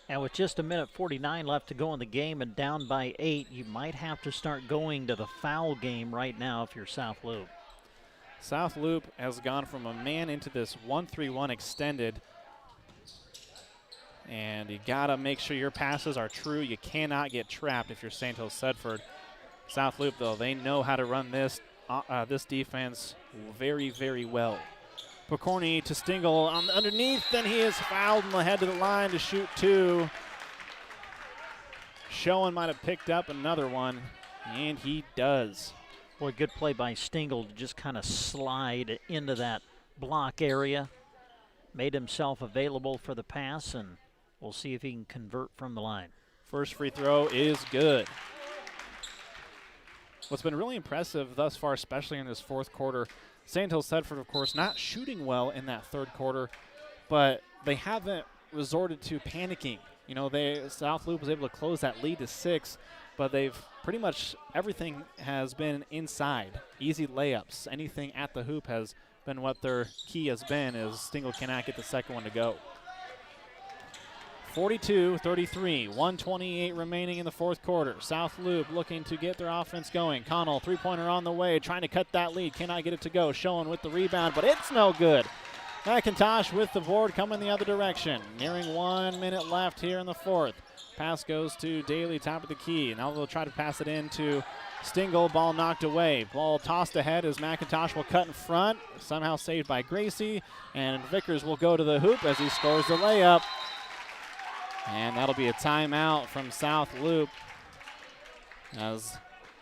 And with just 1:49 left to go in the game and down by 8, you might have to start going to the foul game right now if you're South Loup. South Loup has gone from a man into this 1-3-1 extended. And you gotta make sure your passes are true. You cannot get trapped if you're Sandhills Thedford. South Loup, though, they know how to run this defense very, very well. Picorni to Stingle on the underneath, then he is fouled and head to the line to shoot two. Schoen might have picked up another one, and he does. Boy, good play by Stingle to just kind of slide into that block area. Made himself available for the pass, and we'll see if he can convert from the line. First free throw is good. What's been really impressive thus far, especially in this fourth quarter, Sandhills Thedford, of course, not shooting well in that third quarter, but they haven't resorted to panicking. You know, South Loup was able to close that lead to 6, but they've pretty much everything has been inside. Easy layups, anything at the hoop has been what their key has been, as Stingle cannot get the second one to go. 42-33, 1:28 remaining in the fourth quarter. South Loup looking to get their offense going. Connell, three-pointer on the way, trying to cut that lead. Cannot get it to go. Schoen with the rebound, but it's no good. McIntosh with the board coming the other direction. Nearing 1 minute left here in the fourth. Pass goes to Daly, top of the key. Now they'll try to pass it into Stingle. Ball knocked away. Ball tossed ahead as McIntosh will cut in front. Somehow saved by Gracie. And Vickers will go to the hoop as he scores the layup. And that'll be a timeout from South Loup, as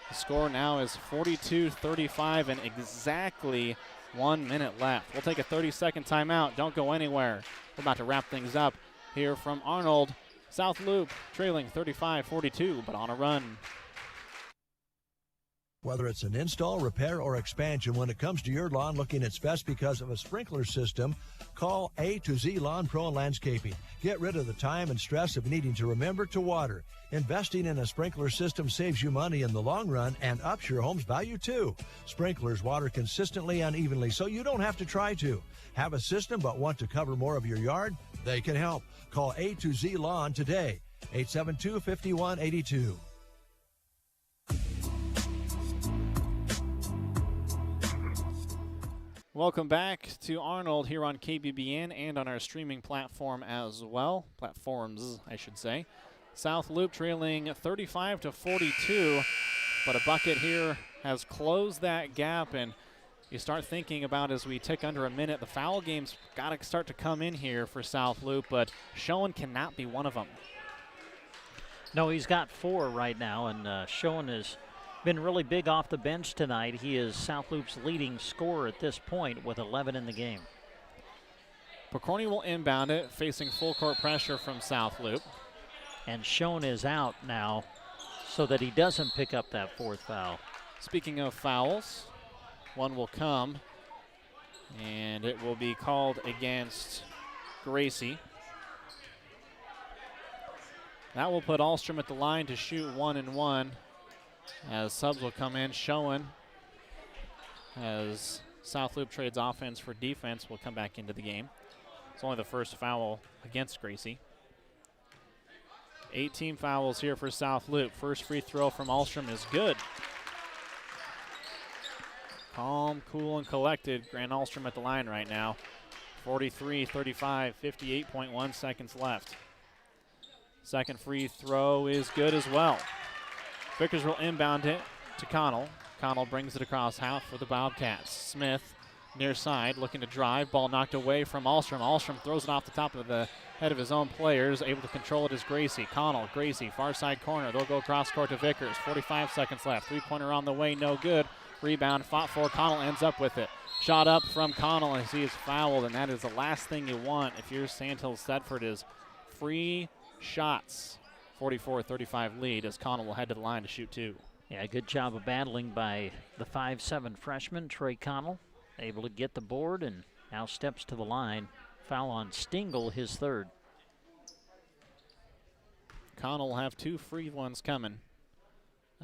the score now is 42-35 and exactly 1 minute left. We'll take a 30-second timeout. Don't go anywhere. We're about to wrap things up here from Arnold. South Loup trailing 35-42, but on a run. Whether it's an install, repair, or expansion, when it comes to your lawn looking its best because of a sprinkler system, call A to Z Lawn Pro and Landscaping. Get rid of the time and stress of needing to remember to water. Investing in a sprinkler system saves you money in the long run and ups your home's value too. Sprinklers water consistently and evenly, so you don't have to try to. Have a system but want to cover more of your yard? They can help. Call A to Z Lawn today, 872-5182. Welcome back to Arnold here on KBBN and on our streaming platform as well. Platforms, I should say. South Loup trailing 35-42, but a bucket here has closed that gap, and you start thinking about, as we tick under a minute, the foul game's got to start to come in here for South Loup, but Schoen cannot be one of them. No, he's got 4 right now, and Schoen has been really big off the bench tonight. He is South Loop's leading scorer at this point with 11 in the game. Pokorny will inbound it, facing full court pressure from South Loup. And Schoen is out now so that he doesn't pick up that 4th foul. Speaking of fouls, one will come, and it will be called against Gracie. That will put Ahlstrom at the line to shoot 1-and-1. As subs will come in. Schoen, as South Loup trades offense for defense, will come back into the game. It's only the first foul against Gracie. 18 fouls here for South Loup. First free throw from Ahlstrom is good. Calm, cool, and collected. Grant Ahlstrom at the line right now. 43-35, 58.1 seconds left. Second free throw is good as well. Vickers will inbound it to Connell. Connell brings it across half for the Bobcats. Smith near side looking to drive. Ball knocked away from Ahlstrom. Ahlstrom throws it off the top of the head of his own players. Able to control it is Gracie. Connell, Gracie, far side corner. They'll go cross court to Vickers. 45 seconds left. Three-pointer on the way, no good. Rebound fought for. Connell ends up with it. Shot up from Connell as he is fouled, and that is the last thing you want if you're Sandhills Thedford, is free shots. 44-35 lead as Connell will head to the line to shoot 2. Yeah, good job of battling by the 5'7" freshman, Trey Connell. Able to get the board and now steps to the line. Foul on Stingle, his 3rd. Connell will have 2 free ones coming.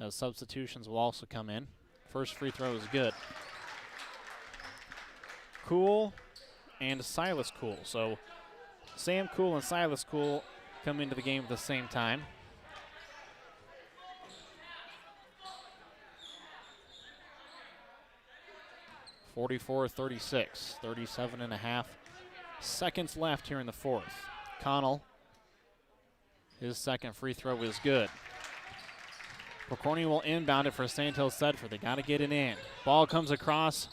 Substitutions will also come in. First free throw is good. Cool and Silas Cool. So Sam Cool and Silas Cool come into the game at the same time. (44-36), 37.5 seconds left here in the fourth. Connell, his second free throw is good. Pokorny will inbound it for Sandhills Thedford. They got to get it in. Ball comes across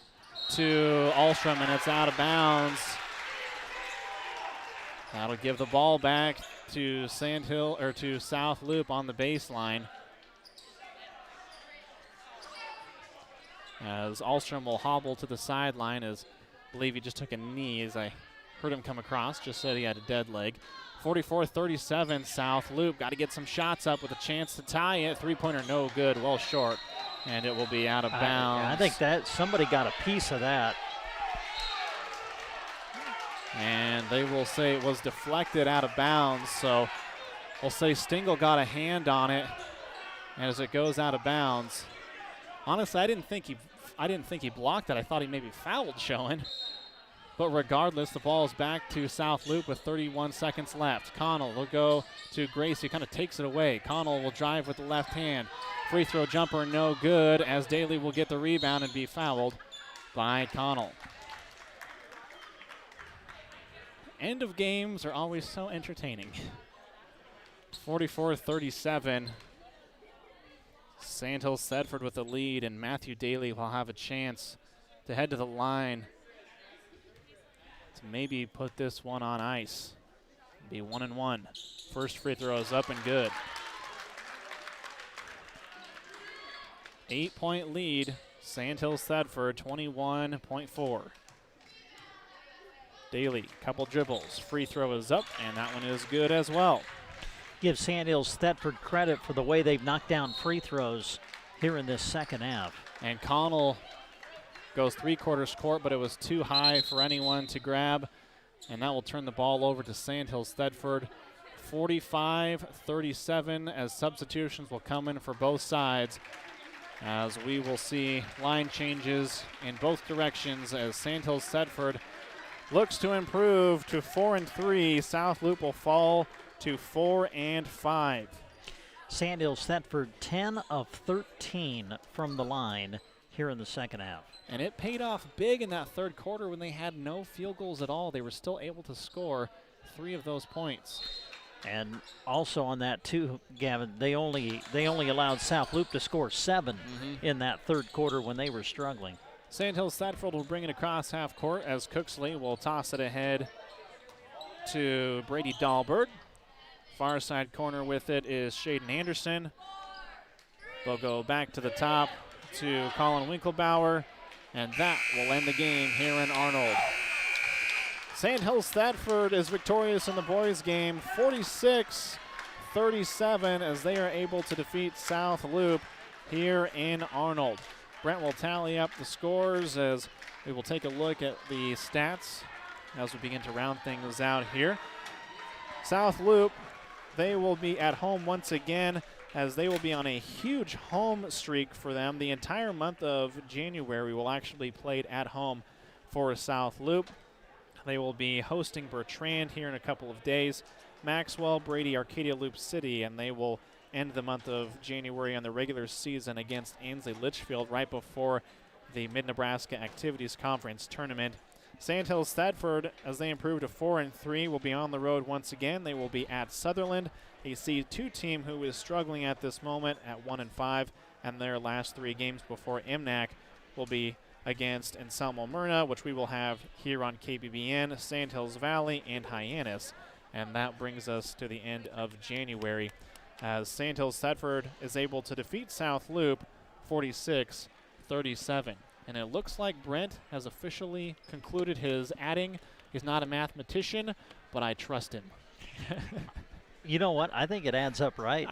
to Ahlstrom, and it's out of bounds. That'll give the ball back to Sandhill, or to South Loup on the baseline. As Ahlstrom will hobble to the sideline, as I believe he just took a knee, as I heard him come across, just said he had a dead leg. 44-37 South Loup. Got to get some shots up with a chance to tie it. Three-pointer no good, well short, and it will be out of bounds. I think that somebody got a piece of that. And they will say it was deflected out of bounds, so we'll say Stingle got a hand on it as it goes out of bounds. Honestly, I didn't think he blocked it. I thought he maybe fouled Schoen. But regardless, the ball is back to South Loup with 31 seconds left. Connell will go to Gracie, kind of takes it away. Connell will drive with the left hand. Free throw jumper no good, as Daly will get the rebound and be fouled by Connell. End of games are always so entertaining. 44-37. Sandhills Thedford with the lead, and Matthew Daly will have a chance to head to the line to maybe put this one on ice. Be 1-1. First free throw is up and good. 8-point lead. Sandhills Thedford 21.4. Daly, couple dribbles. Free throw is up, and that one is good as well. Give Sandhills Thedford credit for the way they've knocked down free throws here in this second half. And Connell goes three-quarters court, but it was too high for anyone to grab, and that will turn the ball over to Sandhills Thedford. 45-37, as substitutions will come in for both sides, as we will see line changes in both directions as Sandhills Thedford looks to improve to 4-3. South Loup will fall to 4-5. Sandhills Thedford 10 of 13 from the line here in the second half. And it paid off big in that third quarter when they had no field goals at all. They were still able to score 3 of those points. And also on that too, Gavin, they only allowed South Loup to score 7 in that third quarter when they were struggling. Sandhills Thedford will bring it across half court as Cooksley will toss it ahead to Brady Dahlberg. Far side corner with it is Shaden Anderson. They'll go back to the top to Colin Winklebauer, and that will end the game here in Arnold. Sandhills Thedford is victorious in the boys' game, 46-37, as they are able to defeat South Loup here in Arnold. Brent will tally up the scores as we will take a look at the stats as we begin to round things out here. South Loup, they will be at home once again, as they will be on a huge home streak for them. The entire month of January will actually be played at home for South Loup. They will be hosting Bertrand here in a couple of days. Maxwell, Brady, Arcadia Loop City, and they will end the month of January on the regular season against Ainsley Litchfield right before the Mid-Nebraska Activities Conference tournament. Sandhills Thedford, as they improve to 4-3, will be on the road once again. They will be at Sutherland, a C2 team who is struggling at this moment at 1-5, and their last 3 games before IMNAC will be against Anselmo Myrna, which we will have here on KBBN, Sandhills Valley, and Hyannis. And that brings us to the end of January, as Sandhills Thedford is able to defeat South Loup 46-37. And it looks like Brent has officially concluded his adding. He's not a mathematician, but I trust him. You know what? I think it adds up right.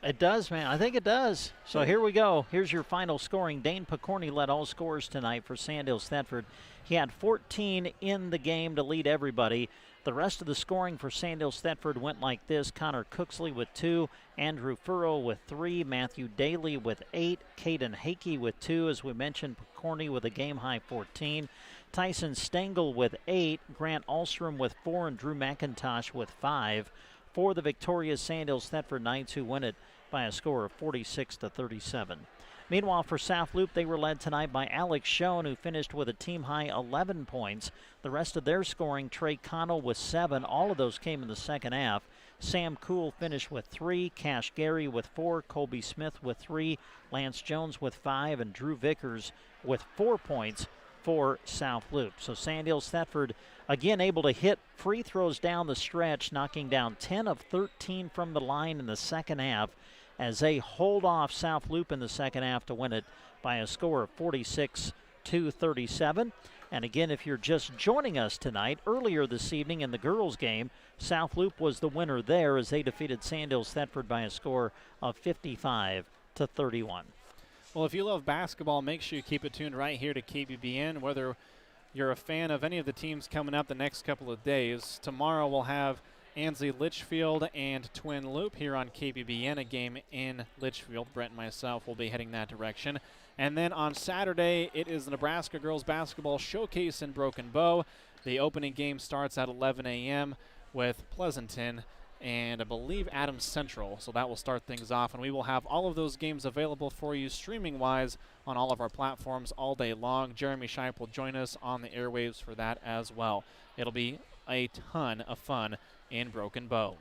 It does, man. I think it does. So here we go. Here's your final scoring. Dane Picorni led all scorers tonight for Sandhills Thedford. He had 14 in the game to lead everybody. The rest of the scoring for Sandhills Thedford went like this. Connor Cooksley with 2, Andrew Furrow with 3, Matthew Daly with 8, Caden Hakey with 2, as we mentioned, Picorni with a game-high 14, Tyson Stengel with 8, Grant Alstrom with 4, and Drew McIntosh with 5. For the victorious Sandhills Thedford Knights, who win it by a score of 46-37. Meanwhile, for South Loup, they were led tonight by Alex Schoen, who finished with a team-high 11 points. The rest of their scoring, Trey Connell with 7. All of those came in the second half. Sam Cool finished with 3, Cash Gary with 4, Colby Smith with 3, Lance Jones with 5, and Drew Vickers with 4 points for South Loup. So Sandhills Thedford again able to hit free throws down the stretch, knocking down 10 of 13 from the line in the second half, as they hold off South Loup in the second half to win it by a score of 46-37. And again, if you're just joining us tonight, earlier this evening in the girls' game, South Loup was the winner there as they defeated Sandhills Thedford by a score of 55-31. Well, if you love basketball, make sure you keep it tuned right here to KBBN, whether you're a fan of any of the teams coming up the next couple of days. Tomorrow we'll have Ainsley Litchfield and Twin Loup here on KBBN, a game in Litchfield. Brent and myself will be heading that direction. And then on Saturday, it is the Nebraska Girls Basketball Showcase in Broken Bow. The opening game starts at 11 a.m. with Pleasanton and I believe Adams Central. So that will start things off, and we will have all of those games available for you streaming-wise on all of our platforms all day long. Jeremy Scheib will join us on the airwaves for that as well. It'll be a ton of fun in Broken Bow.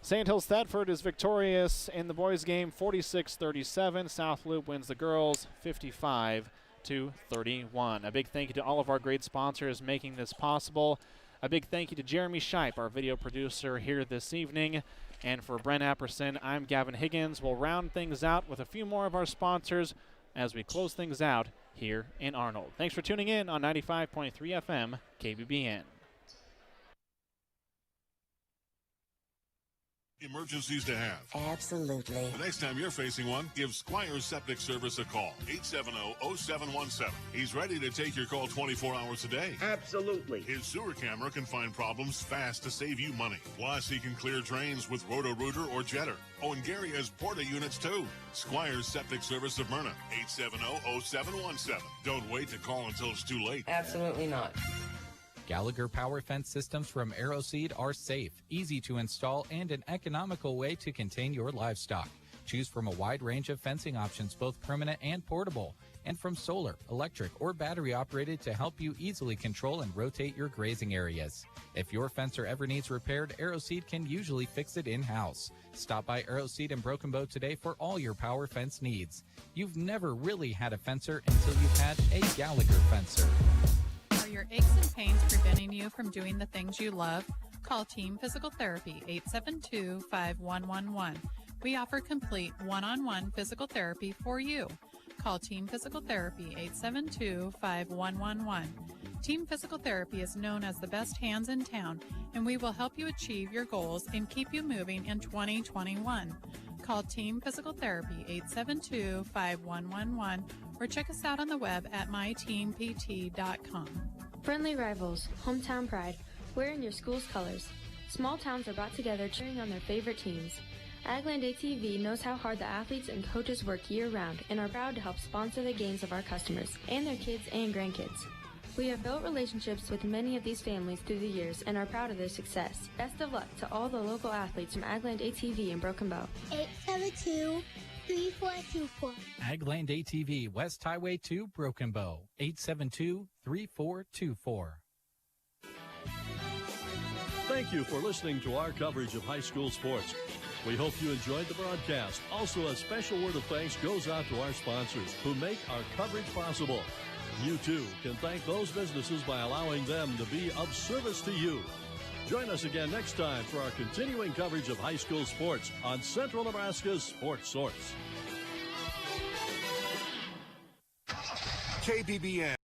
Sandhills Thedford is victorious in the boys game 46-37. South Loup wins the girls 55-31. A big thank you to all of our great sponsors making this possible. A big thank you to Jeremy Scheib, our video producer here this evening. And for Brent Apperson, I'm Gavin Higgins. We'll round things out with a few more of our sponsors as we close things out here in Arnold. Thanks for tuning in on 95.3 FM KBBN. Emergencies to have. Absolutely. The next time you're facing one, give Squire Septic Service a call. 870-0717. He's ready to take your call 24 hours a day. Absolutely. His sewer camera can find problems fast to save you money. Plus, he can clear drains with Roto-Rooter or Jetter. Oh, and Gary has Porta units, too. Squire Septic Service of Myrna. 870-0717. Don't wait to call until it's too late. Absolutely not. Gallagher Power Fence systems from AeroSeed are safe, easy to install, and an economical way to contain your livestock. Choose from a wide range of fencing options, both permanent and portable, and from solar, electric, or battery operated to help you easily control and rotate your grazing areas. If your fencer ever needs repaired, AeroSeed can usually fix it in-house. Stop by AeroSeed in Broken Bow today for all your power fence needs. You've never really had a fencer until you've had a Gallagher fencer. Are your aches and pains preventing you from doing the things you love? Call Team Physical Therapy 872-5111. We offer complete one-on-one physical therapy for you. Call Team Physical Therapy 872-5111. Team Physical Therapy is known as the best hands in town, and we will help you achieve your goals and keep you moving in 2021. Call Team Physical Therapy 872-5111 or check us out on the web at myteampt.com. Friendly rivals, hometown pride, wearing your school's colors. Small towns are brought together cheering on their favorite teams. Agland ATV knows how hard the athletes and coaches work year-round and are proud to help sponsor the games of our customers and their kids and grandkids. We have built relationships with many of these families through the years and are proud of their success. Best of luck to all the local athletes from Agland ATV in Broken Bow. 872-3424. Agland ATV, West Highway 2, Broken Bow, 872-3424. Thank you for listening to our coverage of high school sports. We hope you enjoyed the broadcast. Also, a special word of thanks goes out to our sponsors who make our coverage possible. You, too, can thank those businesses by allowing them to be of service to you. Join us again next time for our continuing coverage of high school sports on Central Nebraska's Sports Source. KBBN.